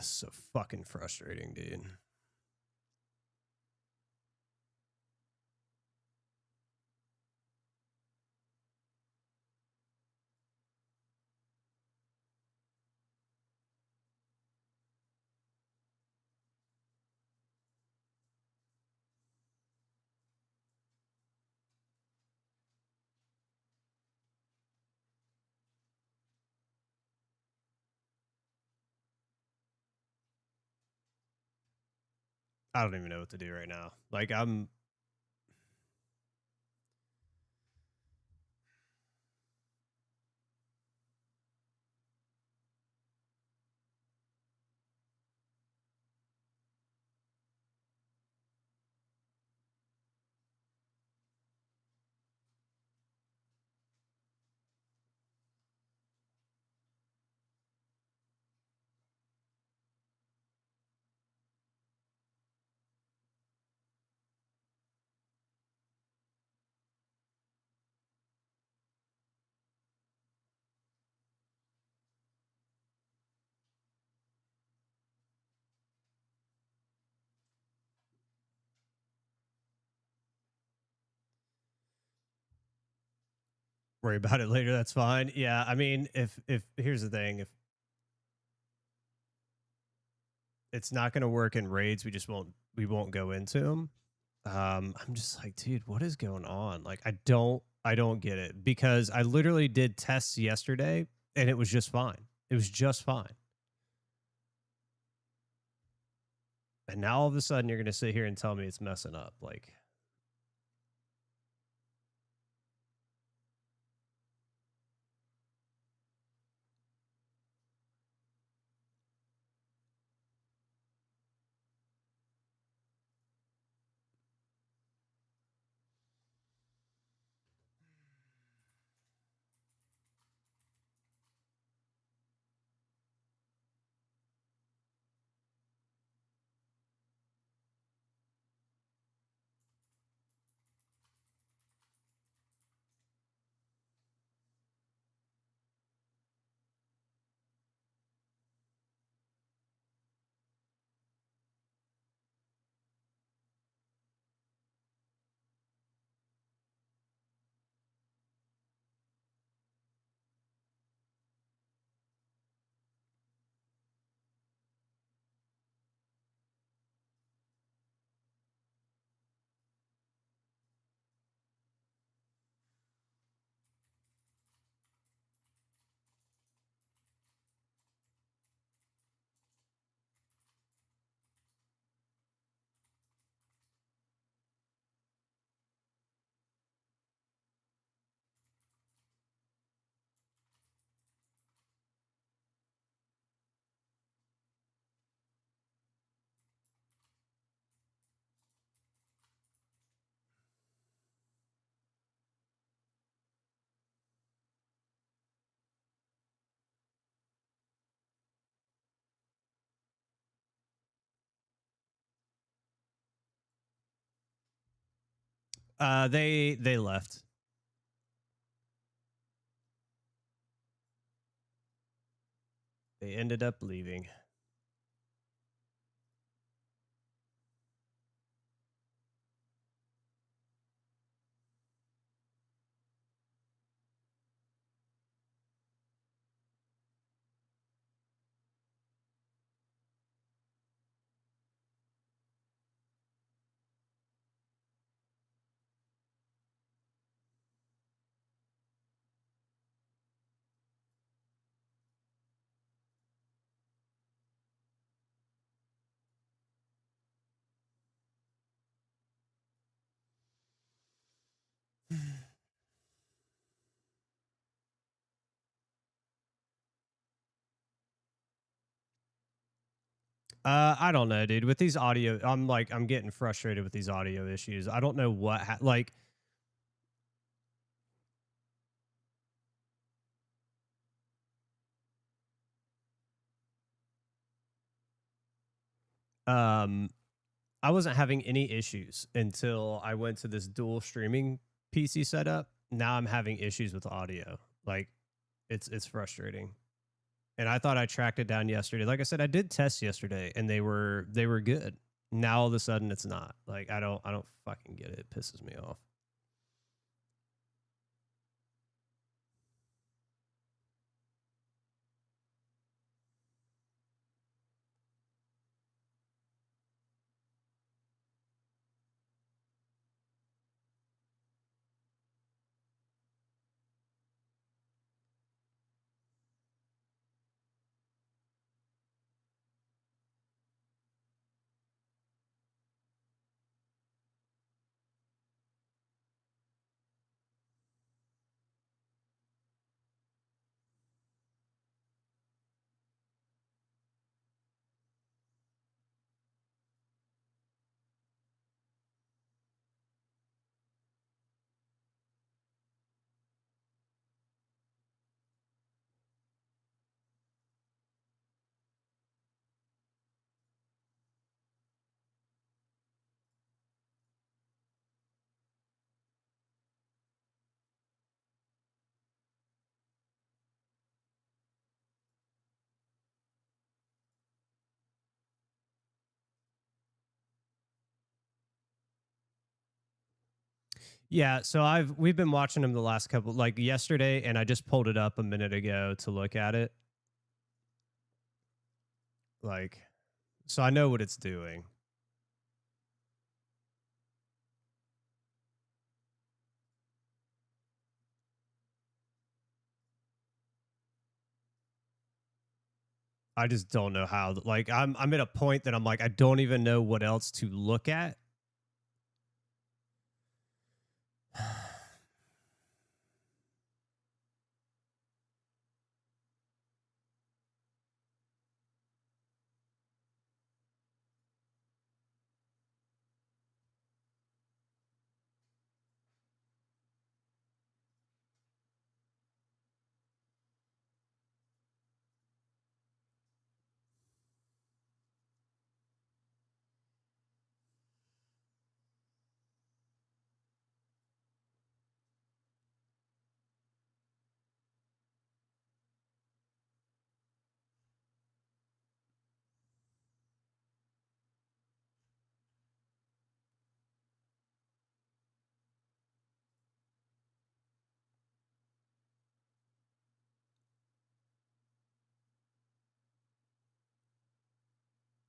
So fucking frustrating, dude. I don't even know what to do right now. Like I'm worry about it later. That's fine. Yeah, I mean, if here's the thing, if it's not going to work in raids, we won't go into them. I'm just like, dude, what is going on? Like, I don't get it, because I literally did tests yesterday and it was just fine. It was just fine. And now all of a sudden you're going to sit here and tell me it's messing up. Like, they left. They ended up leaving. I don't know, dude. With these audio, I'm getting frustrated with these audio issues. I don't know what, like, I wasn't having any issues until I went to this dual streaming PC setup. Now I'm having issues with audio. Like, it's frustrating. And I thought I tracked it down yesterday. Like I said, I did test yesterday and they were good. Now all of a sudden it's not. Like, I don't fucking get it. It pisses me off. Yeah, so we've been watching them the last couple, like yesterday, and I just pulled it up a minute ago to look at it. Like, so I know what it's doing. I just don't know how. Like, I'm at a point that I'm like, I don't even know what else to look at.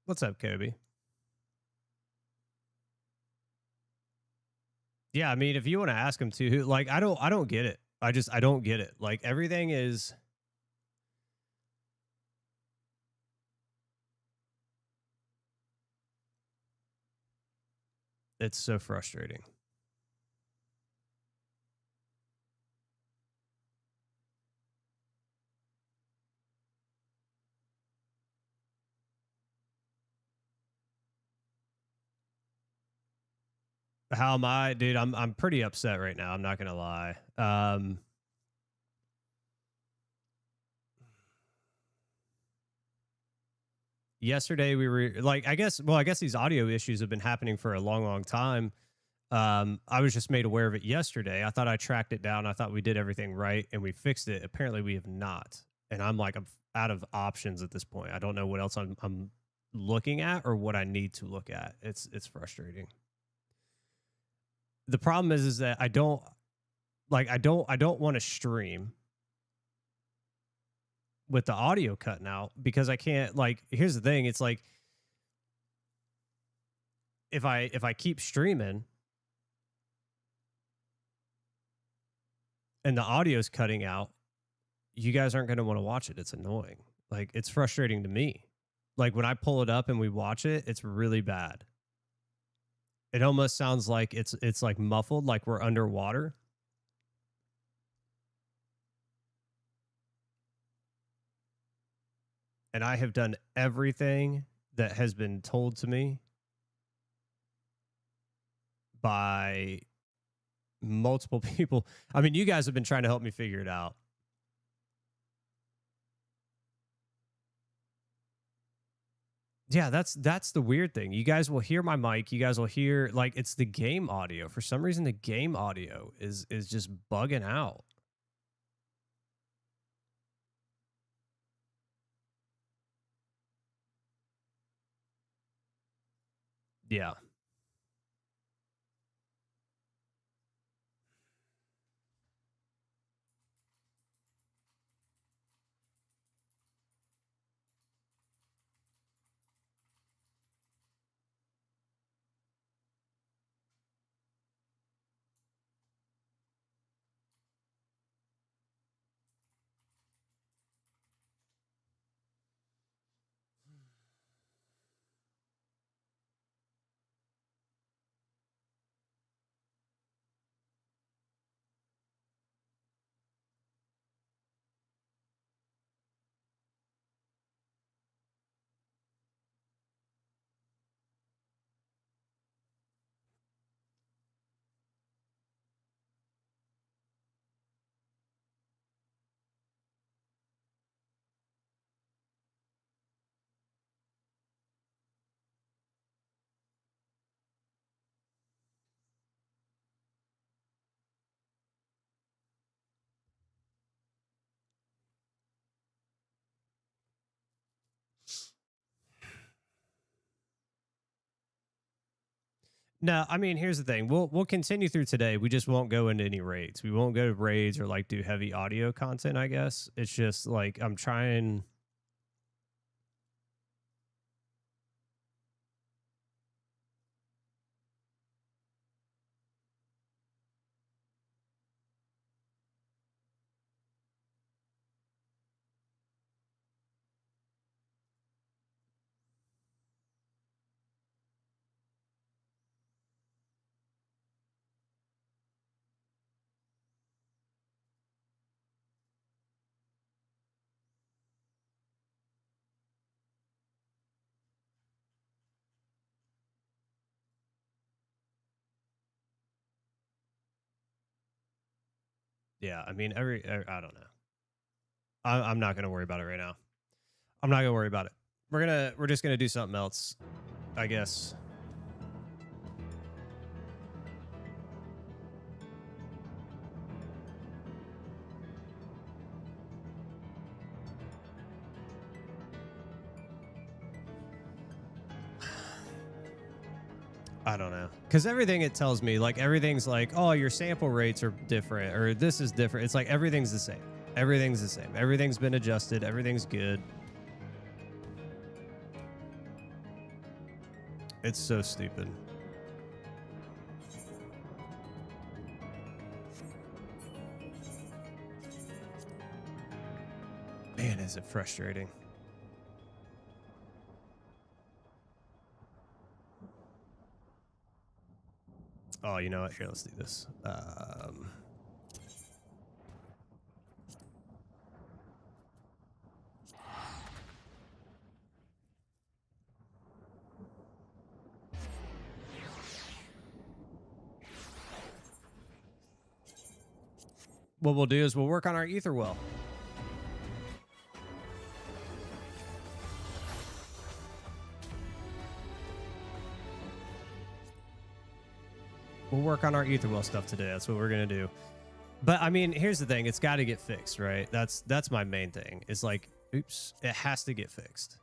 What's up, Kobe? Yeah, I mean, if you want to ask him to, like, I don't get it. I don't get it. Like, everything is. It's so frustrating. How am I, dude? I'm pretty upset right now. I'm not gonna lie. Yesterday we were like, I guess these audio issues have been happening for a long, long time. I was just made aware of it yesterday. I thought I tracked it down. I thought we did everything right and we fixed it. Apparently we have not. And I'm like, I'm out of options at this point. I don't know what else I'm looking at or what I need to look at. It's frustrating. The problem is that I don't want to stream with the audio cutting out because I can't, like, here's the thing. It's like, if I keep streaming and the audio's cutting out, you guys aren't going to want to watch it. It's annoying. Like, it's frustrating to me. Like, when I pull it up and we watch it, it's really bad. It almost sounds like it's like muffled, like we're underwater. And I have done everything that has been told to me by multiple people. I mean, you guys have been trying to help me figure it out. Yeah, that's the weird thing. You guys will hear my mic. You guys will hear, like, it's the game audio. For some reason, the game audio is just bugging out. Yeah. No, I mean, here's the thing. We'll continue through today. We just won't go into any raids. We won't go to raids or like do heavy audio content, I guess. It's just like I'm trying. Yeah, I mean, I don't know. I'm not gonna worry about it right now. I'm not gonna worry about it. We're just gonna do something else, I guess. I don't know. Because everything it tells me, like everything's like, oh, your sample rates are different or this is different. It's like everything's the same. Everything's the same. Everything's been adjusted. Everything's good. It's so stupid. Man, is it frustrating. Oh, you know what? Here, let's do this. What we'll do is we'll work on our ether well. We'll work on our ether well stuff today. That's what we're gonna do. But I mean, here's the thing: it's got to get fixed, right? That's my main thing. It's like, oops, it has to get fixed.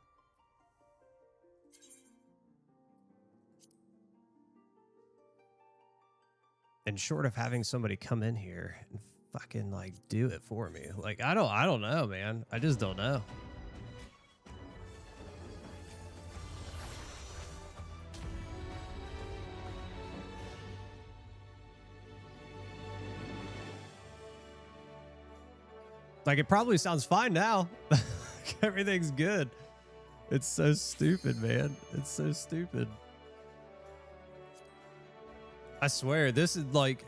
And short of having somebody come in here and fucking like do it for me, like I don't know, man. I just don't know. Like, it probably sounds fine now. Everything's good. It's so stupid, man. It's so stupid. I swear, this is like...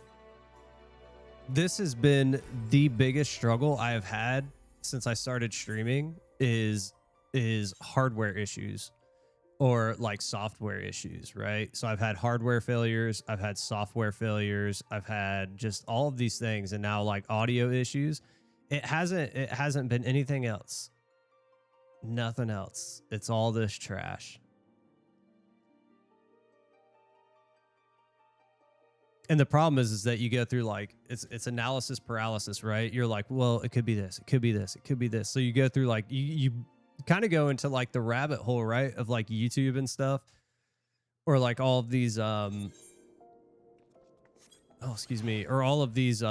This has been the biggest struggle I have had since I started streaming is hardware issues or like software issues, right? So I've had hardware failures. I've had software failures. I've had just all of these things. And now like audio issues. It hasn't been anything else. Nothing else. It's all this trash. And the problem is that you go through like it's analysis paralysis, right? You're like, well, it could be this, it could be this, it could be this. So you go through like you kind of go into like the rabbit hole, right? Of like YouTube and stuff. Or like all of these or all of these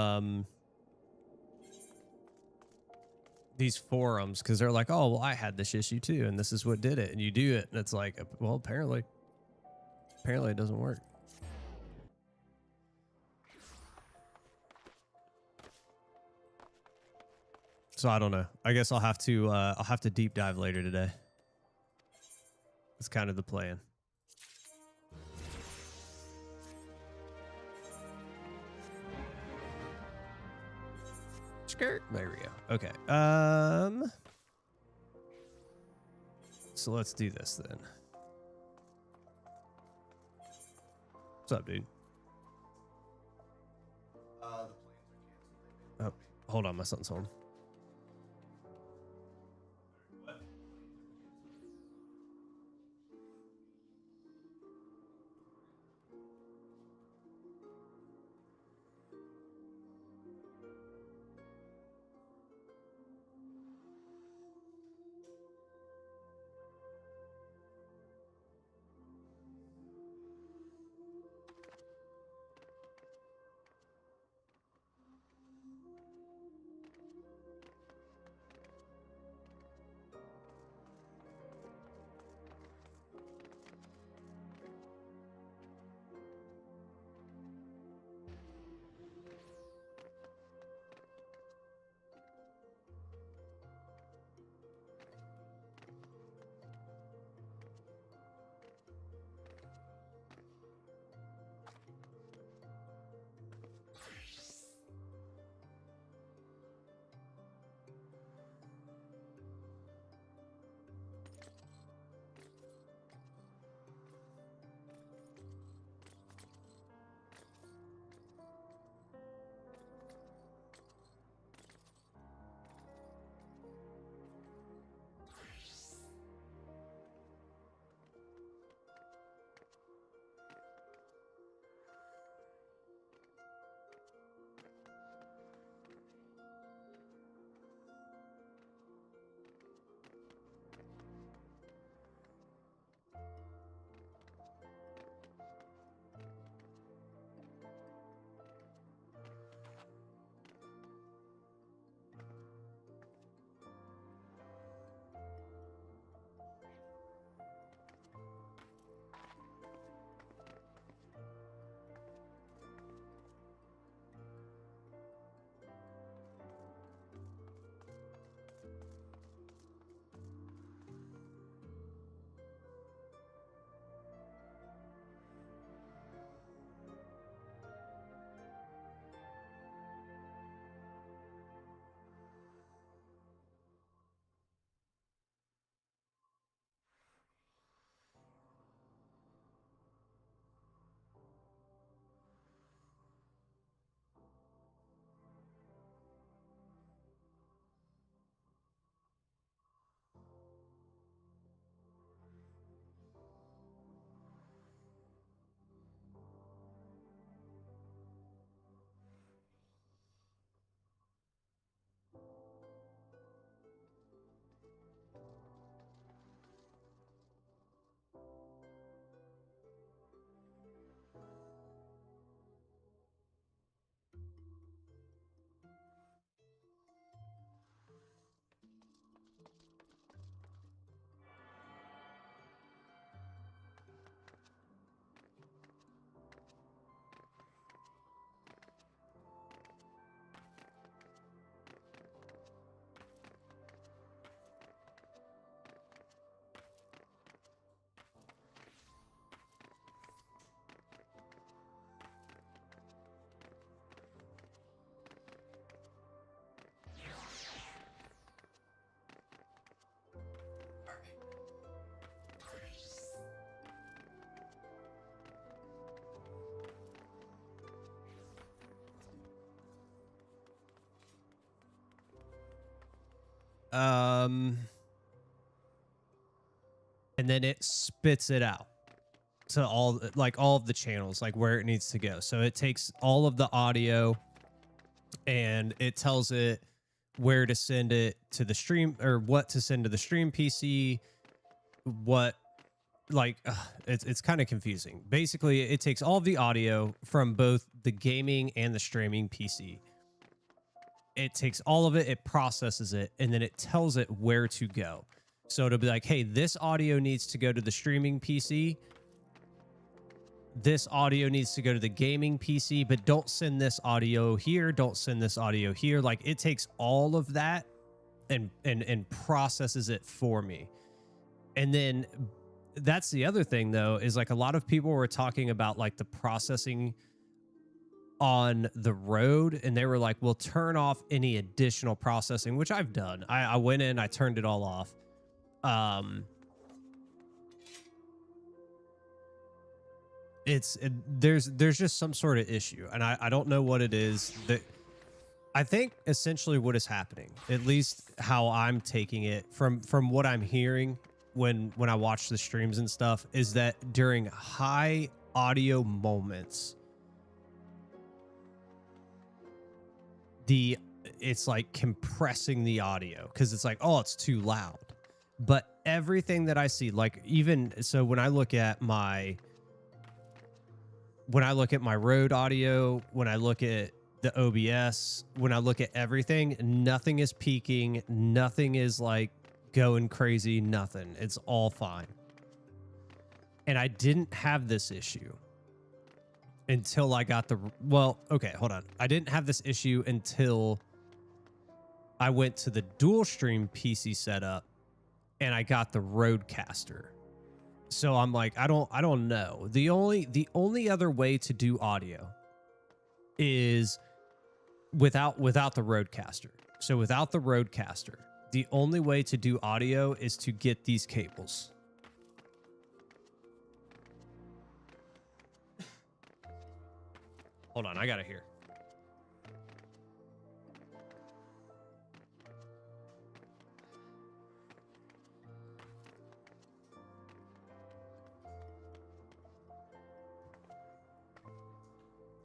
forums, because they're like, oh, well, I had this issue too, and this is what did it, and you do it, and it's like, well, apparently it doesn't work. So I don't know. I guess I'll have to deep dive later today. It's kind of the plan. Skirt. There we go. Okay. So let's do this then. What's up, dude? Oh, hold on. My son's home. and then it spits it out to all of the channels, like where it needs to go. So it takes all of the audio and it tells it where to send it to the stream, or what to send to the stream PC, what, like, it's kind of confusing. Basically, it takes all of the audio from both the gaming and the streaming PC. It takes all of it, it processes it, and then it tells it where to go. So it'll be like, hey, this audio needs to go to the streaming PC. This audio needs to go to the gaming PC, but don't send this audio here. Don't send this audio here. Like, it takes all of that and processes it for me. And then that's the other thing, though, is like a lot of people were talking about like the processing on the road, and they were like, well, turn off any additional processing, which I've done. I went in, I turned it all off. There's just some sort of issue, and I don't know what it is. That I think essentially what is happening, at least how I'm taking it from what I'm hearing when I watch the streams and stuff, is that during high audio moments, it's like compressing the audio because it's like, oh, it's too loud. But everything that I see, like, even so, when I look at my Rode audio, when I look at the OBS, when I look at everything, nothing is peaking, nothing is like going crazy, nothing. It's all fine. And I didn't have this issue until I got okay, hold on. I didn't have this issue until I went to the dual stream PC setup and I got the Rodecaster. So I'm like, I don't know. The only other way to do audio is without the Rodecaster. So without the Rodecaster, the only way to do audio is to get these cables. Hold on, I gotta hear.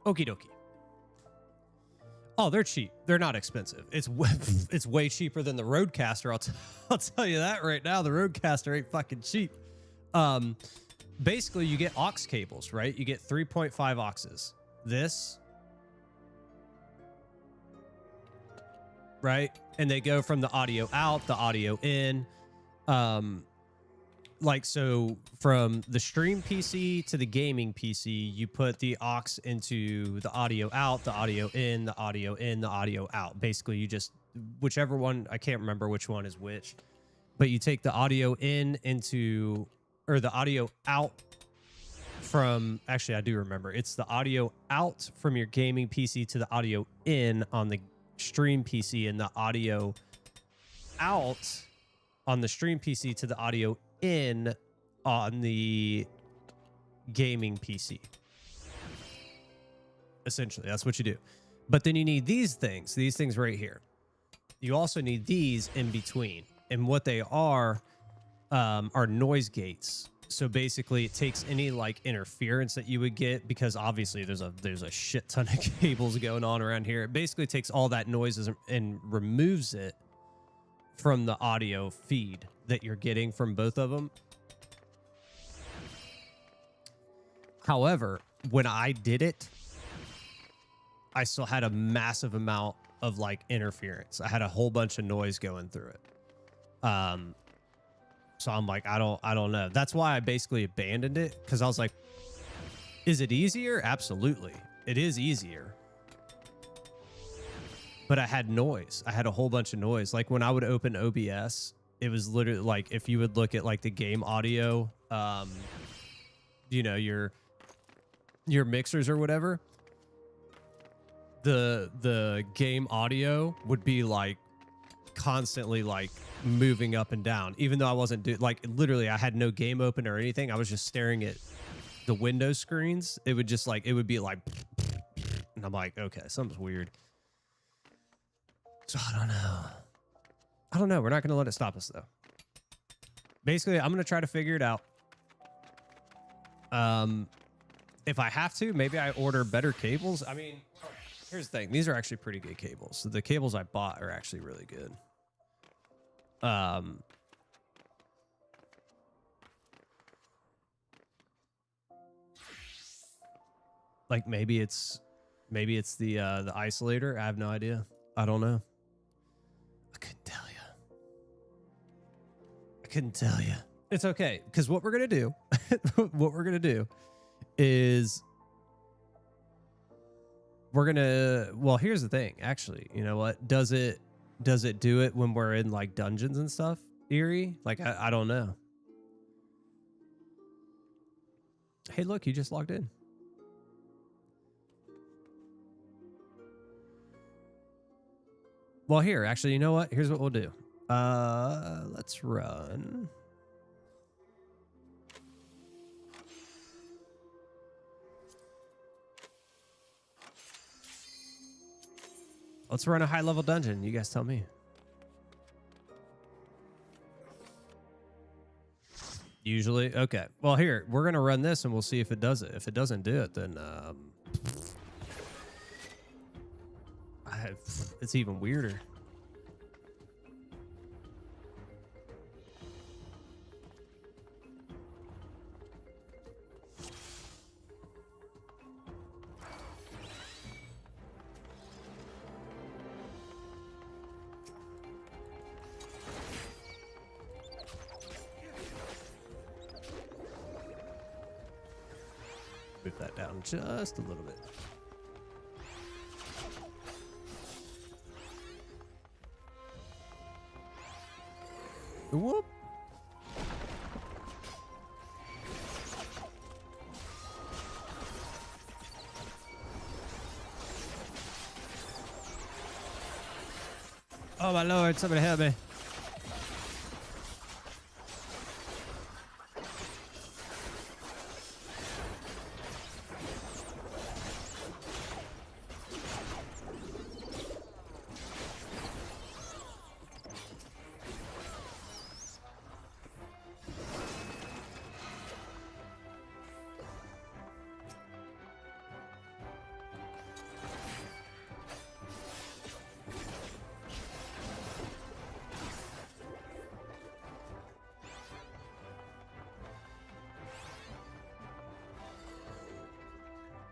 Okie dokie. Oh, they're cheap. They're not expensive. It's way cheaper than the Rodecaster. I'll tell you that right now. The Rodecaster ain't fucking cheap. Basically, you get aux cables, right? You get 3.5 auxes. This, right? And they go from the audio out, the audio in. Like, so from the stream PC to the gaming PC, you put the aux into the audio out, the audio in, the audio in, the audio out. Basically, you just, whichever one, I can't remember which one is which, but you take the audio in into, or the audio out from, actually, I do remember. It's the audio out from your gaming PC to the audio in on the stream PC, and the audio out on the stream PC to the audio in on the gaming PC. Essentially, that's what you do. But then you need these things right here. You also need these in between. And what they are noise gates. So basically, it takes any like interference that you would get, because obviously there's a shit ton of cables going on around here. It basically takes all that noise and removes it from the audio feed that you're getting from both of them. However, when I did it, I still had a massive amount of like interference. I had a whole bunch of noise going through it. So I'm like, I don't know. That's why I basically abandoned it, because I was like, is it easier? Absolutely. It is easier. But I had noise. I had a whole bunch of noise. Like when I would open OBS, it was literally like, if you would look at like the game audio, you know, your mixers or whatever, the game audio would be like constantly like moving up and down, even though I wasn't doing, like, literally I had no game open or anything. I was just staring at the window screens. It would just like, it would be like, and I'm like, okay, something's weird. So I don't know. I don't know. We're not going to let it stop us, though. Basically, I'm going to try to figure it out. If I have to, maybe I order better cables. I mean, here's the thing. These are actually pretty good cables. So the cables I bought are actually really good. Like maybe it's the isolator. I have no idea. I don't know. I couldn't tell you. I couldn't tell you. It's okay, because what we're gonna do, is we're gonna. Well, here's the thing. Actually, you know what? Does it do it when we're in like dungeons and stuff? Eerie? Like I don't know. Hey, look, you just logged in. Well, here, actually, you know what? Here's what we'll do. Let's run. Let's run a high-level dungeon. You guys tell me. Usually? Okay. Well, here, we're going to run this and we'll see if it does it. If it doesn't do it, then it's even weirder. Move that down just a little bit. Whoop. Oh my lord, somebody help me.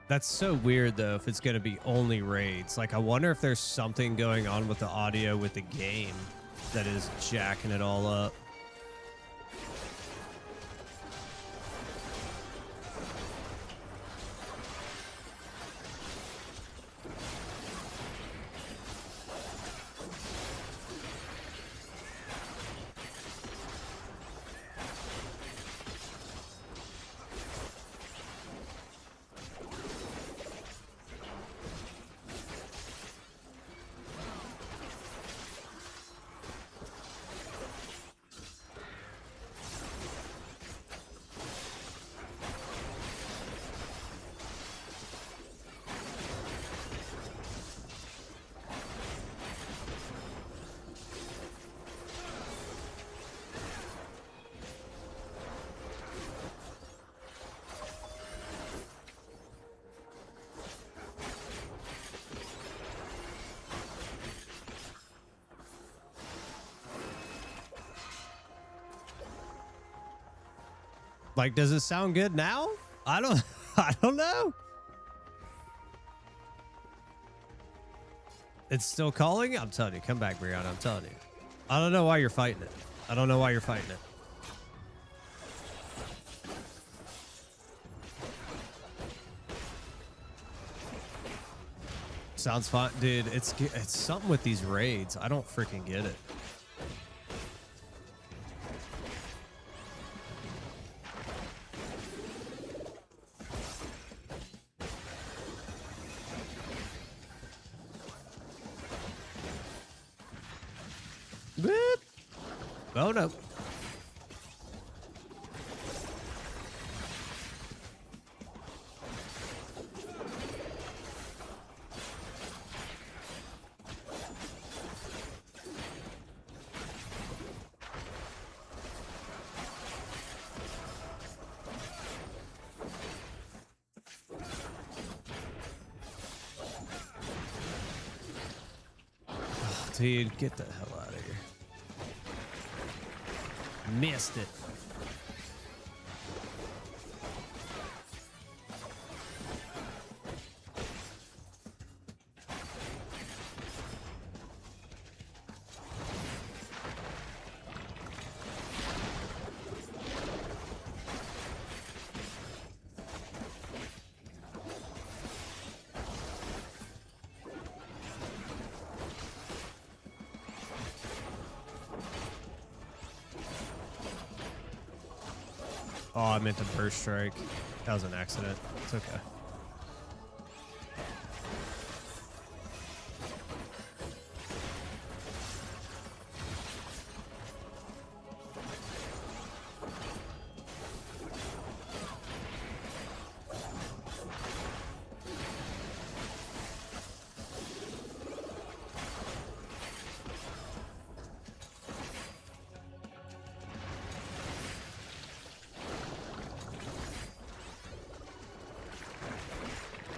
That's so weird, though, if it's going to be only raids. Like, I wonder if there's something going on with the audio with the game that is jacking it all up. Like, does it sound good now? I don't know. It's still calling? I'm telling you, come back, Brianna. I'm telling you. I don't know why you're fighting it. I don't know why you're fighting it. Sounds fine. Dude, it's something with these raids. I don't freaking get it. Boop. Oh no. Dude, get the hell out of here. Missed it. Oh, I meant to burst strike. That was an accident. It's okay.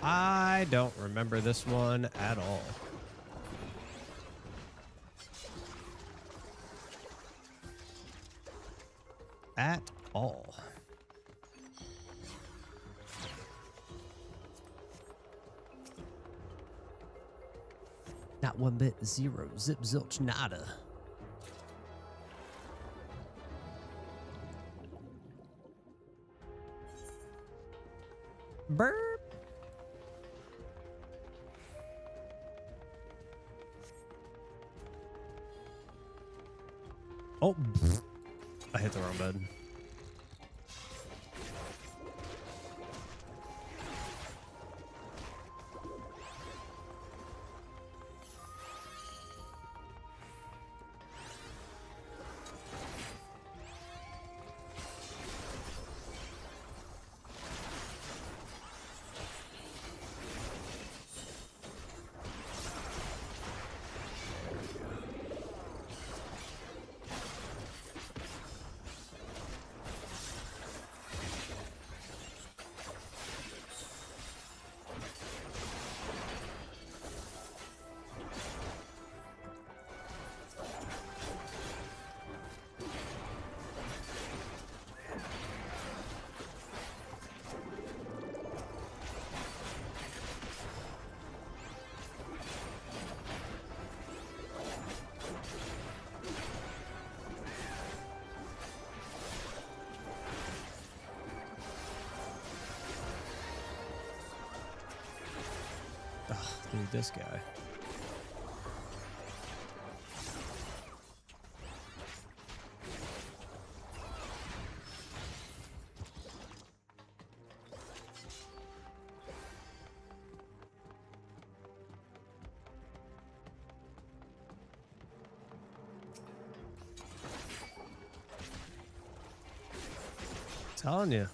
I don't remember this one at all. At all. Not one bit, zero, zip, zilch, nada. Burp. Oh, I hit the wrong button. Dude, this guy. Telling you.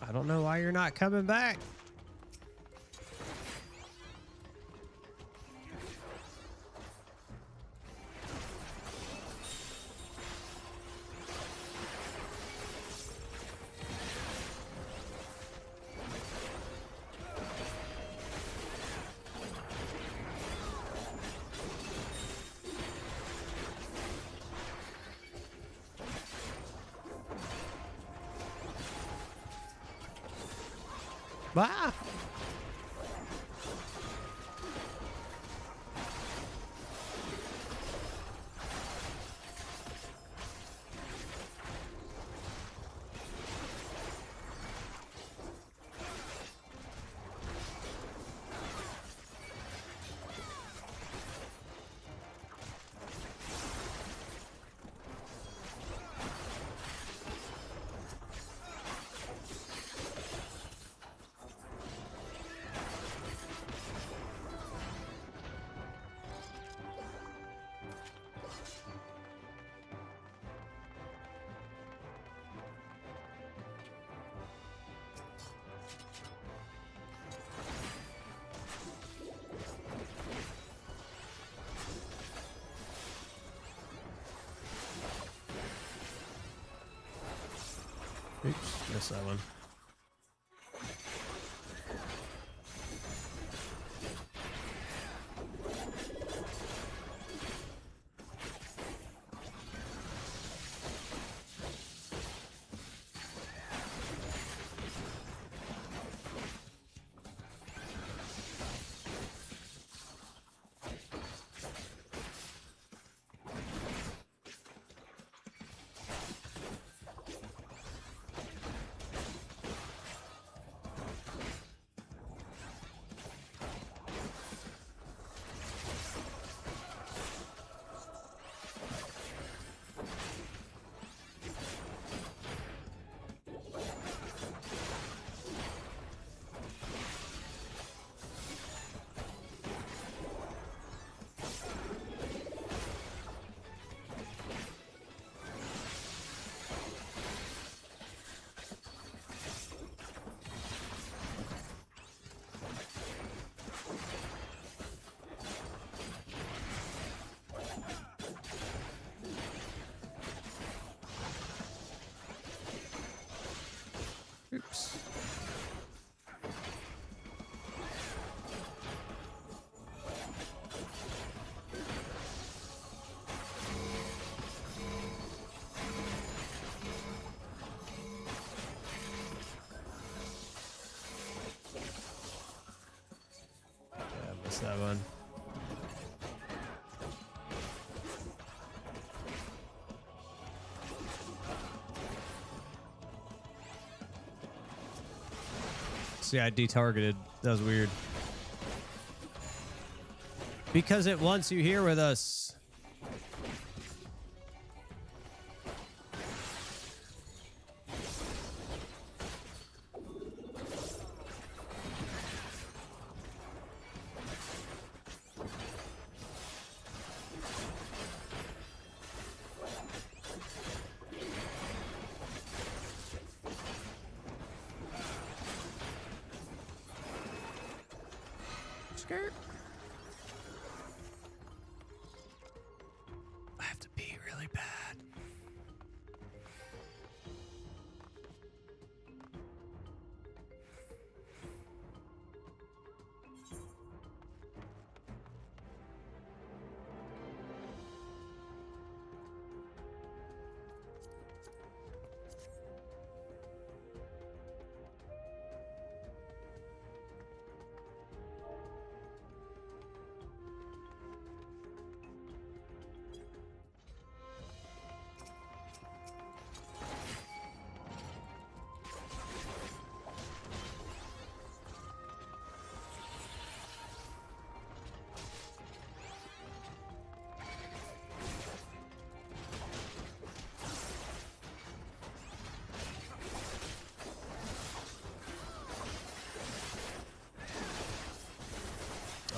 I don't know why you're not coming back. Ah! Oops, missed that one. Oops. Yeah, missed that one. See, I detargeted. That was weird. Because it wants you here with us. Skirt. I have to pee really bad.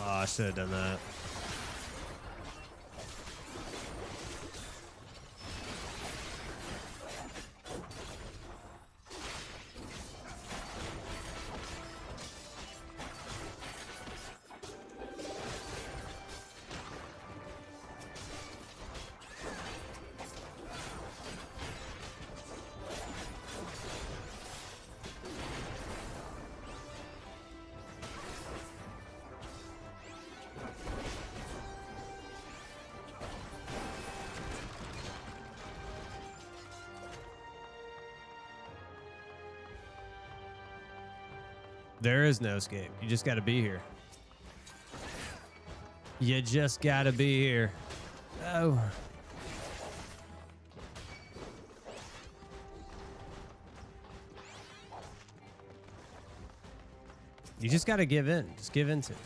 Oh, I should have done that. There is no escape. You just got to be here. You just got to be here. Oh. You just got to give in. Just give in to it.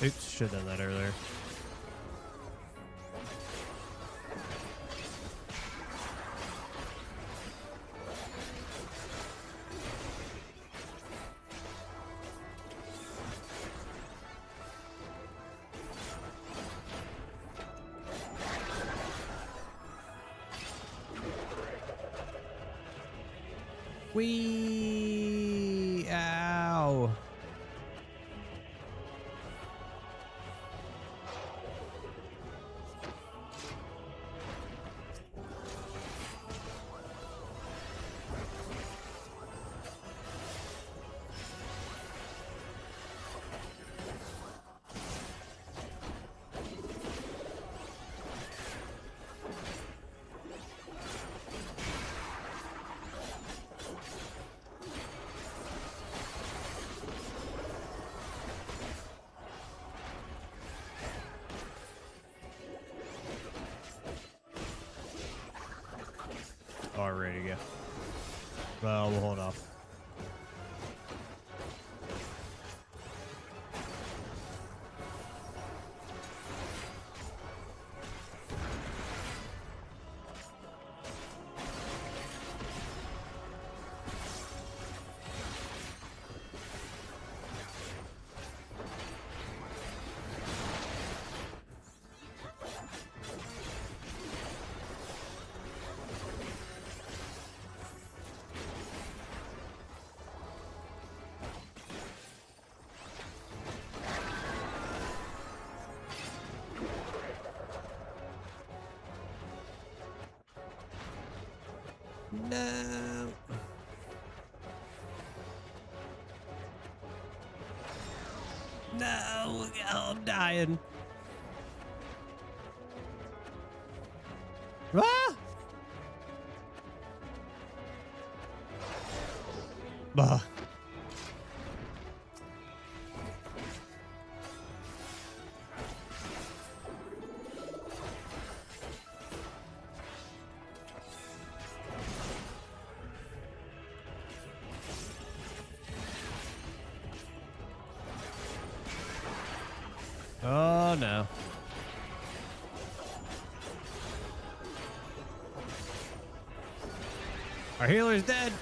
Oops, should have done that earlier. Wee! Ow! All right, ready to go. Well, we'll hold off. No. No, oh, I'm dying. Ah! Bah. Oh no. Our healer's dead.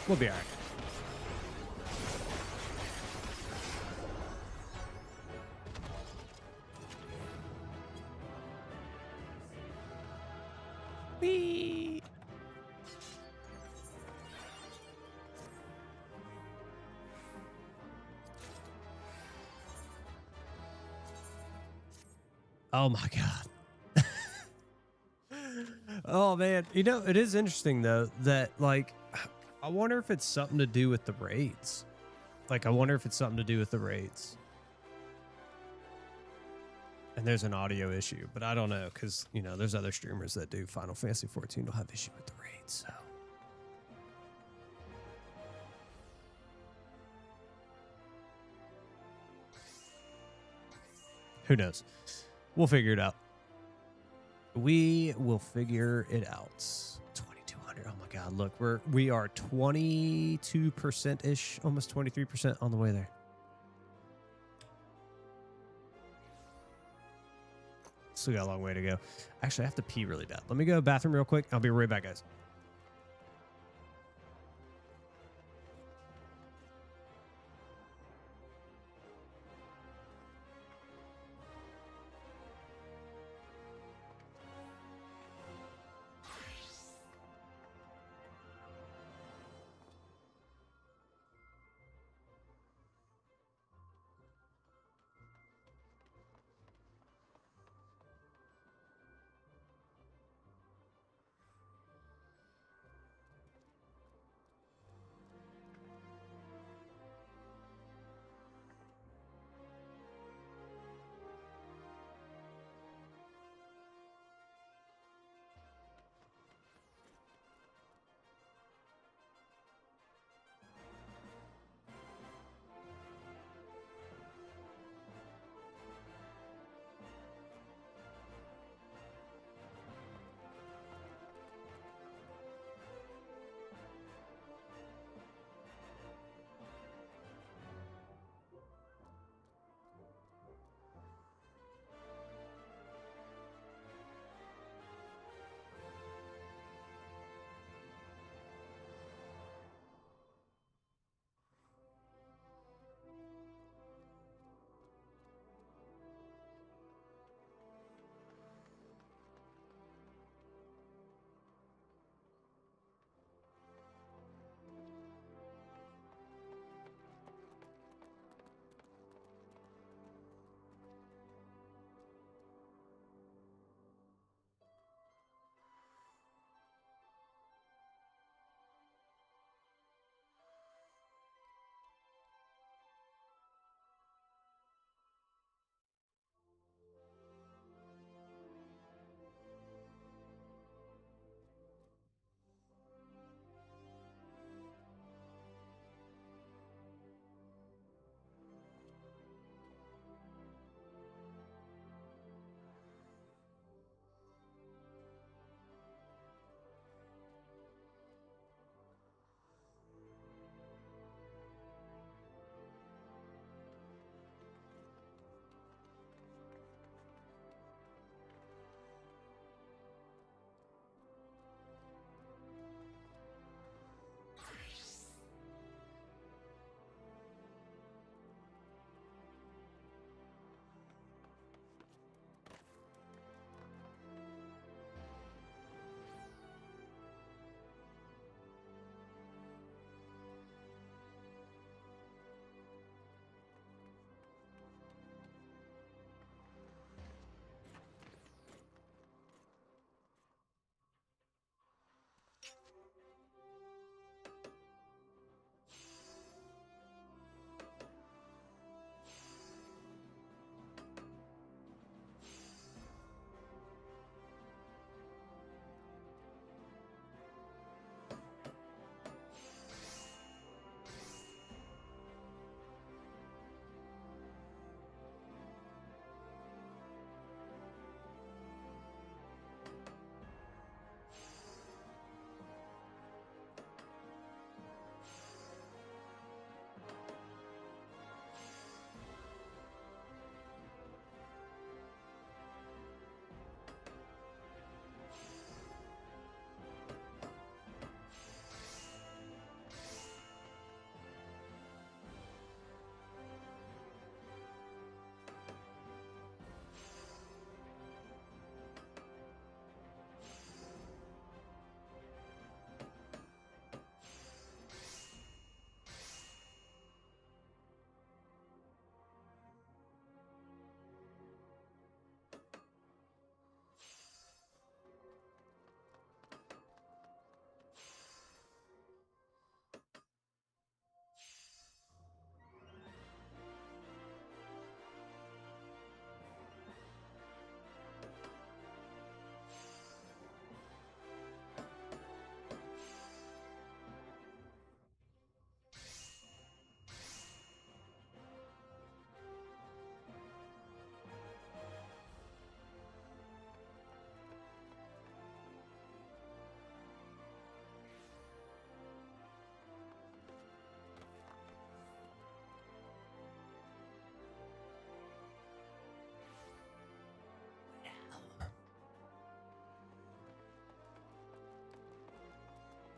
We'll be all right. Whee! Oh my God. Oh man, you know, it is interesting though that like I wonder if it's something to do with the raids. Like I wonder if it's something to do with the raids. And there's an audio issue, but I don't know because, you know, there's other streamers that do Final Fantasy 14 will have issue with the raids, so. Who knows? We'll figure it out. We will figure it out. 2200. Oh my God. Look, we are 22% ish, almost 23% on the way there. Still got a long way to go. Actually, I have to pee really bad. Let me go to the bathroom real quick. I'll be right back, guys.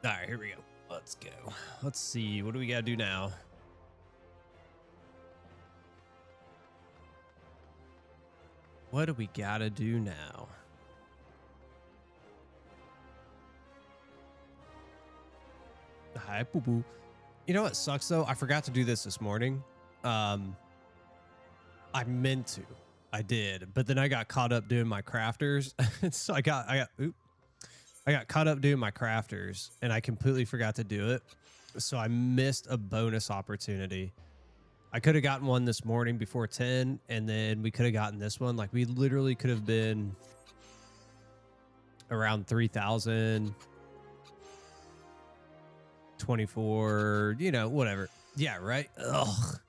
All right, here we go. Let's go. Let's see. What do we got to do now? What do we got to do now? Hi, boo boo. You know what sucks though? I forgot to do this morning. I meant to. I did, but then I got caught up doing my crafters. So I got caught up doing my crafters and I completely forgot to do it. So I missed a bonus opportunity. I could have gotten one this morning before 10, and then we could have gotten this one. Like, we literally could have been around 3,000, 24, you know, whatever. Yeah, right? Ugh.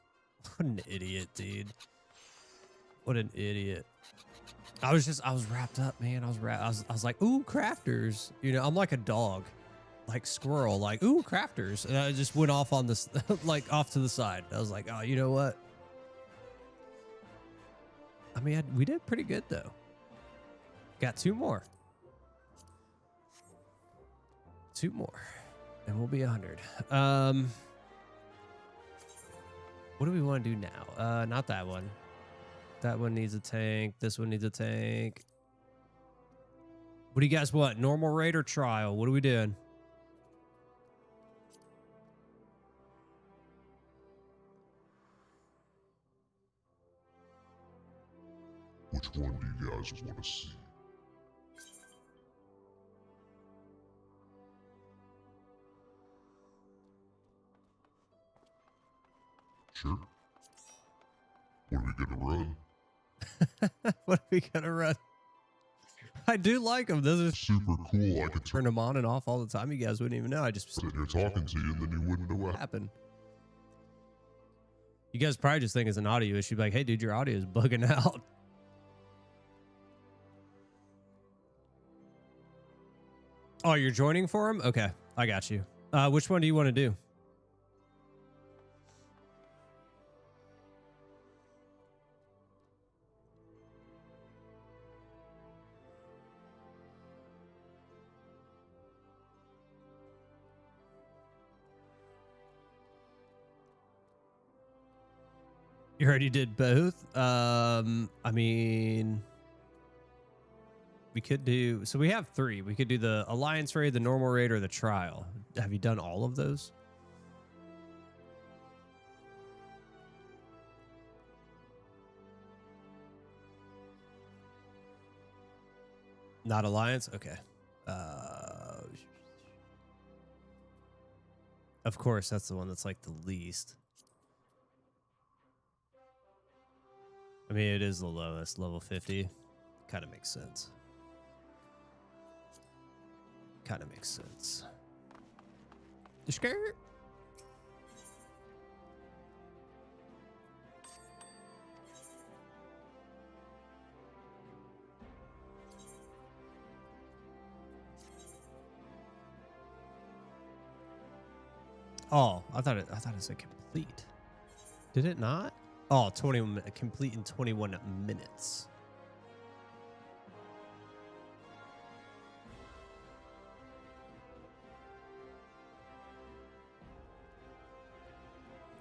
What an idiot, dude. What an idiot. I was wrapped up, man. I was like, ooh, crafters. You know, I'm like a dog. Like squirrel, like, ooh, crafters. And I just went off on this, like off to the side. I was like, oh, you know what? I mean, we did pretty good though. Got 2 more. 2 more. And we'll be 100. What do we want to do now? Not that one. That one needs a tank. This one needs a tank. What do you guys want? Normal raid or trial? What are we doing? Which one do you guys want to see? Sure. What are we gonna run? What are we gonna run? I do like them. Those are super cool. I could turn them on and off all the time. You guys wouldn't even know. I just sit here talking to you, and then you wouldn't know what happened. You guys probably just think it's an audio issue. Like, hey, dude, your audio is bugging out. Oh, you're joining for him? Okay, I got you. Which one do you want to do? You already did both. I mean, we could do, so we have 3. We could do the Alliance raid, the normal raid, or the trial. Have you done all of those? Not Alliance? Okay. Of course, that's the one that's like the least. I mean, it is the lowest, level 50. Kind of makes sense. Kind of makes sense. You scared? Oh, I thought it said complete. Did it not? Oh, 21 complete in 21 minutes.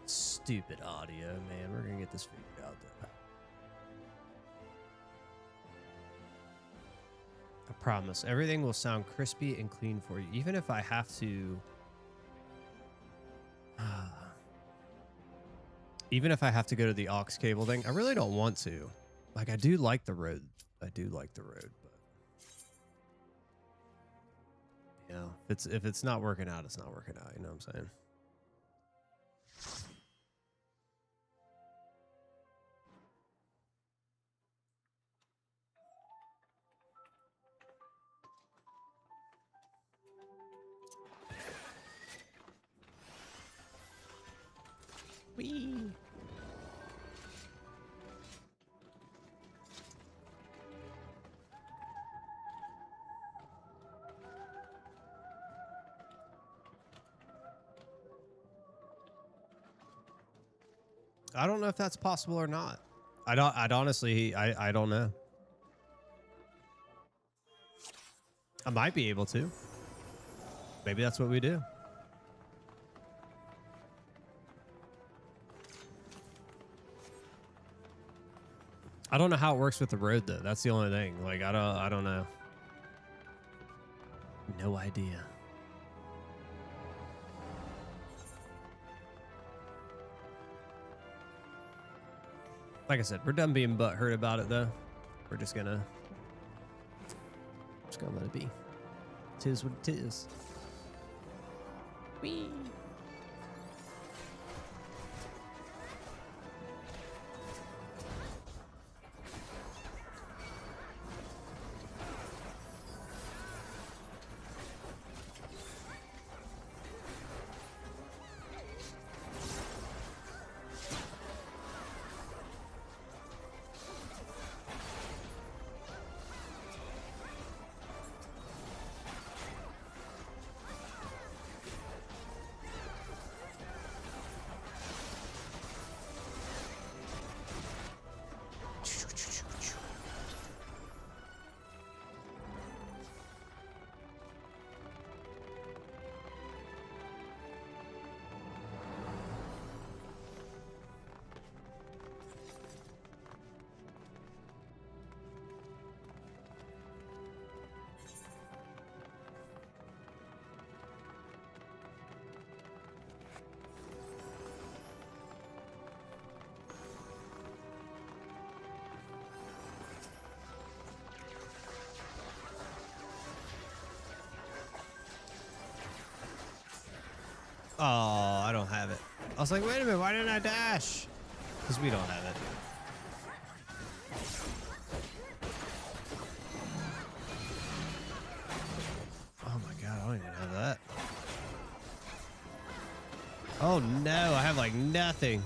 Stupid audio, man. We're gonna get this figured out though. I promise. Everything will sound crispy and clean for you. Even if I have to even if I have to go to the aux cable thing, I really don't want to. Like, I do like the road. I do like the road, but you know, if it's not working out, it's not working out. You know what I'm saying? Whee! I don't know if that's possible or not. I'd honestly, I don't know. I might be able to. Maybe that's what we do. I don't know how it works with the road though. That's the only thing. Like I don't know. No idea. Like I said, we're done being butthurt about it though. We're just gonna let it be. Tis what it is. Whee. Oh, I don't have it. I was like, wait a minute, why didn't I dash? Because we don't have it. Oh my god, I don't even have that. Oh no, I have like nothing.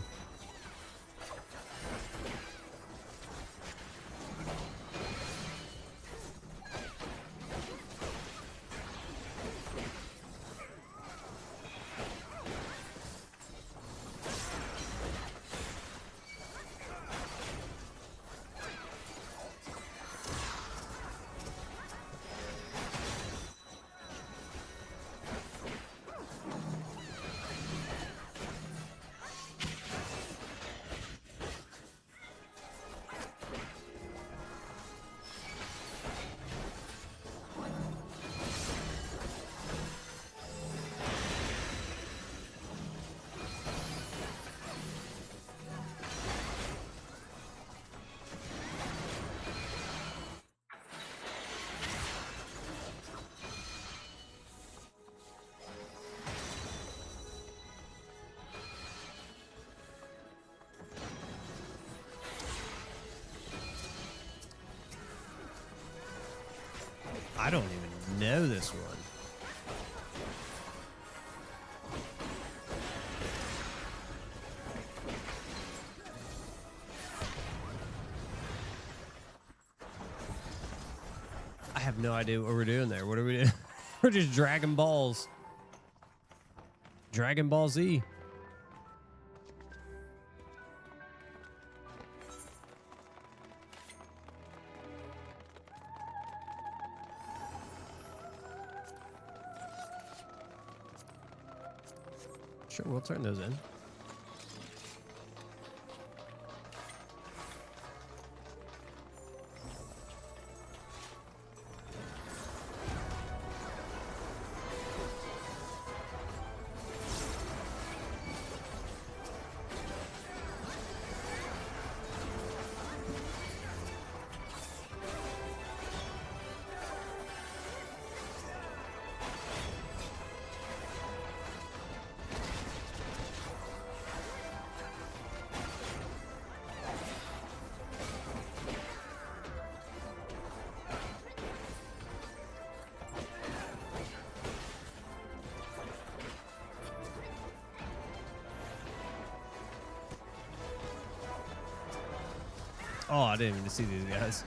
I don't even know this one. I have no idea what we're doing there. What are we doing? We're just dragging balls. Dragon Ball Z. Sure, we'll turn those in. Oh, I didn't even see these guys.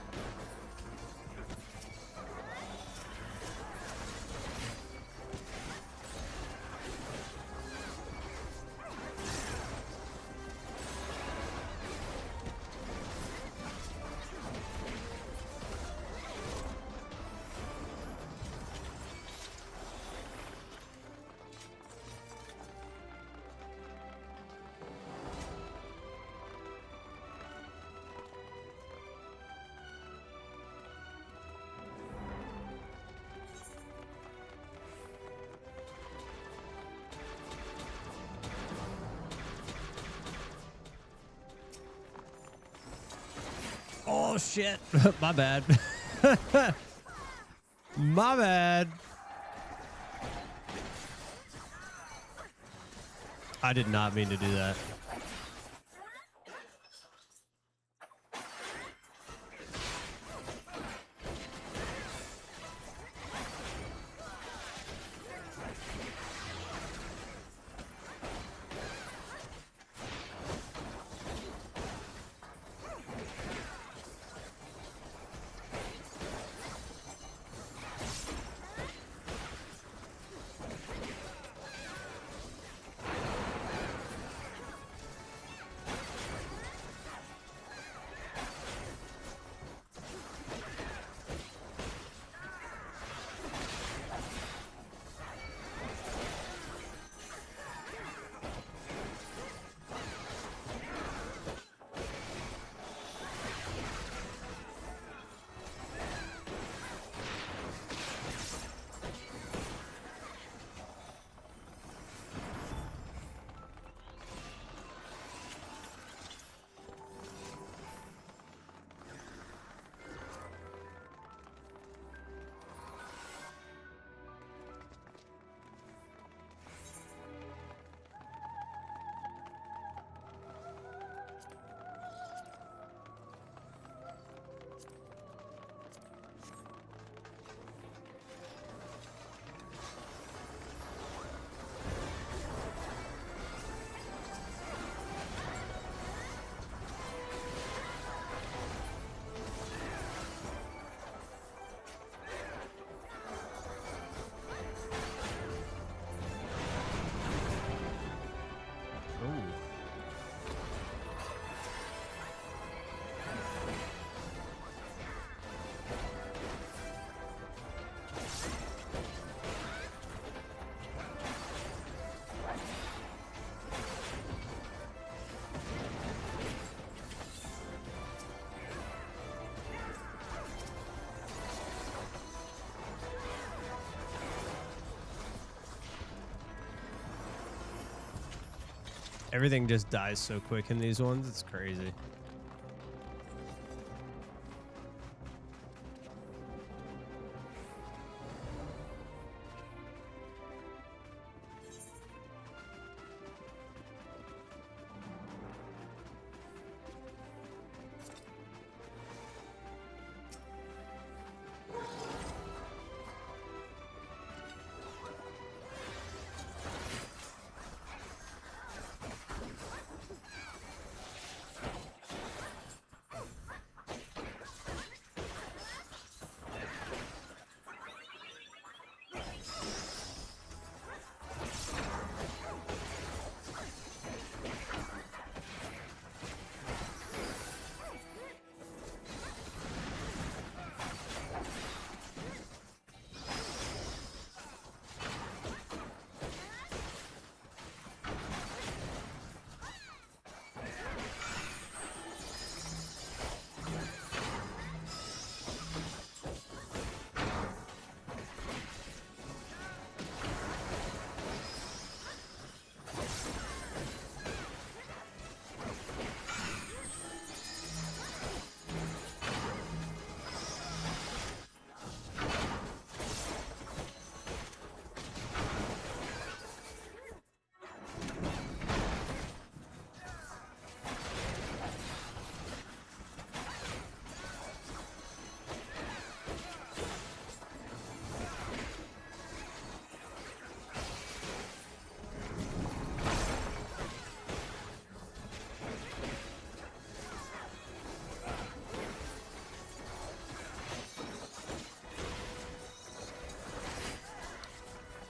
shit. My bad. My bad. I did not mean to do that. Everything just dies so quick in these ones. It's crazy.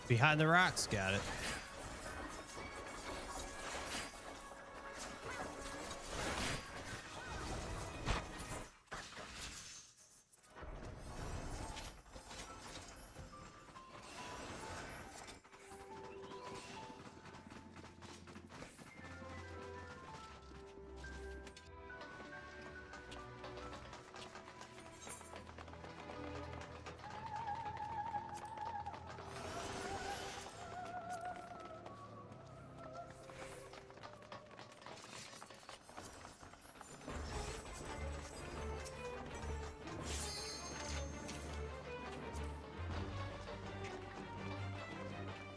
Behind the rocks, got it.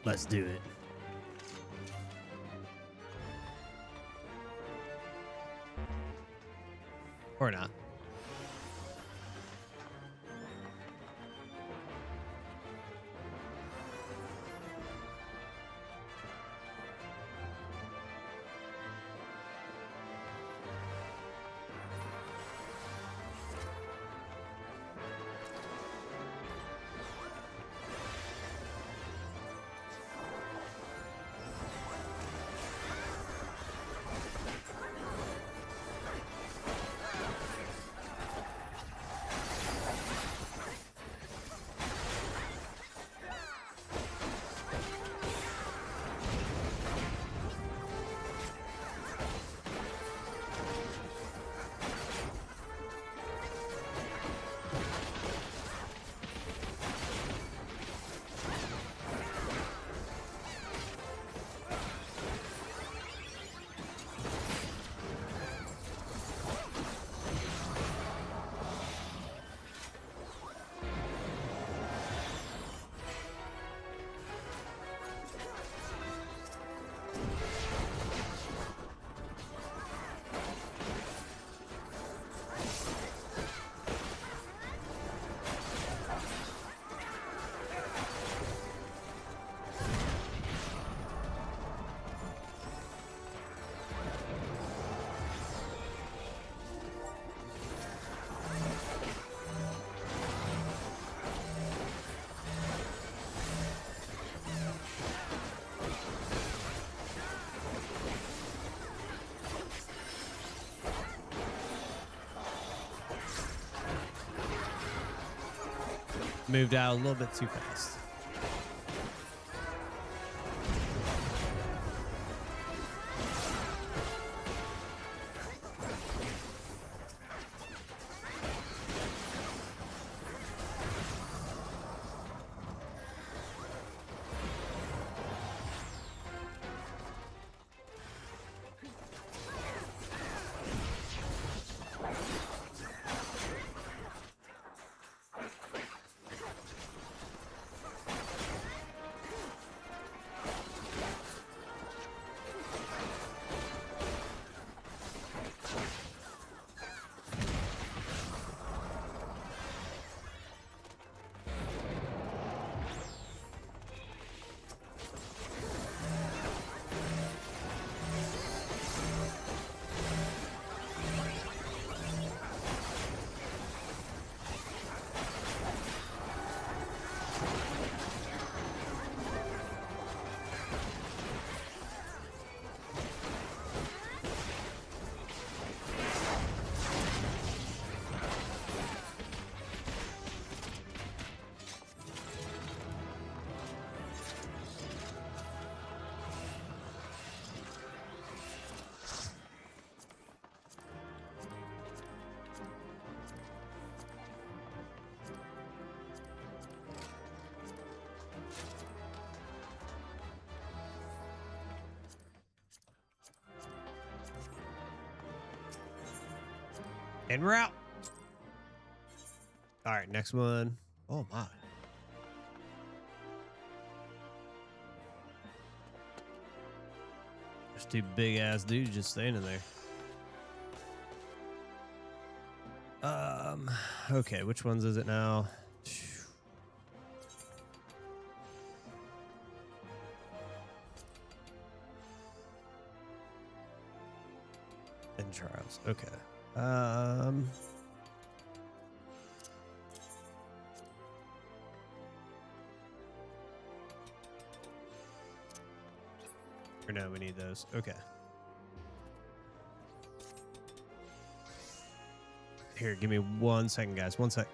Let's do it. Or not. Moved out a little bit too fast. And we're out. All right, next one. Oh my. There's two big ass dudes just standing there. Okay, which ones is it now? And Charles. Okay. Or no, we need those. Okay. Here, give me 1 second, guys. 1 sec.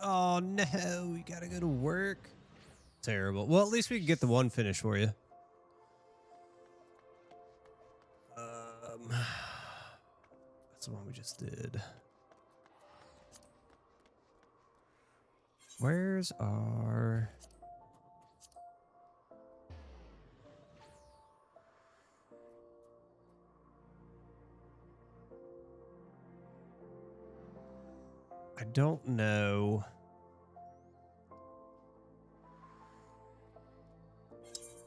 Oh no, you gotta go to work. Terrible. Well, at least we can get the one finish for you. That's the one we just did. Where's our... I don't know.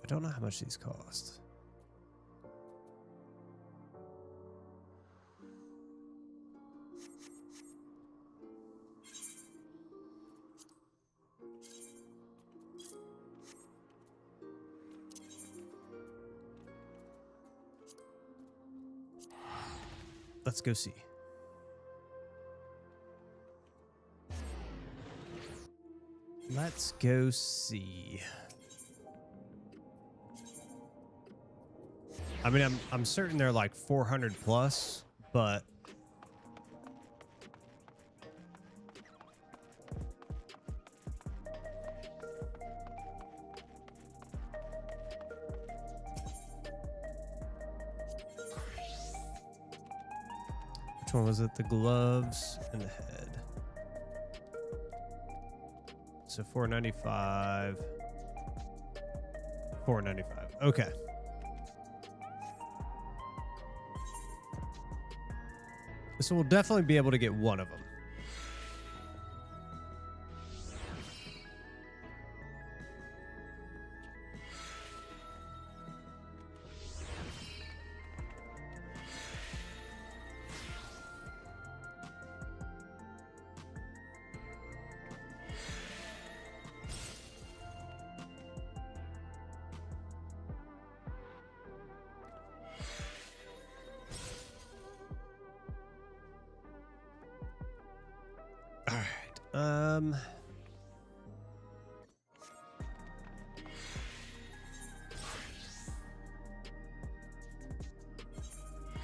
I don't know how much these cost. Let's go see. Let's go see. I mean, I'm certain they're like 400 plus, but which one was it? The gloves and the head. So 495. 495. Okay. So we'll definitely be able to get one of them.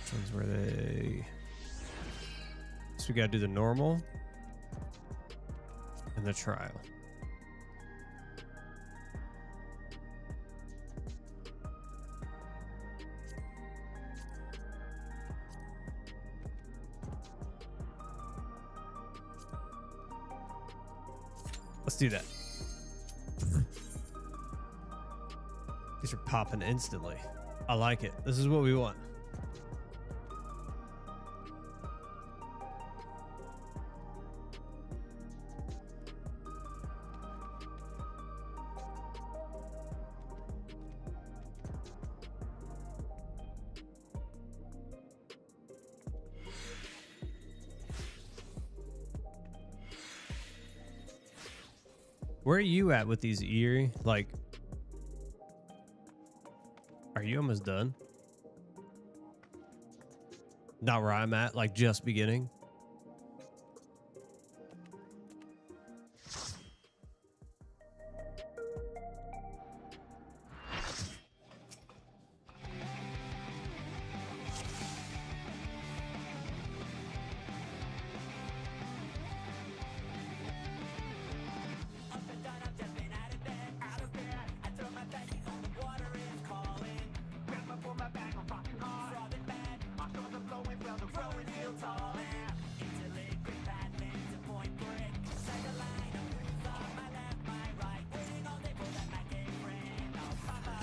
Which ones were they? So we gotta do the normal and the trial. Let's do that. These are popping instantly. I like it. This is what we want. Where are you at with these, Erie? Like, are you almost done? Not where I'm at, like just beginning.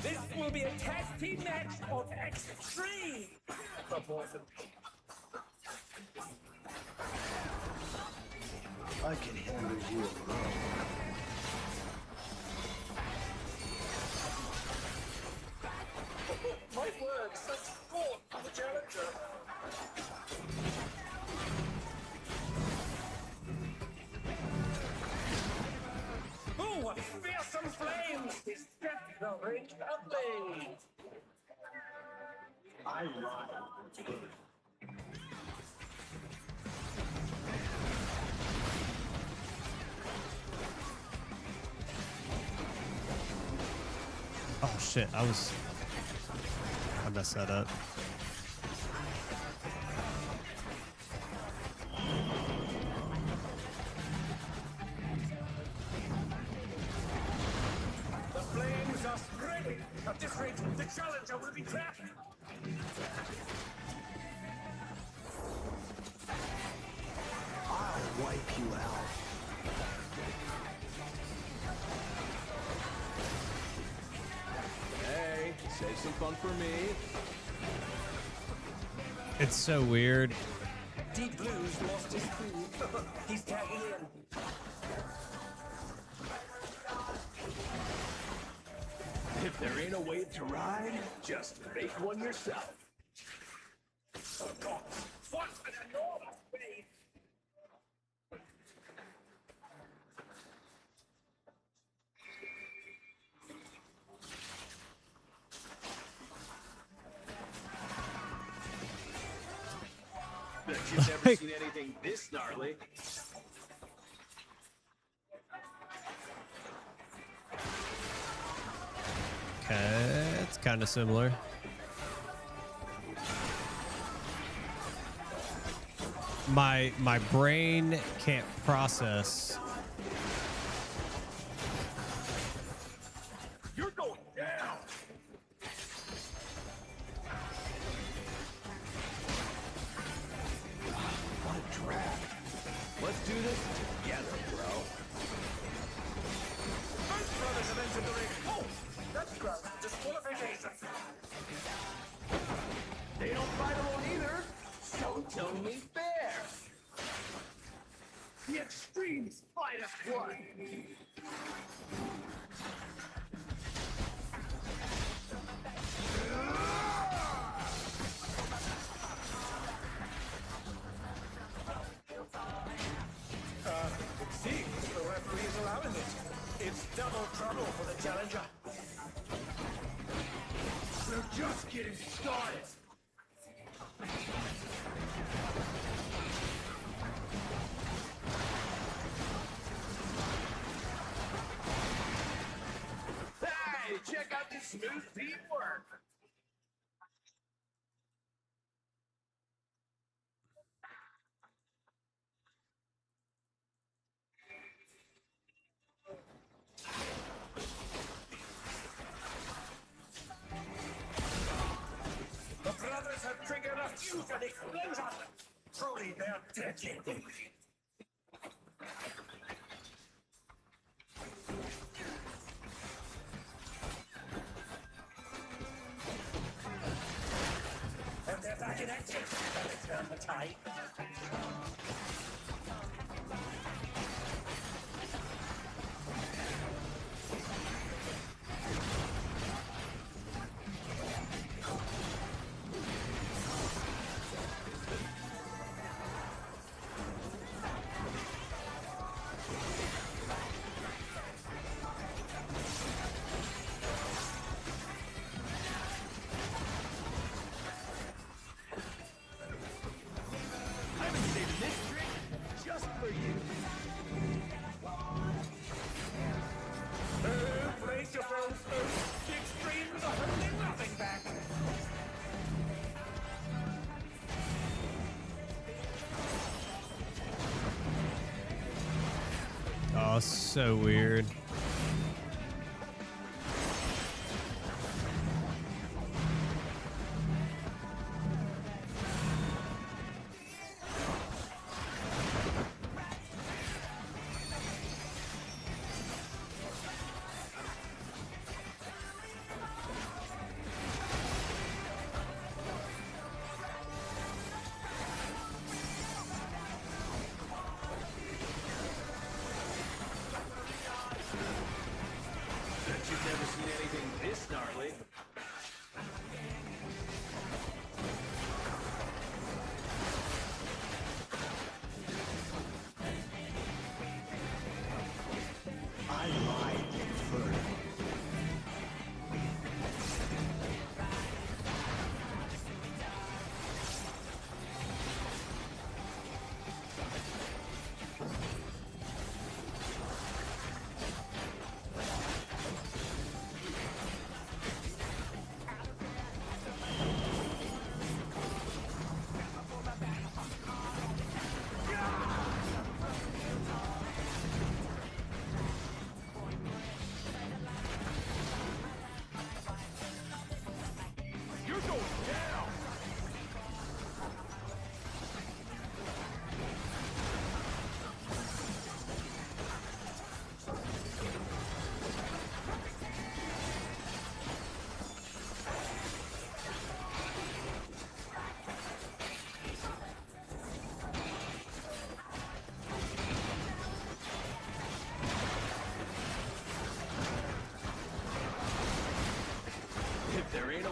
This will be a tag team match of extreme proportions. I can handle you alone. My word, such sport for the challenger. Oh, what fearsome flames! His death will reach ugly. I ride. Oh shit, I messed that up. just ready. At this rate, the challenger will be trapped. I'll wipe you out. Hey, save some fun for me. It's so weird. Deep Blue's lost his cool. He's tagging in. If there ain't a wave to ride, just make one yourself. Oh God, what an enormous wave! Bet you've never seen anything this gnarly. Okay, it's kind of similar. My brain can't process. You're going down. What a draft. Let's do this together, bro. Both brothers have entered the ring. Oh, that's gross. Disqualification. They don't fight alone either. So it's only fair. The extremes fight as one. It seems the referee is allowing it. It's double trouble for the challenger. We're just getting started. Hey, check out this smooth teamwork. The brothers have triggered a fusion explosion. Truly, they're deadly. And they're back in action. Let's turn the tide. I've been saving this trick just for you. Brace yourselves, folks. The extremes are holding nothing back. Oh, so weird. Bet you've never seen anything this gnarly. I lied first.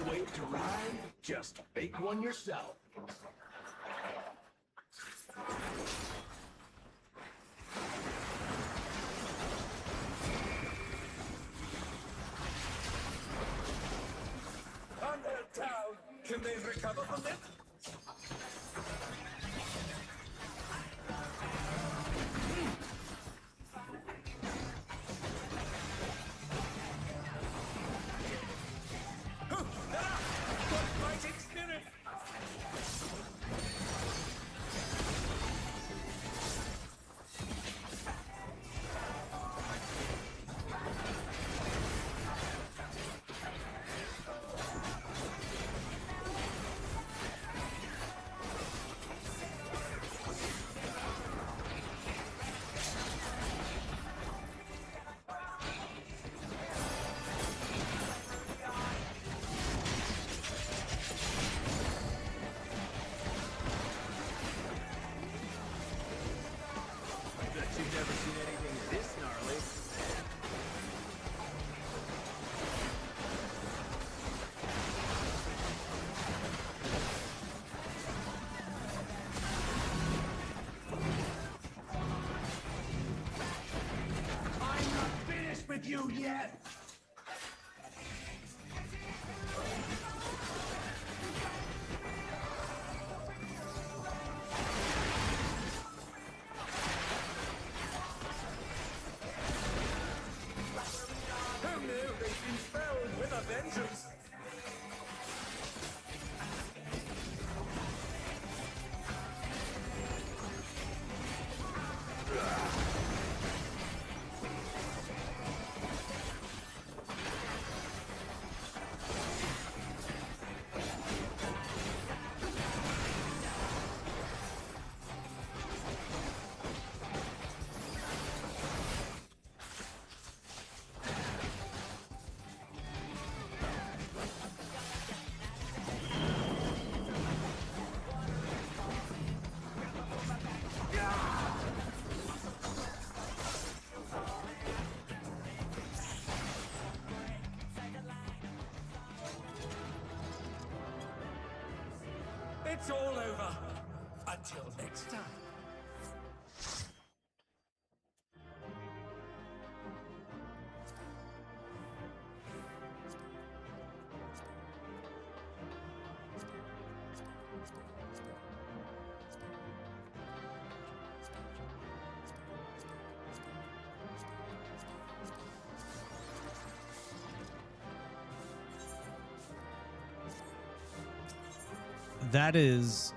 a wave to ride? Just make one yourself. Under town. Can they recover from it? You've never seen anything this gnarly. I'm not finished with you yet! Who knew they'd be filled with a vengeance? It's all over. Until next time. That is,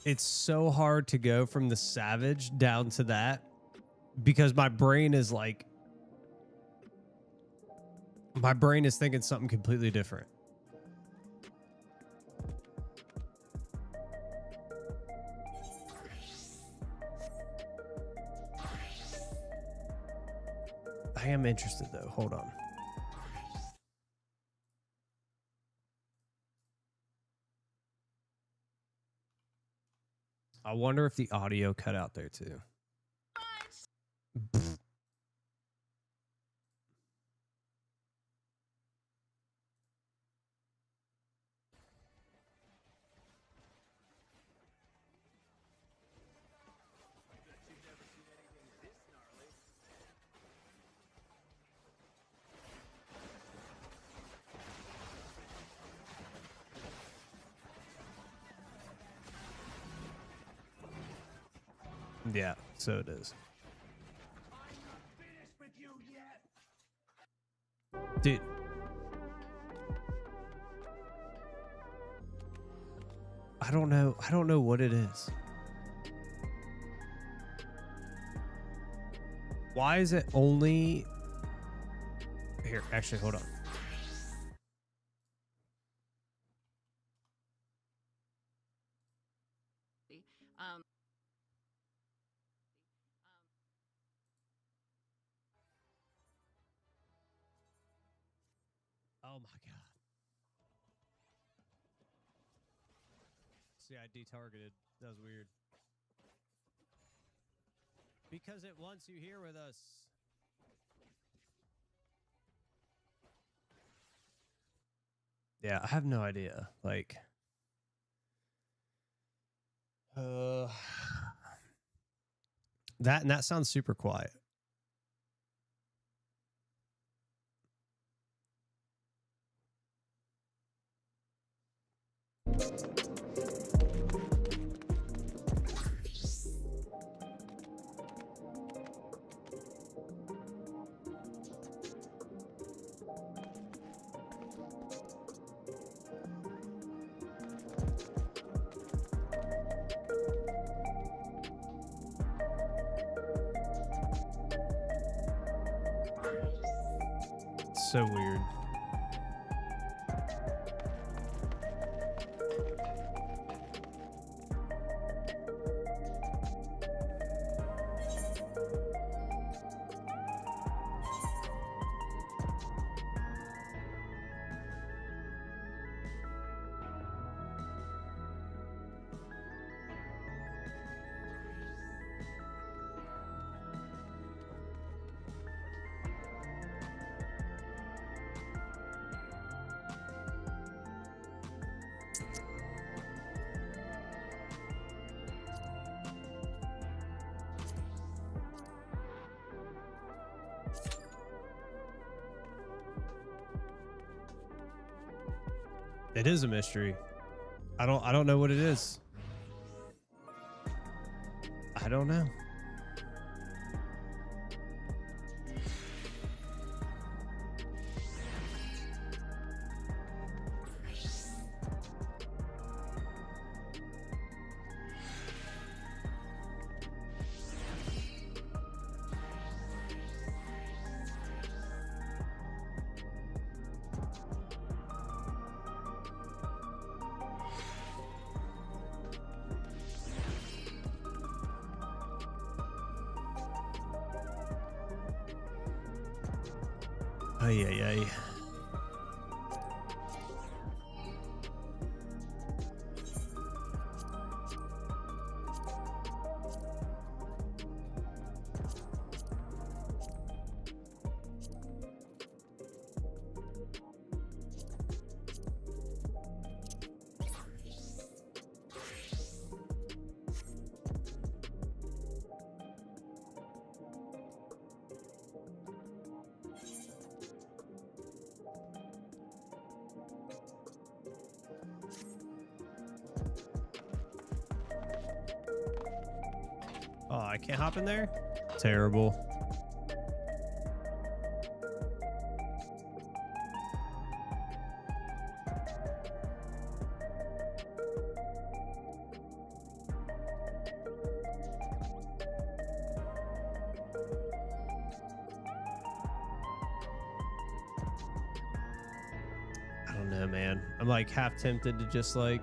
it's so hard to go from the Savage down to that because my brain is like, my brain is thinking something completely different. I am interested though. Hold on. I wonder if the audio cut out there too. Yeah, so it is. Dude. I don't know what it is. Why is it only here? Actually, hold on. Oh my god. See, I detargeted. That was weird. Because it wants you here with us. Yeah, I have no idea. Like, that sounds super quiet. So weird. It is a mystery. I don't know what it is. I don't know. Ay, ay, ay. Oh, I can't hop in there? Terrible. I don't know, man. I'm like half tempted to just like...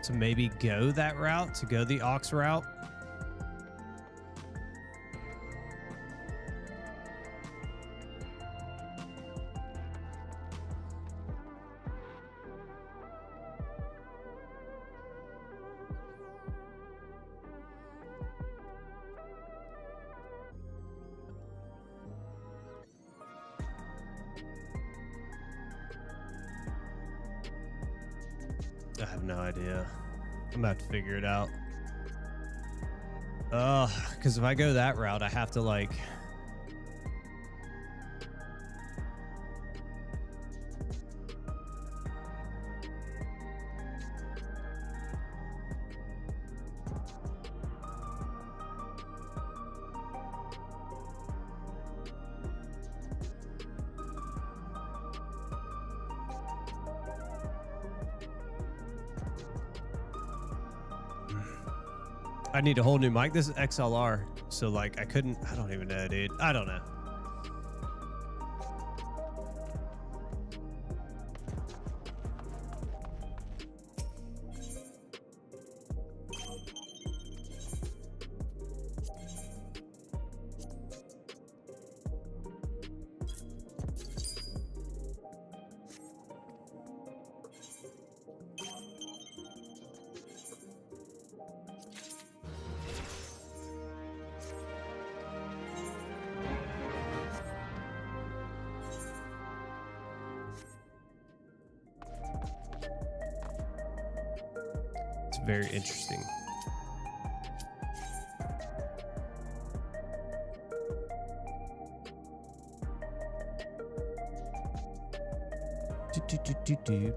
to maybe go that route, to go the aux route. I have no idea. I'm gonna have to figure it out. Because if I go that route, I have to like... I need a whole new mic. This is XLR, so like I don't even know, dude. I don't know. It's very interesting.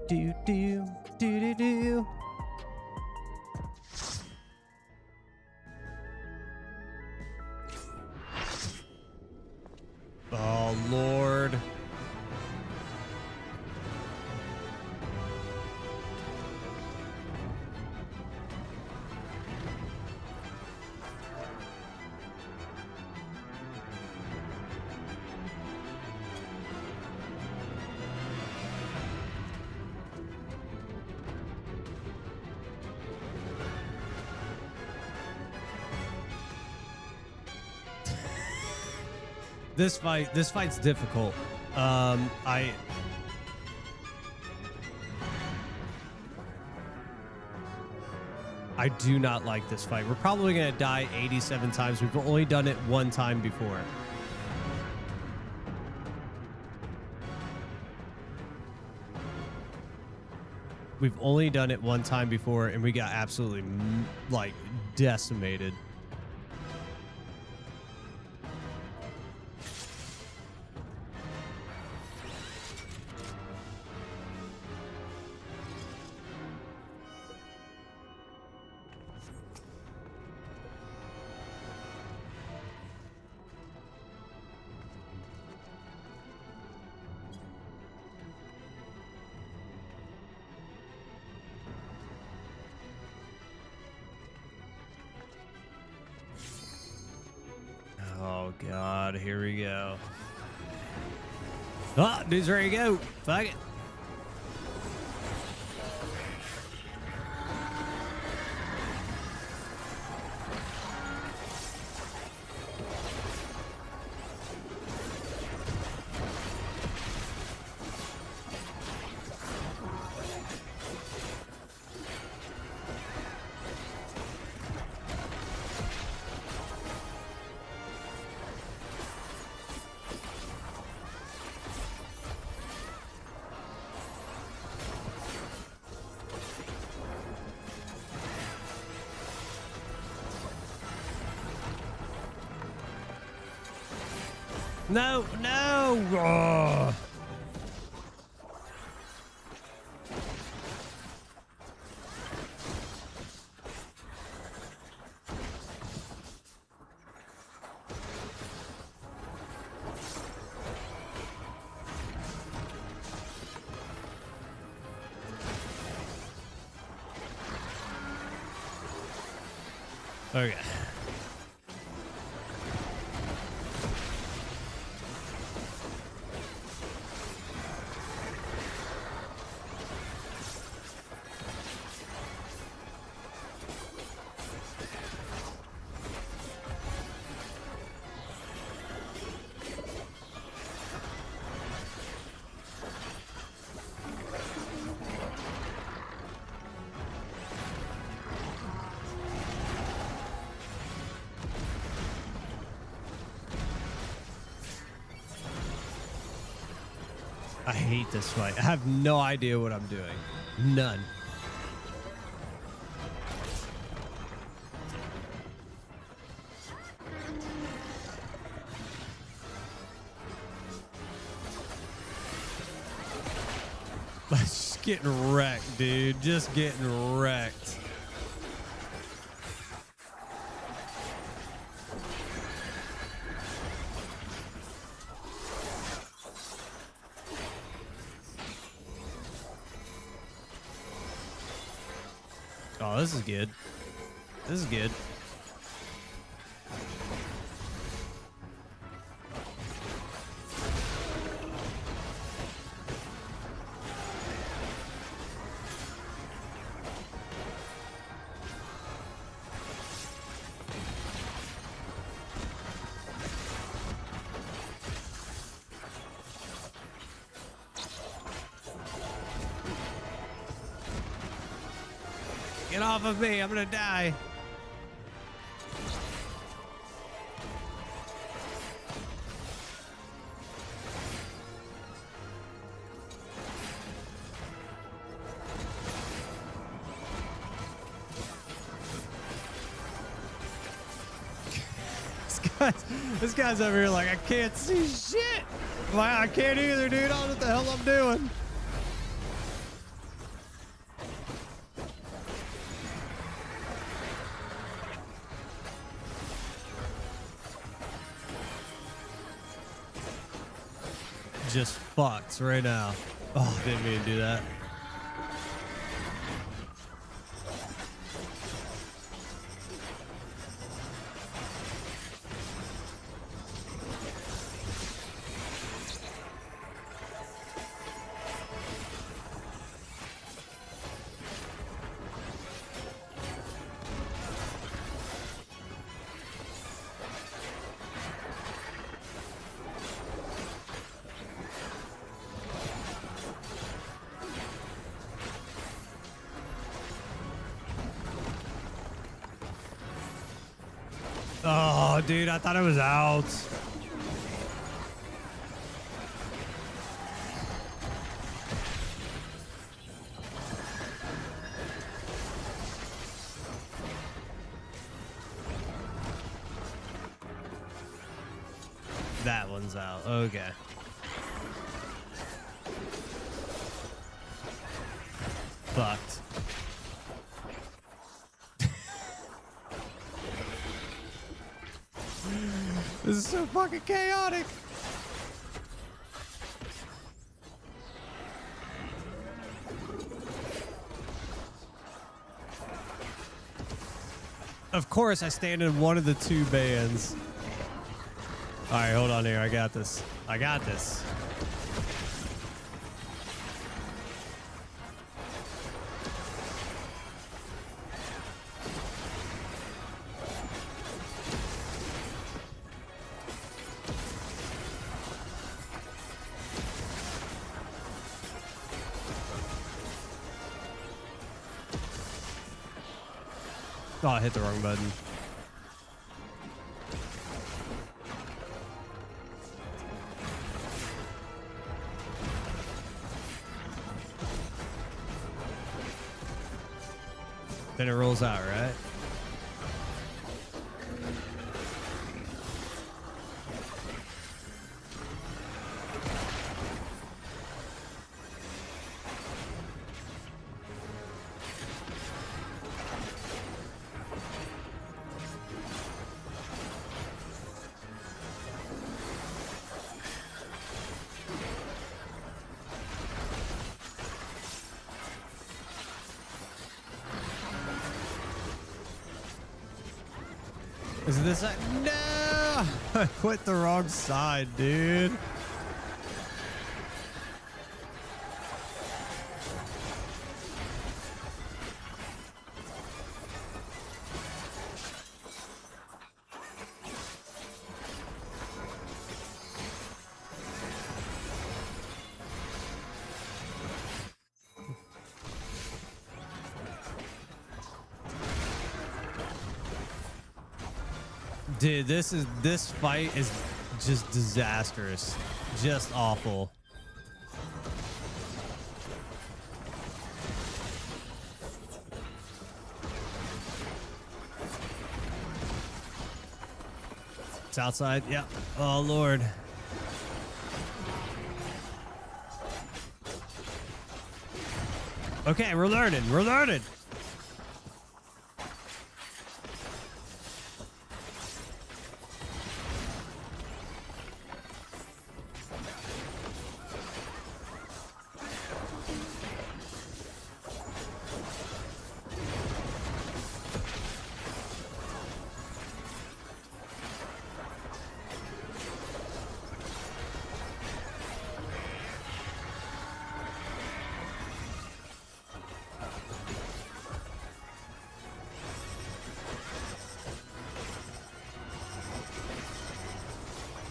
Do. Oh, Lord. This fight's difficult. I do not like this fight. We're probably gonna die 87 times. We've only done it one time before. We've only done it one time before, and we got absolutely like decimated. Oh God, here we go. Oh, dude's ready to go. Fuck it. No, no. Oh. Okay. I hate this fight. I have no idea what I'm doing. None. Just getting wrecked, dude. Just getting wrecked. Oh, this is good. This is good. Get off of me, I'm gonna die. This guy's over here like, I can't see shit. I can't either, dude. I don't know what the hell I'm doing. Just fucked right now. Oh, didn't mean to do that. Oh, dude, I thought I was out. That one's out. Okay. Fucked. This is so fucking chaotic. Of course, I stand in one of the two bands. All right, hold on here. I got this. I got this. Oh, I hit the wrong button. Then it rolls out, right? Is this a no? I went the wrong side, dude. Dude, this fight is just disastrous. Just awful. It's outside. Yeah. Oh, Lord. Okay, we're learning. We're learning.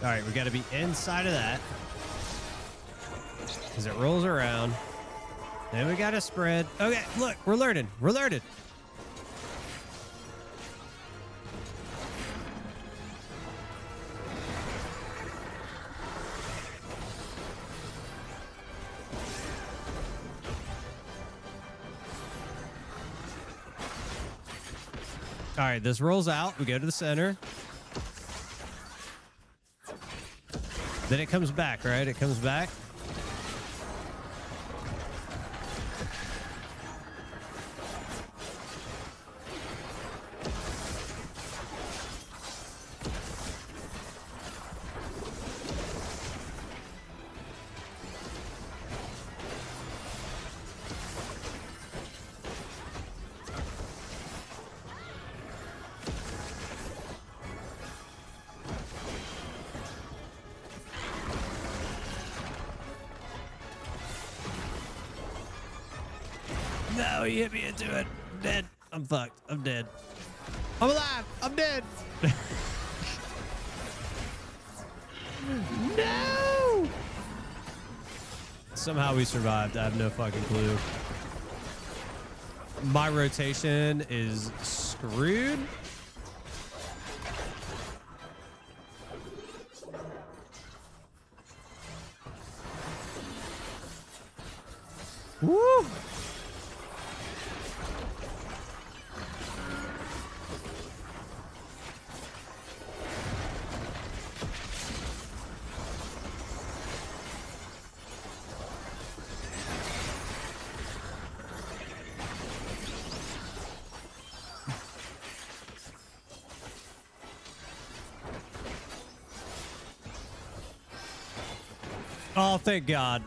All right, we got to be inside of that because it rolls around. Then we got to spread. Okay, look, we're learning. We're learning. All right, this rolls out. We go to the center. Then it comes back, right? It comes back. No, he hit me into it. I'm dead. I'm fucked. I'm dead. I'm alive. I'm dead. No! Somehow we survived. I have no fucking clue. My rotation is screwed. Woo! Oh, thank God.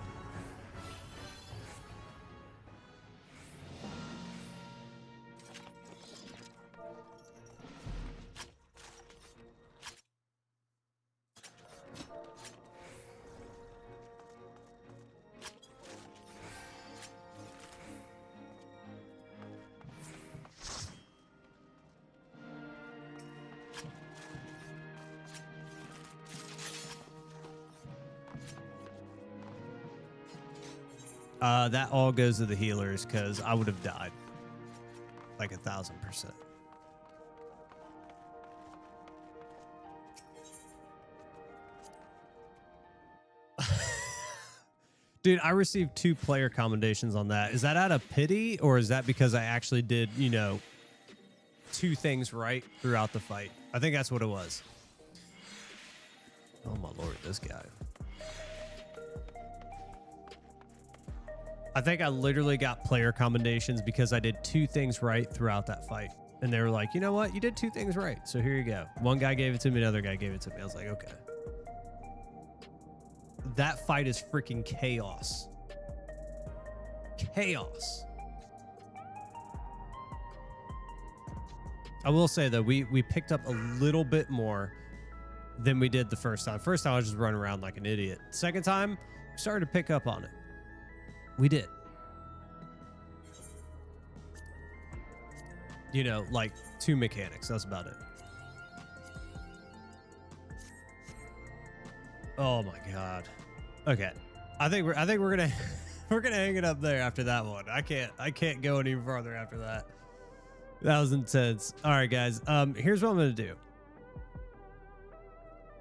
That all goes to the healers because I would have died like 1,000%. Dude, I received 2 player commendations on that. Is that out of pity or is that because I actually did, you know, 2 things right throughout the fight? I think that's what it was. Oh my Lord, this guy. I think I literally got player commendations because I did 2 things right throughout that fight. And they were like, you know what? You did 2 things right. So here you go. One guy gave it to me, another guy gave it to me. I was like, okay. That fight is freaking chaos. Chaos. I will say, though, we picked up a little bit more than we did the first time. First time, I was just running around like an idiot. Second time, we started to pick up on it. We did. You know, like 2 mechanics. That's about it. Oh my God. Okay. I think we're gonna we're gonna hang it up there after that one. I can't go any further after that. That was intense. All right, guys. Here's what I'm gonna do.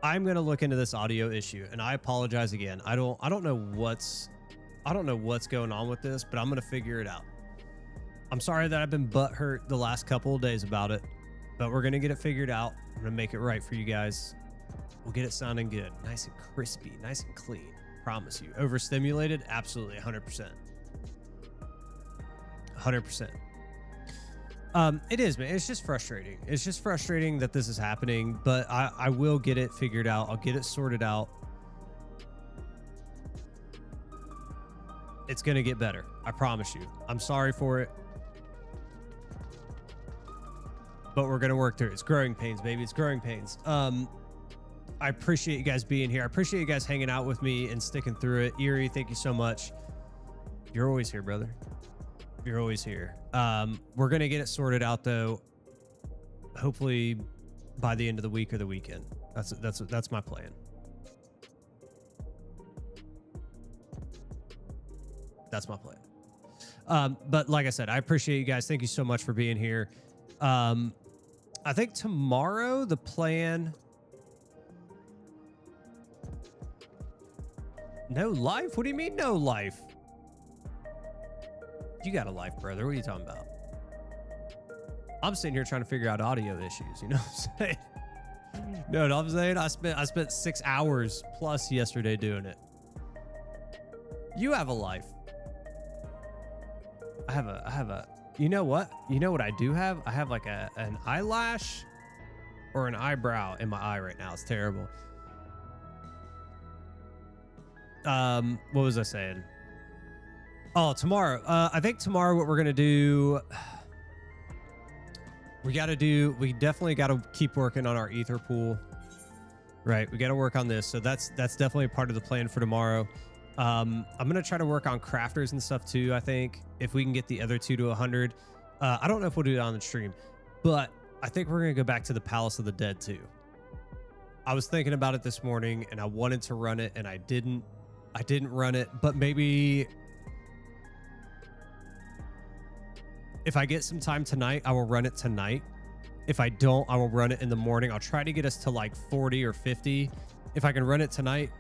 I'm gonna look into this audio issue, and I apologize again. I don't know what's going on with this, but I'm going to figure it out. I'm sorry that I've been butthurt the last couple of days about it, but we're going to get it figured out. I'm going to make it right for you guys. We'll get it sounding good. Nice and crispy, nice and clean. Promise you. Overstimulated? Absolutely. 100%. 100%. It is, man. It's just frustrating. It's just frustrating that this is happening, but I will get it figured out. I'll get it sorted out. It's going to get better. I promise you. I'm sorry for it. But we're going to work through it. It's growing pains, baby. It's growing pains. I appreciate you guys being here. I appreciate you guys hanging out with me and sticking through it. Erie, thank you so much. You're always here, brother. You're always here. We're going to get it sorted out, though. Hopefully by the end of the week or the weekend. That's my plan. That's my plan. But like I said, I appreciate you guys. Thank you so much for being here. I think tomorrow the plan... No life? What do you mean no life? You got a life, brother. What are you talking about? I'm sitting here trying to figure out audio issues. You know what I'm saying? No, I'm saying I spent 6 hours plus yesterday doing it. You have a life. I have a, you know what? You know what I do have? I have like an eyelash or an eyebrow in my eye right now. It's terrible. What was I saying? Oh, tomorrow. I think tomorrow what we're going to do, we definitely got to keep working on our ether pool, right? We got to work on this. So that's definitely part of the plan for tomorrow. I'm going to try to work on crafters and stuff too. I think if we can get the other 2 to 100, I don't know if we'll do it on the stream, but I think we're going to go back to the Palace of the Dead too. I was thinking about it this morning and I wanted to run it and I didn't run it, but maybe if I get some time tonight, I will run it tonight. If I don't, I will run it in the morning. I'll try to get us to like 40 or 50. If I can run it tonight,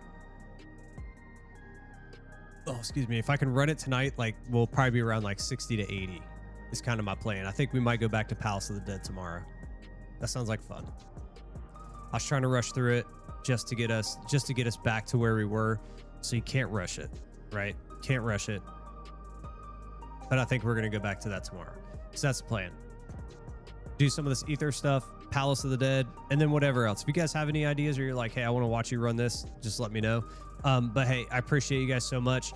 oh, excuse me. If I can run it tonight, like we'll probably be around like 60 to 80 is kind of my plan. I think we might go back to Palace of the Dead tomorrow. That sounds like fun. I was trying to rush through it just to get us back to where we were. So you can't rush it, right? Can't rush it. But I think we're going to go back to that tomorrow. So that's the plan. Do some of this ether stuff, Palace of the Dead, and then whatever else. If you guys have any ideas or you're like, hey, I want to watch you run this, just let me know. But hey, I appreciate you guys so much.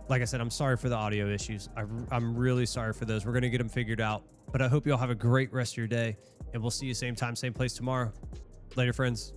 Like I said, I'm sorry for the audio issues. I'm really sorry for those. We're going to get them figured out. But I hope you all have a great rest of your day. And we'll see you same time, same place tomorrow. Later, friends.